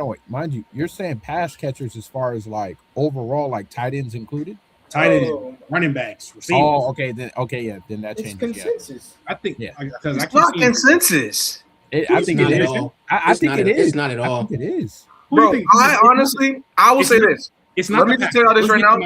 wait. Mind you, you're saying pass catchers as far as like overall, like tight ends included. Tight end, running backs, receivers. Oh, okay. Then that It's changes. consensus. I think. Yeah. It's not consensus. I think it is. I think it is. It's not at all. I think it is. Bro, I will say this. It's not. Let me just tell you this right now.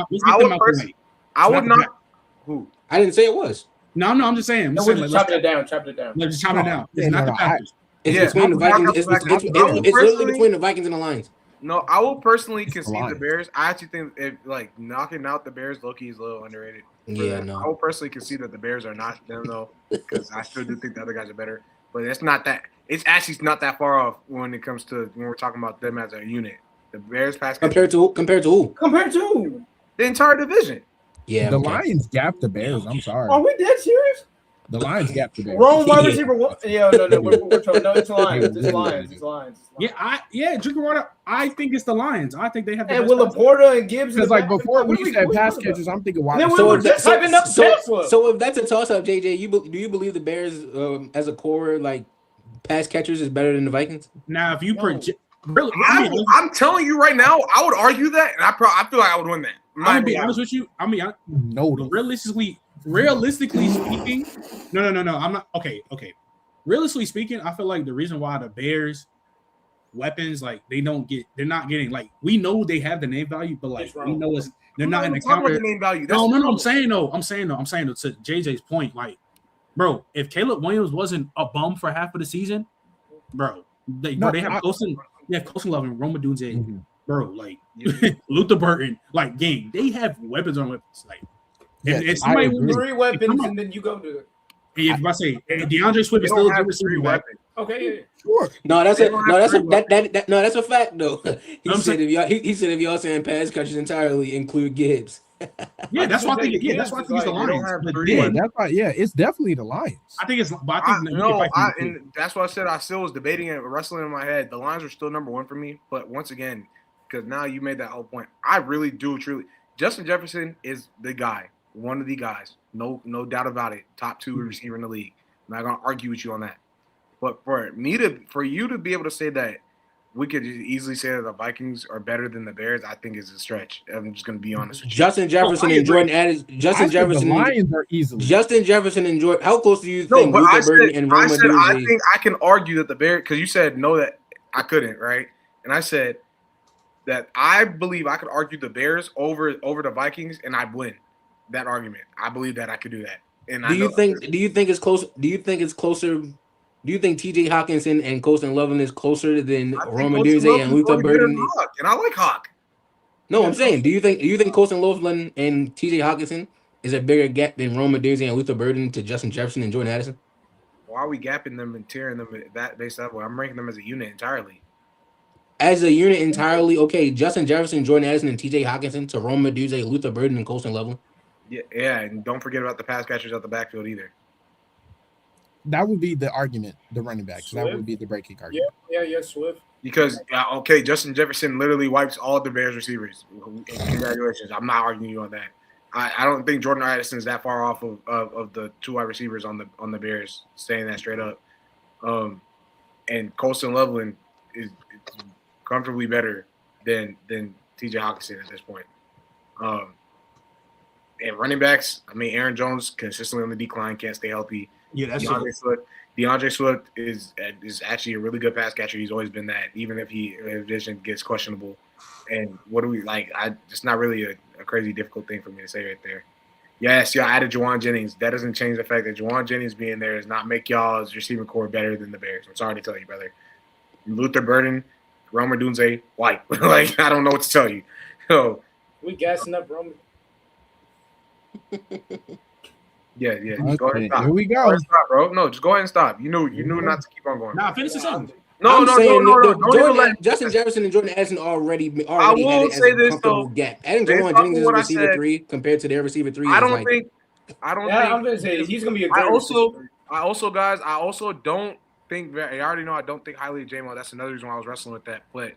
I would not. Who? I didn't say it was. No, I'm just saying. No, we're just chopping it down. Chopping it down. Let's chop it down. It's not the Packers. It's between the Vikings. It's literally between the Vikings and the Lions. No, I will personally concede the Bears. I actually think if like knocking out the Bears, Loki is a little underrated. Yeah, no. I will personally concede that the Bears are not them though, because I still do think the other guys are better. But it's not that. It's actually not that far off when it comes to when we're talking about them as a unit. The Bears pass compared to who? Compared to the entire division. Yeah, the Lions gapped the Bears. I'm sorry. Are we dead serious? The Lions gapped the Bears. Wrong wide receiver one. Yeah, no, we're talking. No, it's Lions. It's Lions. Yeah, drinking water. I think it's the Lions. I think they have. And with Laporta and Gibbs. Because like before, when you said pass catchers, I'm thinking wide. So if that's a toss up, JJ, do you believe the Bears as a core like pass catchers is better than the Vikings? Now, if you project, really, I'm telling you right now, I would argue that, and I feel like I would win that. I'm gonna be honest with you. No. Realistically speaking, no. I'm not okay. Realistically speaking, I feel like the reason why the Bears weapons like they're not getting like we know they have the name value, but like we know they're not in the counter. Name value. No. I'm saying though to JJ's point, like, bro, if Caleb Williams wasn't a bum for half of the season, bro, they have Colson Love and Roma Dunze. Mm-hmm. Bro, like Luther Burton, like gang, they have weapons on weapons. Like, if somebody three weapons, and then you go to it. If I say DeAndre Swift is still a good receiver weapon. Okay, yeah. Sure. That's a fact though. He said if y'all saying pass catchers entirely include Gibbs. Yeah, that's why I think. Yeah, that's why I think it's the Lions. That's why. Yeah, it's definitely the Lions. I think it's. But and that's why I said I still was debating it, wrestling in my head. The Lions are still number one for me, but once again, because now you made that whole point, I really do truly. Justin Jefferson is the guy, one of the guys, no doubt about it. Top 2 receiver in the league. I'm not gonna argue with you on that. But for you to be able to say that we could easily say that the Vikings are better than the Bears, I think is a stretch. I'm just going to be honest with you. Justin Jefferson and Jordan Addis. Justin Jefferson. The Lions are easily. Justin Jefferson and Jordan. How close do you think? I think I can argue that the Bears, because you said no that I couldn't, right? And I said that I believe I could argue the Bears over the Vikings, and I'd win that argument. I believe that I could do that. And do you think it's close? Do you think it's closer? Do you think T.J. Hawkinson and Colston Loveland is closer than Rome Odunze and Luther Burden? And I like Hawk. No, I'm saying, do you think Colston Loveland and T.J. Hawkinson is a bigger gap than Rome Odunze and Luther Burden to Justin Jefferson and Jordan Addison? Why are we gapping them and tearing them at that base level? I'm ranking them as a unit entirely. As a unit entirely, okay, Justin Jefferson, Jordan Addison, and T.J. Hawkinson to Rome Odunze, Luther Burden, and Colston Loveland. Yeah, and don't forget about the pass catchers out the backfield either. That would be the argument, the running backs. Swift. That would be the breaking argument. Yeah, Swift. Because Justin Jefferson literally wipes all the Bears receivers. Congratulations. I'm not arguing you on that. I don't think Jordan Addison is that far off of the two wide receivers on the Bears, saying that straight up. And Colston Loveland is comfortably better than T.J. Hawkinson at this point. And running backs, I mean, Aaron Jones consistently on the decline, can't stay healthy. Yeah, that's DeAndre Swift is actually a really good pass catcher. He's always been that, even if his vision gets questionable. And what do we like? It's not really a crazy difficult thing for me to say right there. Yes, y'all added Juwan Jennings. That doesn't change the fact that Juwan Jennings being there does not make y'all's receiving core better than the Bears. I'm sorry to tell you, brother. Luther Burden, Rome Odunze, white. Like, I don't know what to tell you. So we gassing up Rome. Yeah. Okay, Go ahead and stop. here we go. Go ahead and stop, bro. No, just go ahead and stop. You knew not to keep on going. Nah, finish the sentence. No. Justin Jefferson and Jordan Addison already I will had it as say a this comfortable though. gap. Adding Juwan Jennings as a receiver 3 compared to their receiver 3. I don't think. I'm gonna say he's gonna be a great I also don't think. I already know I don't think highly of J-Mo. That's another reason why I was wrestling with that. But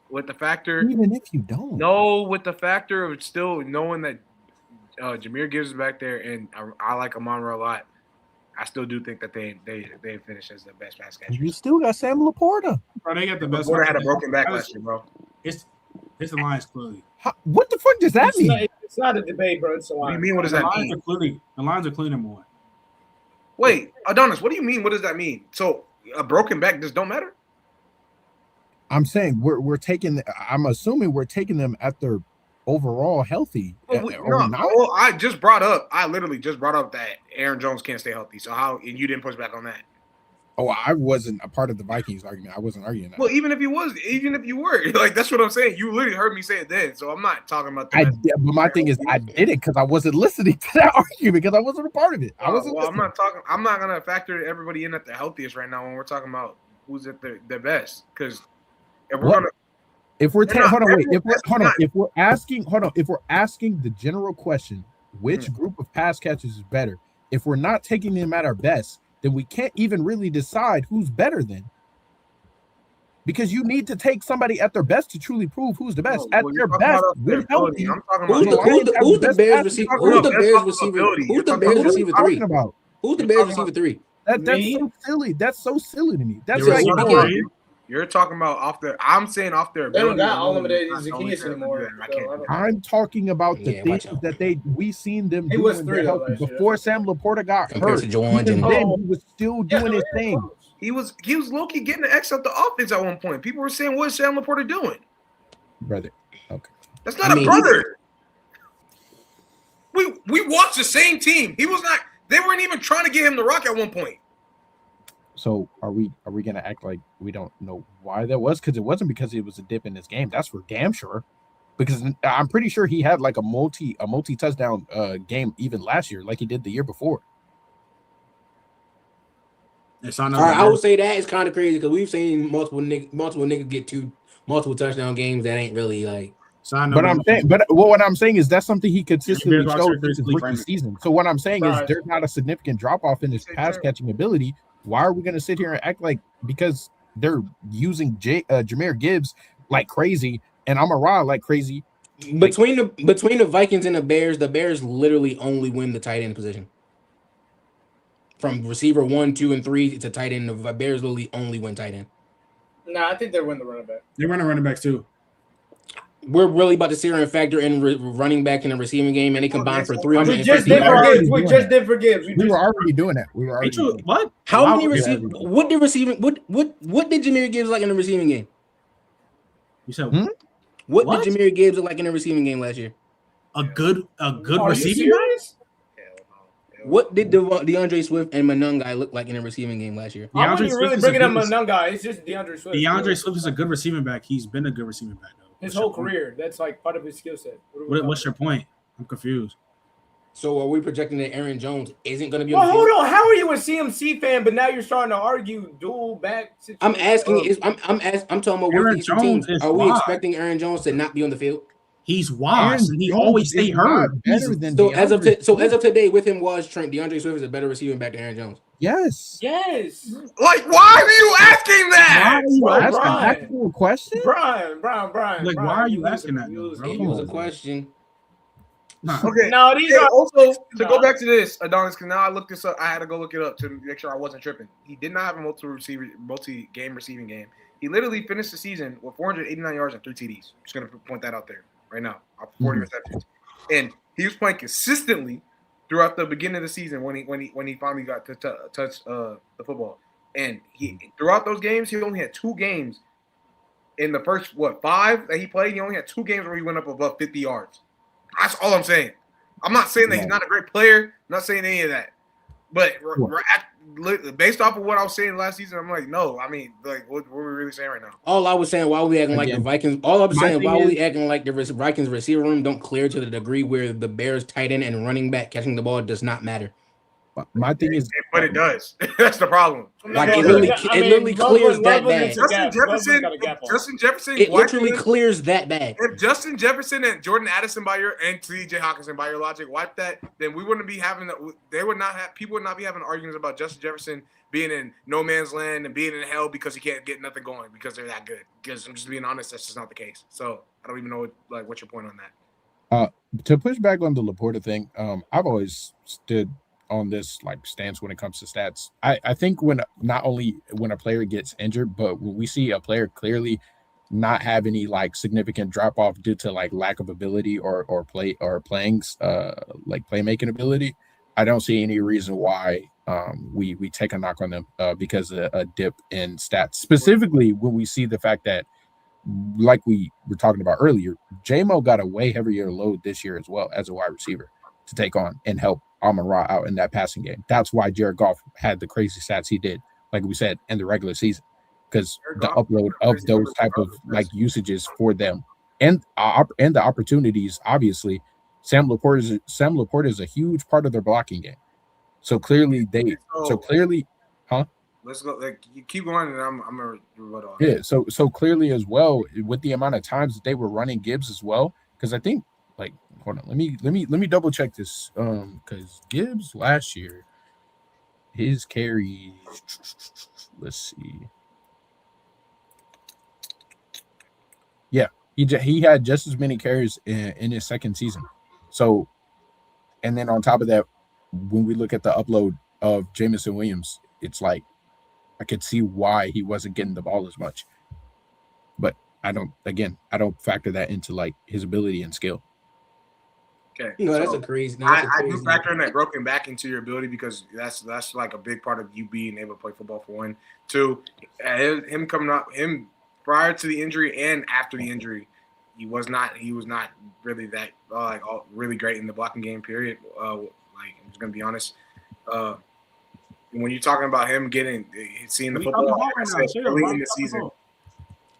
with the factor, even if you don't, with the factor of still knowing that Jahmyr Gibbs is back there, and I like Amon-Ra a lot. I still do think that they finish as the best pass catcher. You still got Sam Laporta. Bro, they got the best. Laporta had a broken back last year, bro. It's the Lions clearly. What the fuck does that mean? It's not a debate, bro. It's a What do you mean? What does that mean? The Lions are clearly number one. Wait, Adonis, what do you mean? What does that mean? So a broken back just don't matter? I'm saying we're taking. I'm assuming we're taking them at their overall healthy. I literally just brought up that Aaron Jones can't stay healthy. So how? And you didn't push back on that. Oh, I wasn't a part of the Vikings argument. I wasn't arguing that. Well, even if you were, like, that's what I'm saying. You literally heard me say it then. So I'm not talking about that. But my thing is, I did it because I wasn't listening to that argument because I wasn't a part of it. I'm not gonna factor everybody in at the healthiest right now when we're talking about who's at their best. Because if we're asking the general question, which group of pass catchers is better? If we're not taking them at our best, then we can't even really decide who's better then. Because you need to take somebody at their best to truly prove who's the best. At their best, when healthy. Who's the Bears receiver? Who's the Bears receiver? Who's the Bears receiver 3? Who's the Bears receiver 3? That's so silly. That's so silly to me. That's like you're talking about off their. I'm saying off their. They don't got unlimited Zacchaeus anymore. I'm talking about the things that we seen them do before Sam Laporta got hurt. He was still doing his thing. He was low-key getting the X out the offense at one point. People were saying, "What is Sam Laporta doing?" Brother, okay, that's not a brother. We watched the same team. He was not. They weren't even trying to get him the rock at one point. So are we gonna act like we don't know why that was? Because it wasn't because it was a dip in his game. That's for damn sure. Because I'm pretty sure he had like a multi touchdown game even last year, like he did the year before. All right, I would say that is kind of crazy because we've seen multiple niggas get multiple touchdown games that ain't really like. What I'm saying is that's something he consistently showed this rookie season. So what I'm saying is there's not a significant drop off in his pass catching ability. Why are we going to sit here and act like because they're using Jahmyr Gibbs like crazy and Amon-Ra like crazy? Between the Vikings and the Bears literally only win the tight end position. From receiver 1, 2, and 3 to tight end, the Bears literally only win tight end. Nah, I think they win the running back. They're running running backs too. We're really about to sit here and factor in running back in the receiving game, and they combined for 300. We just did for Gibbs. We were already doing that. What? How many receiving? What did Jahmyr Gibbs like in the receiving game? You said What did Jahmyr Gibbs look like in the receiving game last year? A good Are you receiving guy? serious? What did DeAndre Swift and Manungai look like in the receiving game last year? I wasn't DeAndre really Swift bringing up is a Manungai. It's just DeAndre Swift. DeAndre Swift is a good receiving back. He's been a good receiving back though. His whole career. That's like part of his skill set. What's your point? I'm confused. So are we projecting that Aaron Jones isn't going to be? Well, hold on. How are you a CMC fan, but now you're starting to argue dual back situation? I'm asking. I'm talking about Aaron with these two Jones teams. is Are we washed. expecting Aaron Jones to not be on the field? He's washed. And he Jones always stay is hurt. not better than So DeAndre as of today, with him was Trent. DeAndre Swift is a better receiving back than Aaron Jones. Yes. Yes. Like, why are you asking that? Why are you Bro, asking Brian. an actual question? Brian. Like, why are you asking that, though, bro? It was a question. Nah. Okay. No, these Hey, are also to go back to this, Adonis, because now I looked this up. I had to go look it up to make sure I wasn't tripping. He did not have a multi-game receiving game. He literally finished the season with 489 yards and 3 TDs. Just gonna point that out there right now. 40 receptions, and he was playing consistently throughout the beginning of the season when he finally got to touch the football. And he throughout those games, he only had 2 games in the first 5 that he played. He only had 2 games where he went up above 50 yards. That's all I'm saying. I'm not saying that he's not a great player. I'm not saying any of that. But based off of what I was saying last season, I'm like, no. I mean, like, what are we really saying right now? All I was saying, why are we acting like the Vikings? All I'm saying, why are we is- acting like the Vikings receiver room don't clear to the degree where the Bears tight end and running back catching the ball does not matter. My thing is, But it does. That's the problem. Like it literally clears that bad. Justin Jefferson, It literally clears that bad. If Justin Jefferson and Jordan Addison and T.J. Hawkinson by your logic wiped that, then we wouldn't be having. People would not be having arguments about Justin Jefferson being in no man's land and being in hell because he can't get nothing going because they're that good. Because I'm just being honest, that's just not the case. So I don't even know what's your point on that. To push back on the Laporta thing, I've always stood on this like stance when it comes to stats. I think when not only when a player gets injured, but when we see a player clearly not have any like significant drop off due to like lack of ability or playing like playmaking ability, I don't see any reason why we take a knock on them because of a dip in stats. Specifically when we see the fact that, like we were talking about earlier, J-Mo got a way heavier load this year as well as a wide receiver to take on and help Amon-Ra out in that passing game. That's why Jared Goff had the crazy stats he did, like we said, in the regular season, because the upload of those type of like usages for them and the opportunities. Obviously, Sam Laporta is a huge part of their blocking game. So clearly Let's go. Like, you keep going, and I'm gonna rebut on. Yeah. So clearly as well, with the amount of times that they were running Gibbs as well, because I think like. Hold on, let me double check this. Because Gibbs last year, his carries. Let's see. Yeah, he had just as many carries in his second season. So, and then on top of that, when we look at the upload of Jamison Williams, it's like I could see why he wasn't getting the ball as much. But I don't factor that into like his ability and skill. Okay, that's a crazy. I do factor in that broken back into your ability because that's like a big part of you being able to play football for 1. 2, him coming up, him prior to the injury and after the injury, he was not really that really great in the blocking game. Period. I'm just gonna be honest. When you're talking about him seeing the football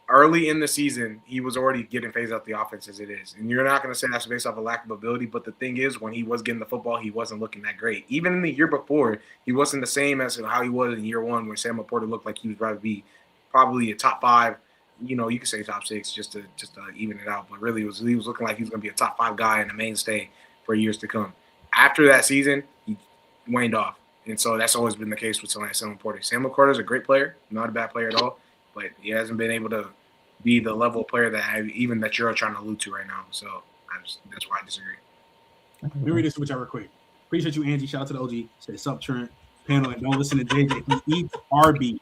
early in the season, he was already getting phased out the offense as it is. And you're not going to say that's based off a lack of ability, but the thing is, when he was getting the football, he wasn't looking that great. Even in the year before, he wasn't the same as how he was in year 1 when Sam Laporta looked like he was about to be probably a top 5. You could say top 6 just to even it out. But really, he was looking like he was going to be a top 5 guy and a mainstay for years to come. After that season, he waned off. And so that's always been the case with Sam Laporta. Sam Laporta is a great player, not a bad player at all. But he hasn't been able to be the level of player that you're trying to allude to right now. So that's why I disagree. Let me read this switch out real quick. Appreciate you, Angie. Shout out to the OG. Said sup, Trent. Panel, and don't listen to JJ. He eats Arby's.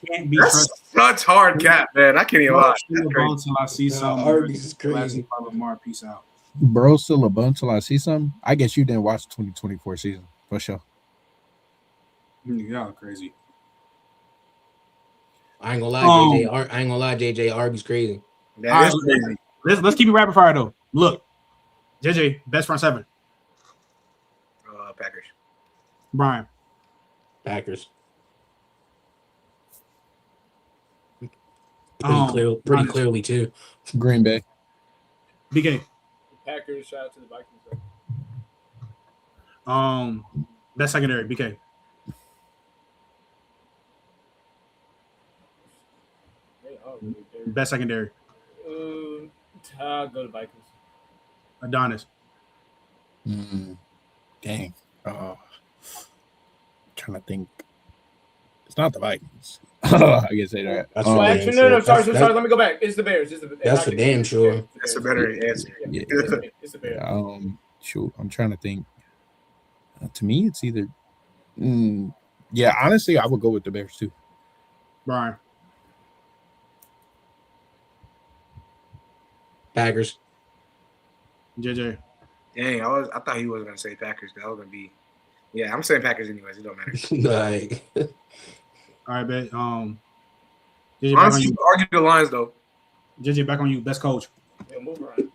Can't be trusted. Such hard cap, man. I can't even lie. Until I see something. Arby's is crazy. Peace out. Bro, still a bun till I see something. I guess you didn't watch the 2024 season for sure. Y'all crazy. I ain't gonna lie, JJ. I ain't gonna lie, JJ. Arby's crazy. That is crazy. Let's keep it rapid fire though. Look, JJ, best front seven. Packers. Brian. Packers. Pretty clearly too. Green Bay. BK. Packers. Shout out to the Vikings. Best secondary. BK. Best secondary. Go to Vikings. Adonis. Dang. Trying to think. It's not the Vikings. I can say that. Actually, no. Sorry. Let me go back. It's the Bears. That's for damn sure. That's a better answer. Yeah. It's the Bears. Shoot, I'm trying to think. To me, it's either. Yeah, honestly, I would go with the Bears too. Brian. Packers. JJ. Dang, I thought he was gonna say Packers. That was gonna be. Yeah, I'm saying Packers anyways. It don't matter. Like. All right, bet. JJ, honestly, you argue the lines though. JJ, back on you. Best coach. Yeah, move around.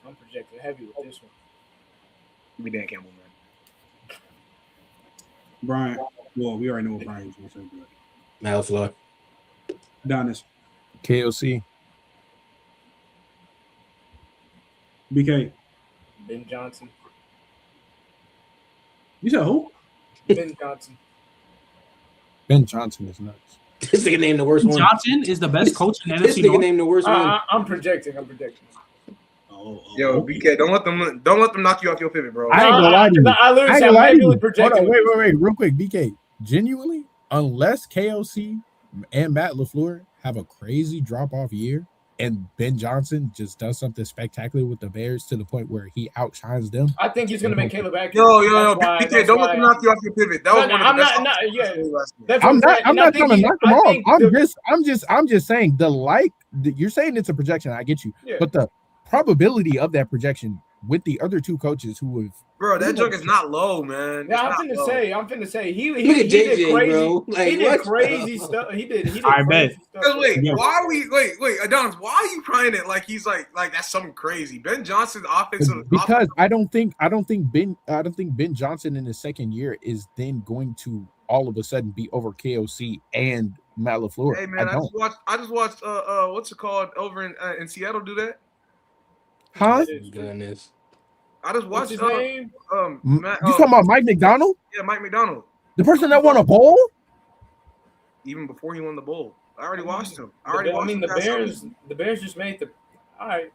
I'm projecting heavy with this one. Give me Dan Campbell, man. Brian. Well, we already know what Brian's going to say. Matt LaFleur. Adonis. KOC. BK. Ben Johnson. You said who? Ben Johnson. Ben Johnson is nuts. This nigga named the worst one. Johnson is the best coach in NFC. This nigga named the worst one. I'm projecting. Yo, BK, don't let them knock you off your pivot, bro. I ain't gonna lie to you. I literally said I'm projecting. Hold on, wait, real quick, BK. Genuinely, unless KOC and Matt LaFleur have a crazy drop-off year, and Ben Johnson just does something spectacular with the Bears to the point where he outshines them. I think he's gonna make Caleb back. Yo, BK, don't let them knock you off your pivot. That was one of the best. I'm not trying to knock them off. I'm just saying you're saying it's a projection. I get you, but the probability of that projection with the other two coaches who have. Bro, that joke is not low, man. Yeah, I'm finna say he did crazy. Bro. Like, he did crazy stuff. He did I bet. Stuff. Wait, why are we wait, Adonis, why are you crying it like he's like that's something crazy? Ben Johnson's offensive because I don't think Ben Johnson in his second year is then going to all of a sudden be over KOC and Matt LaFleur. Hey man, I just watched what's it called over in Seattle do that? Huh? Goodness. I just watched his name. Matt, you talking about Mike McDonald? Yeah, Mike McDonald. The person that won a bowl? Even before he won the bowl. I already watched him. The Bears just made the all right.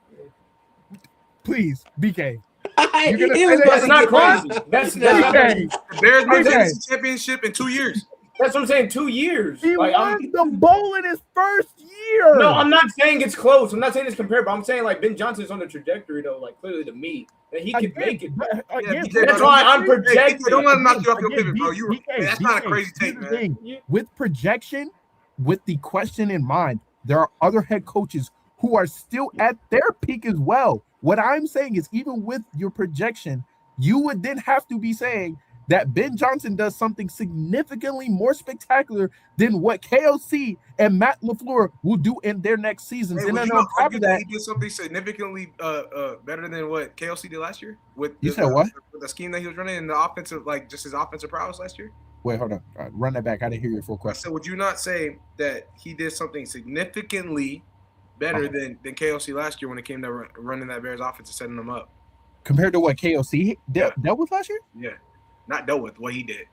Please, BK. That's not crazy. That's the Bears made the championship in 2 years. That's what I'm saying. 2 years. He won the bowl in his first year. No, I'm not saying it's close. I'm not saying it's comparable. I'm saying like Ben Johnson's on the trajectory though, like clearly to me that he could make it. That's why I'm projecting. Don't let him knock you off your pivot, bro. That's not a crazy take, man. With projection, with the question in mind, there are other head coaches who are still at their peak as well. What I'm saying is, even with your projection, you would then have to be saying that Ben Johnson does something significantly more spectacular than what KOC and Matt LaFleur will do in their next seasons. Hey, and then on top of that, he did something significantly better than what KOC did last year with what? With the scheme that he was running in the offensive, like just his offensive prowess last year. Wait, hold on. Run that back. I didn't hear your full question. So would you not say that he did something significantly better than KOC last year when it came to running that Bears offense and setting them up? Compared to what KOC dealt with last year? Yeah. Not dealt with what he did.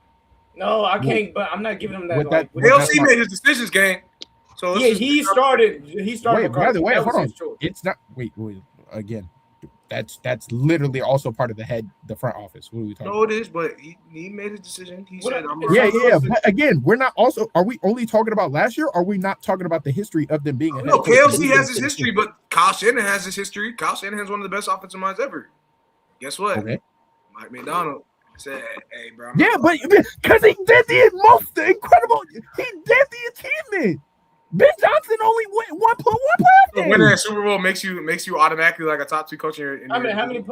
No, I can't. But I'm not giving him that. KOC made his decisions, gang. So yeah, he started. Wait, by the way, hold on. It's not. Wait. Again, that's literally also part of the front office. What are we talking about? No, it is, but he made his decision. He said, "Yeah." But again, we're not also. Are we only talking about last year? Or are we not talking about the history of them being? No, KOC has his history, but Kyle Shanahan has his history. Kyle Shanahan's one of the best offensive minds ever. Guess what? Okay. Mike McDonald said, "Hey, bro." Yeah, but because he did the most incredible, he did the achievement. Ben Johnson only went one playoff So game. winning a Super Bowl makes you automatically like a top 2 coach in your. How many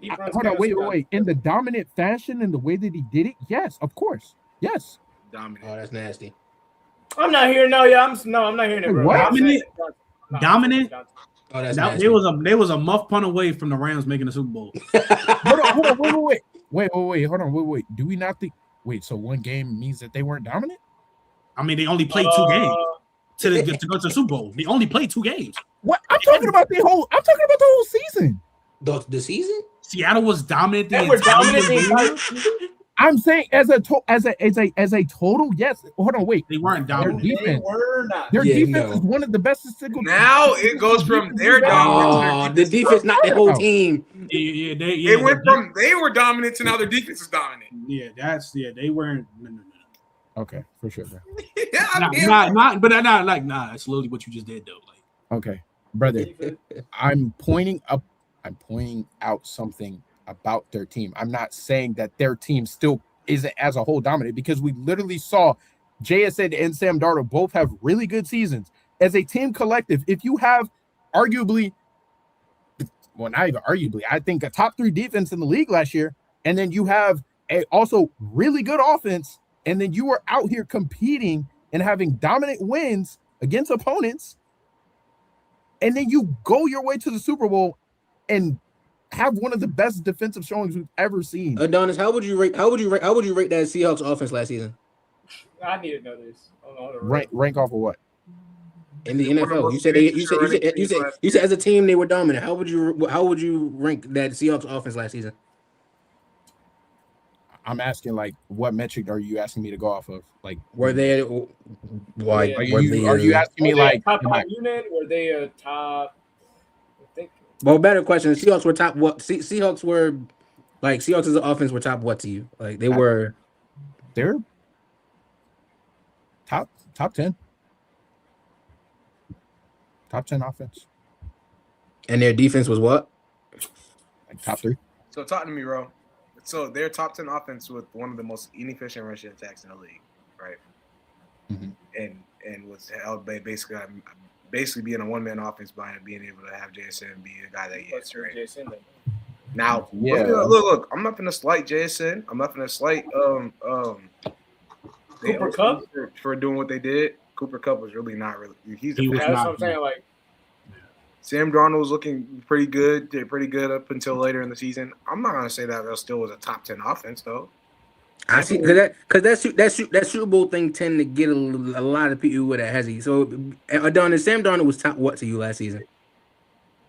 deep runs? Hold on, wait. In the dominant fashion and the way that he did it, yes, of course, yes. Dominant. Oh, that's nasty. I'm not hearing I'm not hearing it, bro. What? Dominant. Oh, that's Now, nasty. there was a muff punt away from the Rams making the Super Bowl. Hold on, wait. Hold on, wait. Do we not think? Wait, so one game means that they weren't dominant? I mean, they only played 2 games to go to the Super Bowl. They only played 2 games. What? I'm talking about the whole season. The season? Seattle was dominant. They were dominant the entire season. I'm saying as a total, yes. Hold on, wait. They weren't Their dominant. defense, They were not. their Yeah, defense no. is one of the best single. Now it goes from their dominance. Oh, the defense, not the whole team. They went from they were dominant to now their defense is dominant. They weren't. No. Okay, for sure, bro. Yeah, I mean, It's literally what you just did though. Like, Okay, brother. I'm pointing out something about their team. I'm not saying that their team still isn't as a whole dominant because we literally saw JSN and Sam Darnold both have really good seasons. As a team collective, if you have arguably, well, not even arguably, I think a top 3 defense in the league last year, and then you have a also really good offense, and then you are out here competing and having dominant wins against opponents, and then you go your way to the Super Bowl and have one of the best defensive showings we've ever seen. Adonis, how would you rate that Seahawks offense last season? I need to know this. Rank off of what? In the NFL, you said as a team they were dominant. How would you rank that Seahawks offense last season? I'm asking, like, what metric are you asking me to go off of? Like, were they? Why? Are you asking me like top 5 unit? Were they a top? I think. Well, better question. Seahawks were top what? Seahawks were like Seahawks as an offense were top what to you? Like they're top 10. Top 10 offense. And their defense was what? Like top 3. So talk to me, bro. So they're top 10 offense with one of the most inefficient rushing attacks in the league, right? Mm-hmm. And was held by basically being a one-man offense by being able to have JSN be the guy that he is, right? Now, look, I'm not gonna slight JSN. I'm not gonna slight Cooper Kupp for doing what they did. Cooper Kupp was really not really. That's what I'm saying. Like Sam Darnold was looking pretty good. Did pretty good up until later in the season. I'm not gonna say that still was a top 10 offense though. I see because that Super Bowl thing tend to get a lot of people with a hezzy. So Adonis, Sam Darnold was top what to you last season?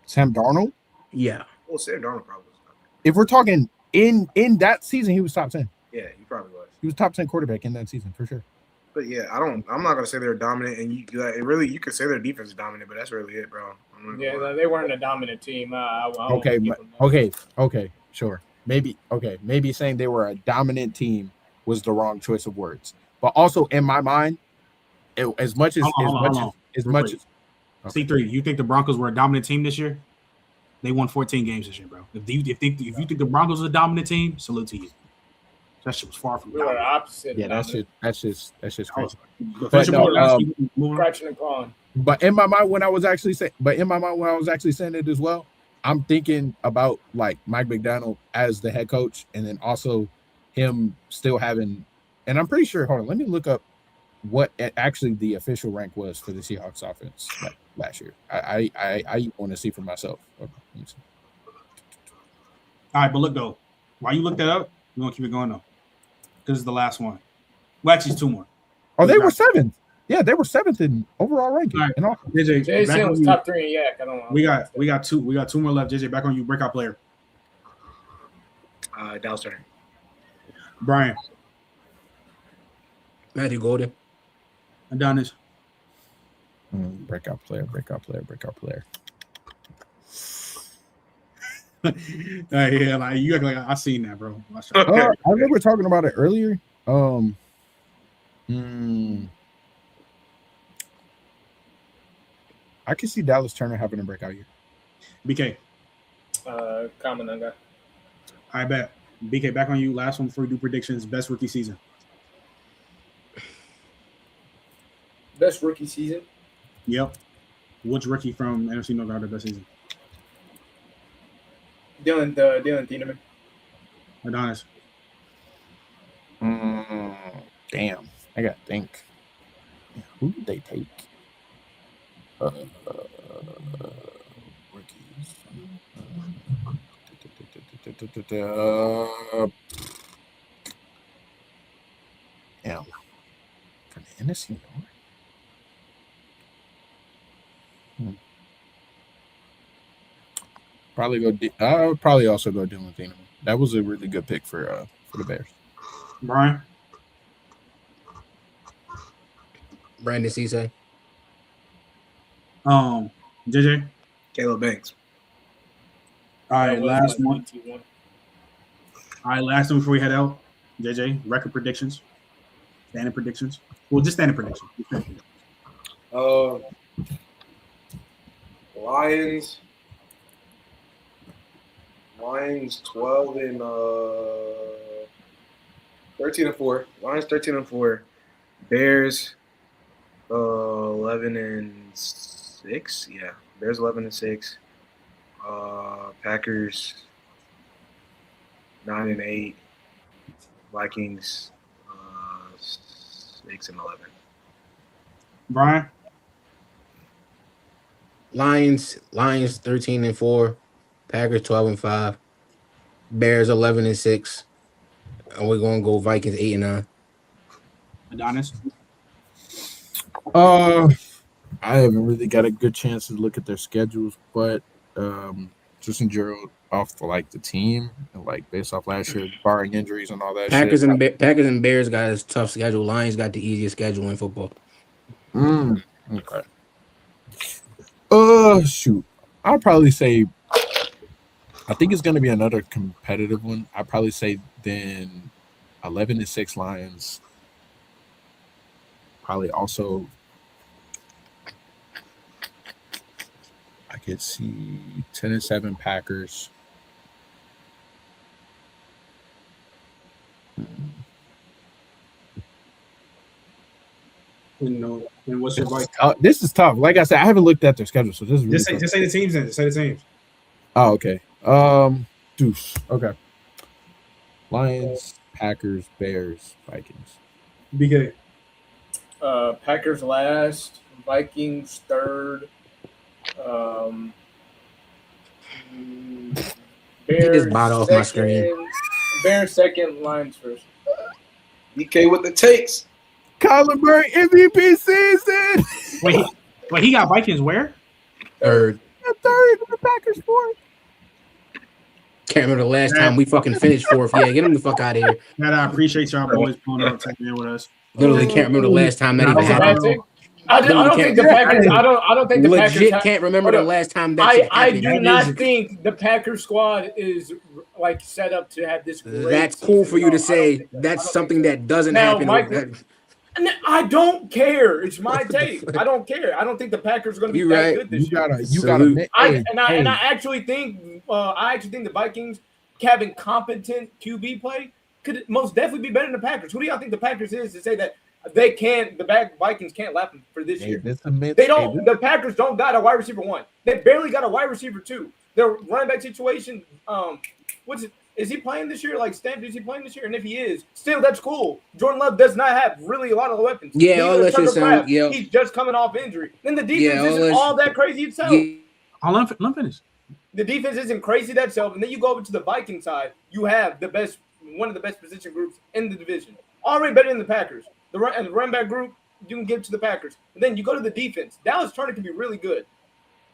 Sam Darnold? Yeah. Well, Sam Darnold probably was top 10. If we're talking in that season, he was top 10. Yeah, he probably was. He was top 10 quarterback in that season for sure. But yeah, I'm not gonna say they're dominant, and you could say their defense is dominant, but that's really it, bro. Yeah, they weren't a dominant team. Okay, sure. Maybe saying they were a dominant team was the wrong choice of words. But also in my mind, as much as C3, you think the Broncos were a dominant team this year? They won 14 games this year, bro. If you think the Broncos was a dominant team, salute to you. That shit was far from dominant. Opposite. Yeah, that's just crazy. Scratching and clawing. But in my mind, when I was actually saying it as well, I'm thinking about like Mike McDaniel as the head coach, and then also him still having. And I'm pretty sure. Hold on, let me look up what actually the official rank was for the Seahawks offense last year. I want to see for myself. Okay, let me see. All right, but look though, while you look that up, we're gonna keep it going though, because it's the last one. Well, actually, it's 2 more. Oh, they were 7th. Yeah, they were 7th in overall ranking. All right. And JJ was top 3 in Yak. I don't know. We got 2 more left. JJ, back on you. Breakout player. Dallas Turner. Brian. Matthew Golden. Adonis. Breakout player. Yeah, like you act like I seen that, bro. I remember talking about it earlier. I can see Dallas Turner having a breakout year. BK. Kamananga. I bet. BK, back on you. Last one before we do predictions. Best rookie season. Best rookie season. Yep. Which rookie from NFC North had the best season? Dylan Thieneman. Adonis. Damn, I gotta think. Who did they take? Rookies. Damn. From the NFC North. I would probably also go Dylan Thieneman. That was a really good pick for the Bears. Brian. Brandon Cisse. JJ. Caleb Banks. All right, last one. EP1. All right, last one before we head out. JJ, record predictions. Standing predictions. Well, just standing predictions. Lions 12 and 13-4. Lions 13-4. Bears 11-6. Yeah, Bears 11-6. Packers 9-8. Vikings 6-11. Brian. Lions 13-4. Packers 12-5. Bears 11-6. And we're gonna go Vikings 8-9. Adonis. I haven't really got a good chance to look at their schedules, but just in general, off the team and based off last year, barring injuries and all that. Packers shit. Packers and Bears got a tough schedule. Lions got the easiest schedule in football. Okay. Shoot. I'll probably say. I think it's going to be another competitive one. I'd probably say then 11-6 Lions. Probably also. I could see 10-7 Packers. And what's your advice? This is tough. Like I said, I haven't looked at their schedule, so this is really Just say the teams then. Just say the teams. Oh, okay. Deuce. Okay. Lions, Packers, Bears, Vikings. BK. Packers last, Vikings third. Bears off my screen. Bears second, Lions first. BK with the takes. Colin Murray MVP season. Wait, he got Vikings where? Third. Third, the Packers fourth. Can't remember the last time we fucking finished fourth. Yeah, get him the fuck out of here. Man, I appreciate y'all boys pulling up, checking in with us. Literally can't remember the last time that even happened. I don't think the Packers. I don't think the Packers legit can't remember the last time that shit I happened. do not think the Packers squad is set up to have this. That's cool for you to say. That's something that doesn't happen. I don't care. It's my take. I don't care. I don't think the Packers are going to be that good this year. You gotta. I actually think the Vikings having competent QB play could most definitely be better than the Packers. Who do y'all think the Packers is to say that they can't? The Vikings can't lap them for this year. They don't. The Packers don't got a wide receiver one. They barely got a wide receiver two. Their running back situation. Is he playing this year? Is he playing this year? And if he is, still that's cool. Jordan Love does not have really a lot of weapons. Yeah, all that shit sound. Yeah, he's just coming off injury. Then the defense isn't all that crazy itself. Let him finish. The defense isn't crazy that itself. And then you go over to the Viking side, you have one of the best position groups in the division. Already better than the Packers. The running back group, you can give to the Packers. And then you go to the defense. Dallas Turner can be really good.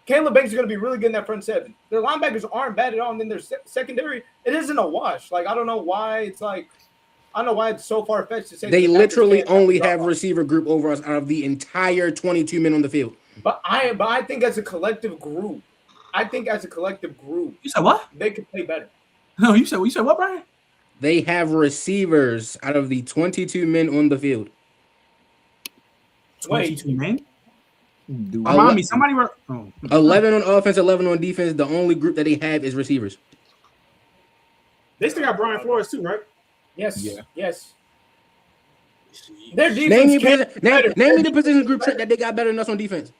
Caleb Banks is going to be really good in that front seven. Their linebackers aren't bad at all. And then their secondary, it isn't a wash. I don't know why it's I don't know why it's so far-fetched to say. They literally only have receiver group over us out of the entire 22 men on the field. But I think as a collective group, You said what? They could play better. No, you said what, Brian? They have receivers out of the 22 men on the field. 22 men? Remind me, 11 on offense, 11 on defense. The only group that they have is receivers. They still got Brian Flores too, right? Yes. Yeah. Yes. Their Name defense me the position group that they got better than us on defense.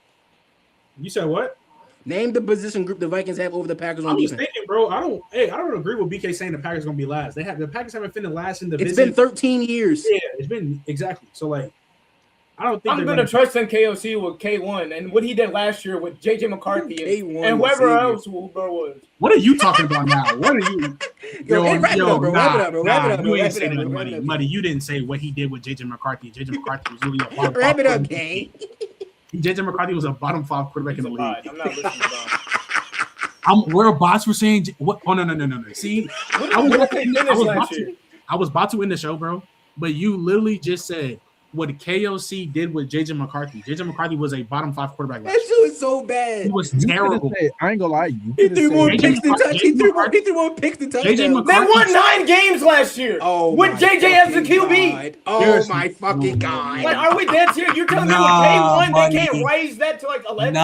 You said what? Name the position group the Vikings have over the Packers on I was defense. thinking, bro. I don't agree with BK saying the Packers gonna be last. The Packers haven't finished last in the It's division. been 13 years. Yeah, it's been exactly. So like, I don't think I'm gonna trust in KOC with K1 and what he did last year with JJ McCarthy and whoever else who there was. What are you talking about now? What are you? Wrap it up, bro. You ain't say that, Muddy. You didn't say what he did with JJ McCarthy. JJ McCarthy was really a bottom Wrap it up, Kane. JJ McCarthy was a bottom 5 quarterback in the league. I'm not listening to him. Where bots were saying what? Oh no. See, I was about to end the show, bro. But you literally just said what KOC did with JJ McCarthy. JJ McCarthy was a bottom 5 quarterback. That shit was so bad. He was terrible. I ain't gonna lie. He threw more picks than touchdowns. He threw more picks than touchdowns. They won 9 games last year. Oh, with JJ as the QB. Oh my fucking god! Like, are we dead here? You're telling me with K1 they can't raise that to like 11?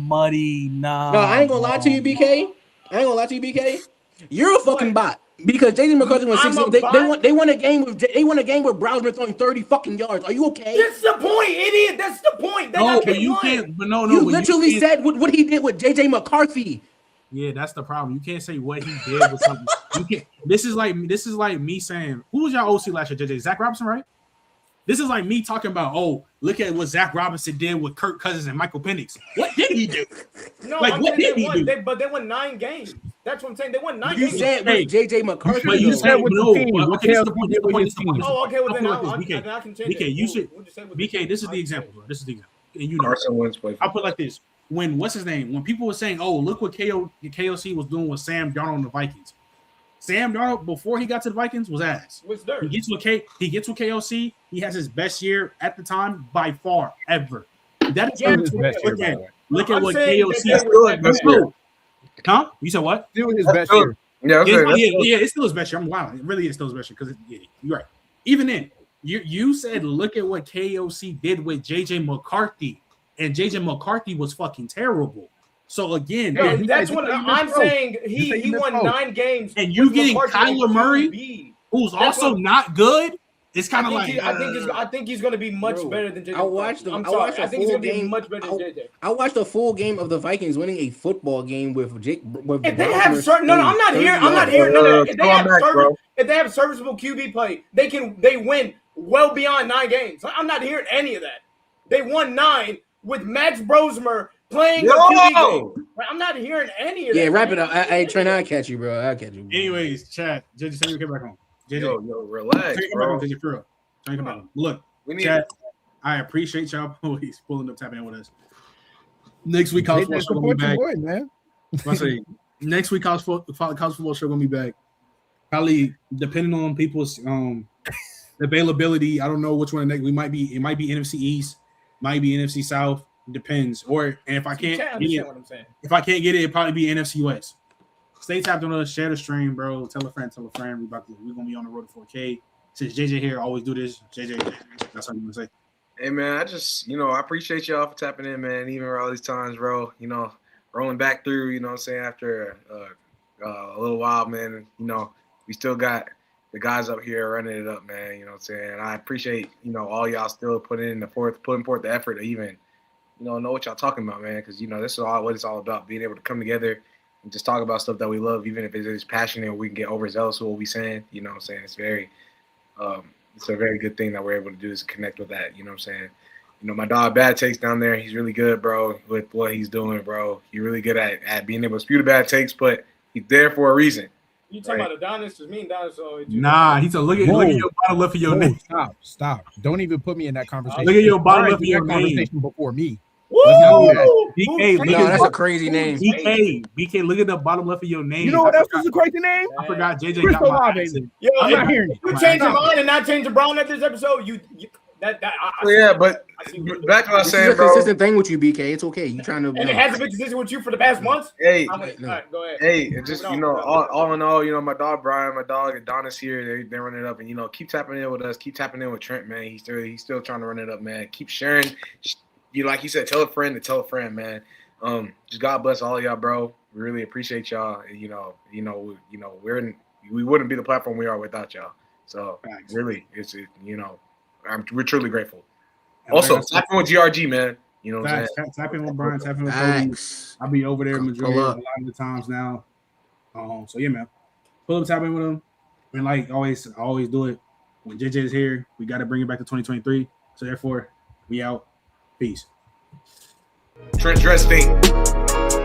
Muddy. No, I ain't gonna lie to you, BK. You're a fucking bot. Because JJ McCarthy won 16. They won a game with Browsman throwing 30 fucking yards. Are you okay? That's the point, idiot. That's the point. You can't. But no. You literally said what he did with JJ McCarthy. Yeah, that's the problem. You can't say what he did with something. You can't. This is like me saying, who was y'all OC last year? JJ Zach Robinson, right? This is like me talking about, look at what Zach Robinson did with Kirk Cousins and Michael Penix. What did he do? No, like, what did he do? But they won 9 games. That's what I'm saying. They won 9 games. You said with JJ McCarthy. But you said with the team. Okay, this is the point. Oh, okay. Well, then BK, I can change BK, you should. BK, this is the example, bro. This is the example. And you know, Carson Wentz played. I'll put it like this. When what's his name? When people were saying, look what KOC was doing with Sam Darnold and the Vikings. Sam Darnold, before he got to the Vikings, was ass. He gets with KOC. He has his best year at the time by far ever. That is his best year. Look at what KOC. Huh? You said what? Still his best year. Yeah, it's still his best year. I'm lying. It really is still his best year because you're right. Even then, you said look at what KOC did with JJ McCarthy, and JJ McCarthy was fucking terrible. So again, that's what I'm saying. He won 9 games, and you getting Kyler Murray, who's also not good. It's kind of like I think he's going to be much better than JJ. I think he's going to be much better than JJ. I watched a full game of the Vikings winning a football game with Jake. If they have I'm not here. No. If they have serviceable QB play, they win well beyond 9 games. I'm not hearing any of that. They won 9 with Max Brosmer playing a QB game. I'm not hearing any of that. Yeah, wrap it up. Hey, Trent, I'll catch you, bro. Anyways, chat. JJ, send me back home. JJ, yo, relax, bro. JJ, for real. Come on. Look, chat. I appreciate y'all always pulling up, tapping in with us. Next week, college football show gonna be back. Boy, man. I say next week, college football show gonna be back. Probably depending on people's availability. I don't know which one next. It might be NFC East, might be NFC South. Depends. Or and if I can't get it, it'd probably be NFC West. Stay tapped on us, share the stream, bro. Tell a friend. We're gonna be on the road to 4K. Since JJ here, always do this. JJ, that's what I'm gonna say. Hey man, I appreciate y'all for tapping in, man. Even all these times, bro. Rolling back through, what I'm saying, after a little while, man. We still got the guys up here running it up, man. You know what I'm saying? I appreciate, all y'all still putting forth the effort to even, know what y'all talking about, man. Because, this is what it's all about, being able to come together and just talk about stuff that we love, even if it's passionate or we can get overzealous with what we saying. You know what I'm saying? It's a very good thing that we're able to do is connect with that. You know what I'm saying? My dog Bad Takes down there, he's really good, bro, with what he's doing, bro. He's really good at being able to spew the bad takes, but he's there for a reason. You talking about Adonis? Because me and Adonis always do. Nah, he said, look at your bottom left of your name. Stop. Don't even put me in that conversation. Look at your bottom left of your name. Before me. BK, no, that's a crazy name. BK, look at the bottom left of your name. You know what else is a crazy name? I forgot JJ got my accent. Yo, I'm not hearing it. You change your mind and not change the Brown at this episode. But back to what I was saying, it's a bro. consistent thing with you, BK. It's okay. You trying to? And it hasn't been consistent with you for the past months. Hey, all right, go ahead. Hey, it just all in all, my dog Brian, my dog Adonis here, they running it up, and keep tapping in with us, keep tapping in with Trent, man. He's still trying to run it up, man. Keep sharing. Like you said, tell a friend to tell a friend, man. Just God bless all of y'all, bro. We really appreciate y'all. And, we wouldn't be the platform we are without y'all. So really, we're truly grateful. And Also, like I said, tap in with GRG, man. You know what I'm facts, saying? tap in with Brian, tap in with Kobe. Facts. I'll be over there majority Pull a up. lot of the times now. So yeah, man. Pull up, tap in with him. And like always, I always do it. When JJ is here, we got to bring it back to 2023. So therefore, we out. Peace. Trent Dress State.